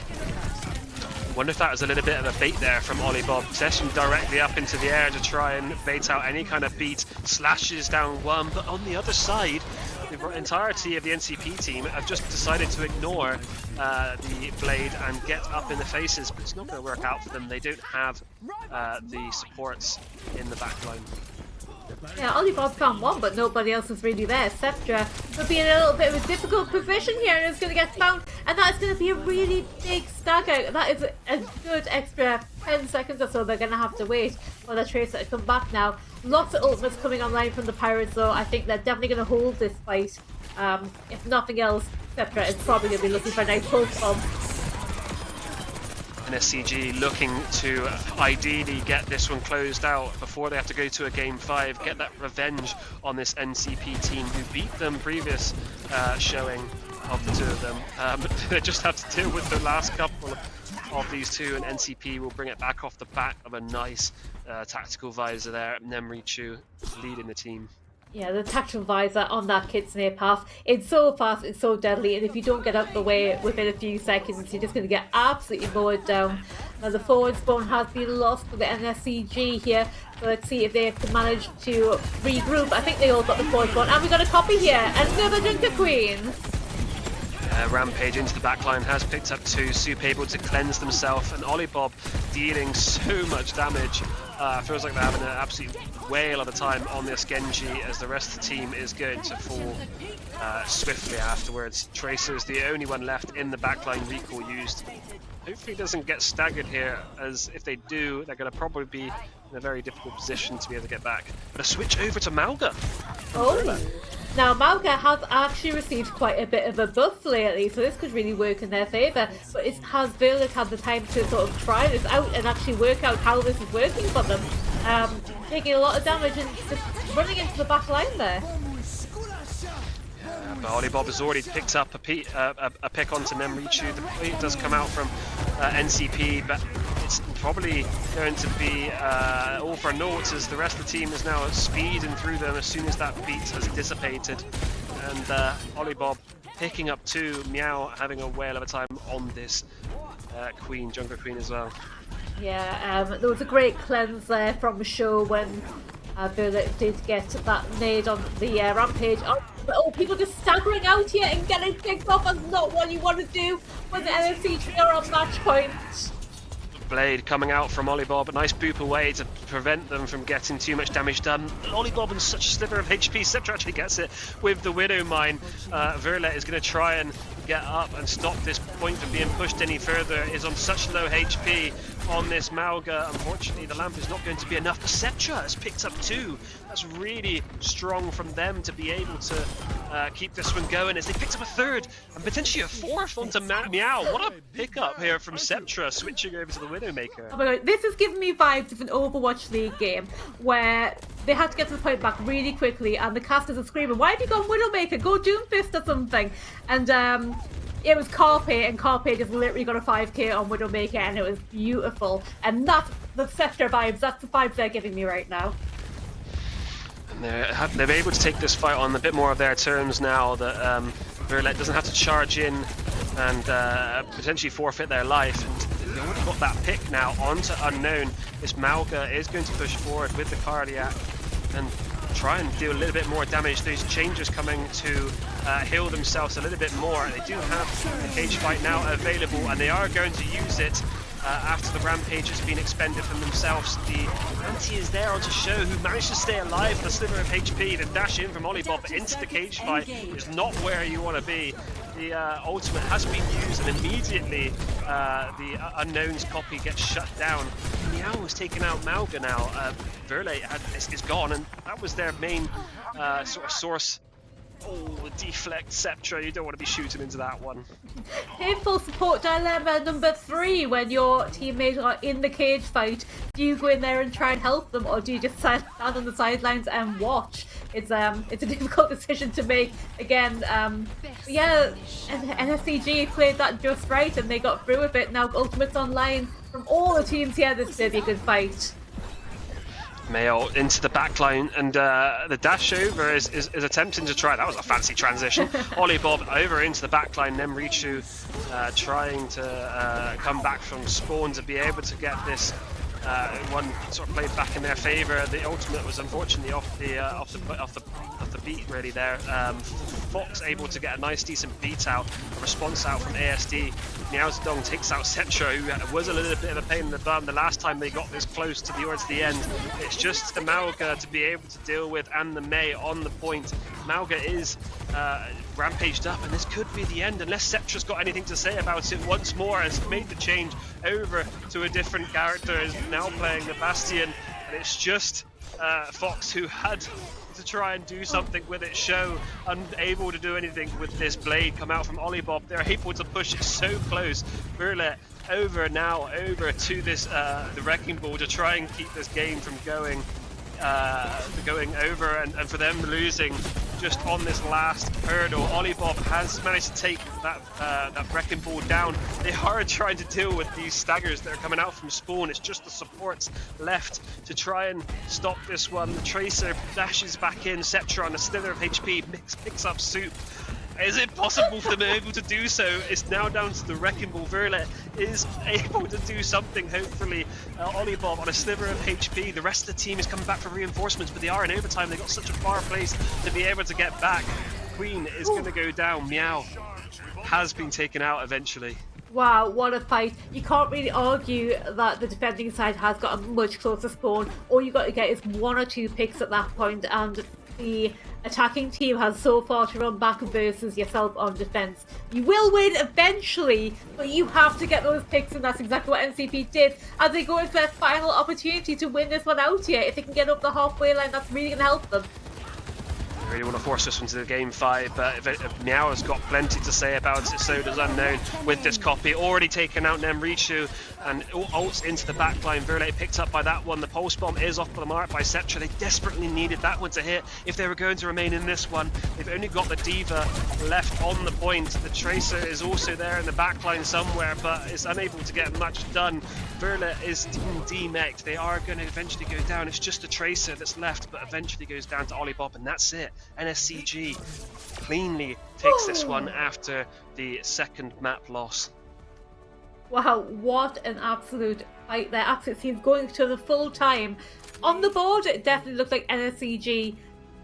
Wonder if that was a little bit of a bait there from Ollie Bob. Session directly up into the air to try and bait out any kind of beat. Slashes down one, but on the other side, the entirety of the NCP team have just decided to ignore the blade and get up in the faces, but it's not going to work out for them. They don't have the supports in the backline. Yeah, Ollie Bob found one, but nobody else is really there. Sceptra will be in a little bit of a difficult position here, and is going to get found, and that is going to be a really big stagger. That is a good extra 10 seconds or so they're going to have to wait for the Tracer to come back now. Lots of ultimates coming online from the Pirates, though. I think they're definitely going to hold this fight. If nothing else, Sceptra is probably going to be looking for a nice pulse bomb. SCG looking to ideally get this one closed out before they have to go to a game 5, get that revenge on this NCP team who beat them previous showing of the two of them. They just have to deal with the last couple of these two, and NCP will bring it back off the back of a nice tactical visor there. Nemrichu leading the team. Yeah, the tactical visor on that Kitsune path. It's so fast, it's so deadly, and if you don't get out the way within a few seconds, you're just going to get absolutely mowed down. Now, the forward spawn has been lost for the NSCG here, so let's see if they can manage to regroup. I think they all got the forward spawn, and we got a copy here. Another Junker Queen. Rampage into the backline has picked up 2. Soup able to cleanse themselves, and Ollie Bob dealing so much damage. Feels like they're having an absolute whale of a time on this Genji, as the rest of the team is going to fall swiftly afterwards. Tracer's the only one left in the backline, recall used. Hopefully doesn't get staggered here, as if they do, they're going to probably be in a very difficult position to be able to get back. But a switch over to Mauga. Oh, now Mauga has actually received quite a bit of a buff lately, so this could really work in their favour. But has Verlet had the time to sort of try this out and actually work out how this is working for them? Taking a lot of damage and just running into the back line there. But Ollie Bob has already picked up a pick onto Nemrichu. The point does come out from NCP, but it's probably going to be all for naught, as the rest of the team is now speeding through them as soon as that beat has dissipated. And Ollie Bob picking up 2, Meow having a whale of a time on this Junker Queen as well. Yeah, there was a great cleanse there from Show when Verlet did get that nade on the Rampage. Oh, people just staggering out here and getting picked off is not what you want to do when the NFC trio are on match point. Blade coming out from Ollie Bob, a nice boop away to prevent them from getting too much damage done. Ollie Bob in such a sliver of HP. Sceptra actually gets it with the Widow Mine. Verlet is going to try and get up and stop this point from being pushed any further. Is on such low HP on this Mauga. Unfortunately, the lamp is not going to be enough. But Sceptra has picked up 2. That's really strong from them to be able to keep this one going, as they picked up a 3rd and potentially a 4th onto Meow. What a pickup here from Sceptra, switching over to the Widowmaker. Oh my god, this is giving me vibes of an Overwatch League game where they had to get to the point back really quickly, and the casters are screaming, "Why have you gone Widowmaker? Go Doomfist or something!" And it was Carpe, and Carpe just literally got a 5k on Widowmaker, and it was beautiful. And that's the Sceptra vibes. That's the vibes they're giving me right now. They're able to take this fight on a bit more of their terms now that Verlet doesn't have to charge in and potentially forfeit their life. And they've already got that pick now onto Unknown. This Mauga is going to push forward with the Cardiac and try and do a little bit more damage. Those changes coming to heal themselves a little bit more. They do have the cage fight now available, and they are going to use it after the Rampage has been expended from themselves. The anti is there onto Show, who managed to stay alive with a sliver of HP. The dash in from Ollie Bob into the cage fight is not where you want to be. The ultimate has been used, and immediately the Unknown's copy gets shut down. Meow was taken out Mauga now. Verlet is gone, and that was their main sort of source. Oh, deflect Sceptra, you don't want to be shooting into that one. Painful support dilemma number 3 when your teammates are in the cage fight. Do you go in there and try and help them, or do you just stand on the sidelines and watch? It's a difficult decision to make. Again, yeah, NSCG played that just right and they got through with it. Now Ultimate's online from all the teams here. This is going to be a good fight. Mail into the backline, and the dash over is attempting to try. That was a fancy transition. Ollie Bob over into the backline. Nemrichu trying to come back from spawn to be able to get this one sort of played back in their favour. The ultimate was unfortunately off the beat really there. Fox able to get a nice decent beat out, a response out from ASD. Meow Zedong takes out Cetra, who was a little bit of a pain in the bum the last time they got this close towards the end. It's just the Mauga to be able to deal with, and the Mei on the point. Mauga is rampaged up, and this could be the end unless Cetra's got anything to say about it once more. Has made the change over to a different character, is now playing the Bastion, and it's just Fox who had to try and do something with it, show unable to do anything with this blade come out from Olliebob. They're able to push it so close. Burlet over to this the Wrecking Ball to try and keep this game from going over, and for them losing just on this last hurdle. Olliebob has managed to take that Wrecking Ball down. They are trying to deal with these staggers that are coming out from spawn. It's just the supports left to try and stop this one. The Tracer dashes back in. Cetra on a slither of HP picks up Soup. Is it possible for them able to do so? It's now down to the Wrecking Ball. Verlet is able to do something, hopefully. Olliebob on a sliver of HP. The rest of the team is coming back for reinforcements, but they are in overtime. They got such a far place to be able to get back. Queen is going to go down. Meow has been taken out eventually. Wow, what a fight. You can't really argue that the defending side has got a much closer spawn. All you got to get is 1 or 2 picks at that point, and the attacking team has so far to run back versus yourself on defense. You will win eventually, but you have to get those picks, and that's exactly what NCP did as they go into their final opportunity to win this one out here. If they can get up the halfway line, that's really going to help them. I really want to force this one to the game 5, but if Meow has got plenty to say about it, so does Unknown with this copy. Already taken out Nemrichu and ults into the backline. Verlet picked up by that one. The pulse bomb is off the mark by Cetra. They desperately needed that one to hit if they were going to remain in this one. They've only got the Diva left on the point. The Tracer is also there in the backline somewhere, but is unable to get much done. Verlet is demeched. They are going to eventually go down. It's just the Tracer that's left, but eventually goes down to Olliebob, and that's it. NSCG cleanly takes this one after the second map loss. Wow, what an absolute fight there. Absolute teams going to the full time. On the board, it definitely looked like NSCG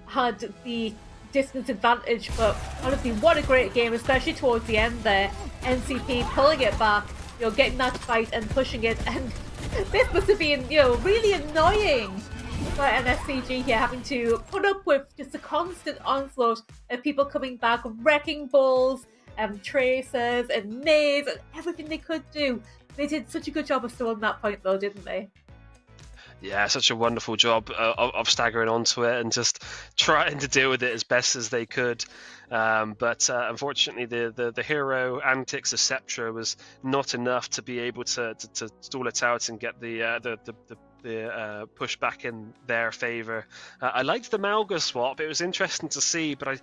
had the distance advantage, but honestly, what a great game, especially towards the end there. NCP pulling it back, getting that fight and pushing it, and this must have been, really annoying for NSCG here, having to put up with just a constant onslaught of people coming back, wrecking balls, tracers and nades and everything they could do. They did such a good job of stalling that point though, didn't they? Yeah, such a wonderful job of staggering onto it and just trying to deal with it as best as they could. But unfortunately, the hero antics of Cetra was not enough to be able to stall it out and get the push back in their favour. I liked the Malga swap. It was interesting to see, but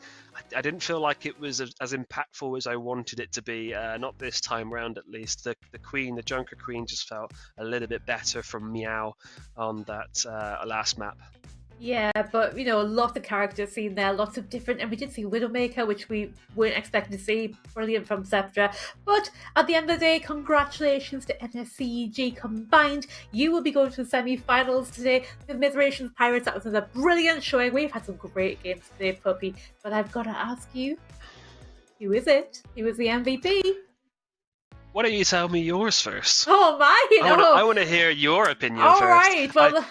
I didn't feel like it was as impactful as I wanted it to be. Not this time round, at least. The Queen, the Junker Queen, just felt a little bit better from Meow on that last map. Yeah, but lots of characters seen there, lots of different, and we did see Widowmaker, which we weren't expecting to see. Brilliant from Cetra. But at the end of the day, congratulations to NSCG combined. You will be going to the semi-finals today with Mithracian's Pirates. That was another brilliant showing. We've had some great games today, Puppy. But I've got to ask you, who is it? Who is the MVP? Why don't you tell me yours first? Oh, mine! I want to hear your opinion first. All right, well...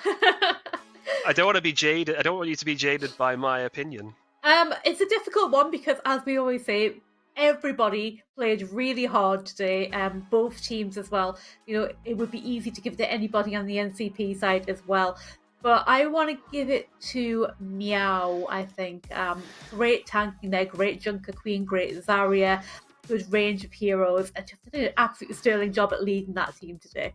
I don't want to be jaded. I don't want you to be jaded by my opinion. It's a difficult one because, as we always say, everybody played really hard today. Both teams as well. It would be easy to give it to anybody on the NCP side as well. But I want to give it to Meow, I think. Great tanking there, great Junker Queen, great Zarya, good range of heroes, and just did an absolutely sterling job at leading that team today.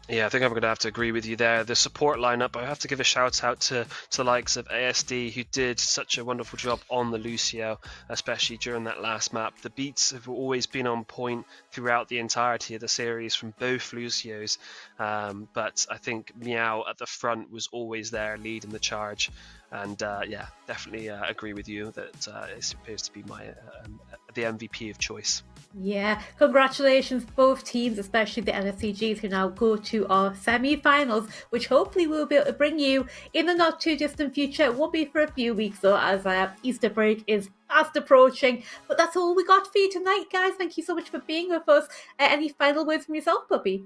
Yeah, I think I'm going to have to agree with you there. The support lineup, I have to give a shout out to the likes of ASD, who did such a wonderful job on the Lucio, especially during that last map. The beats have always been on point throughout the entirety of the series from both Lucios, but I think Meow at the front was always there leading the charge. And yeah, definitely agree with you that it appears to be the MVP of choice. Yeah, congratulations both teams, especially the LSCGs who now go to our semi-finals, which hopefully we'll be able to bring you in the not too distant future. It won't be for a few weeks though, as Easter break is fast approaching. But that's all we got for you tonight, guys. Thank you so much for being with us. Any final words from yourself, Puppy?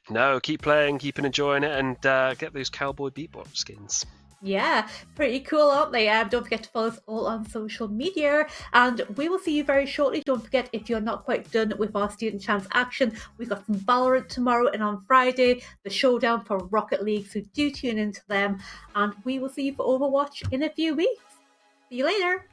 No, keep playing, keep enjoying it, and get those cowboy beatbox skins. Yeah, pretty cool, aren't they? Don't forget to follow us all on social media, and we will see you very shortly. Don't forget, if you're not quite done with our Student Champs action, we've got some Valorant tomorrow, and on Friday, the showdown for Rocket League, so do tune into them, and we will see you for Overwatch in a few weeks. See you later!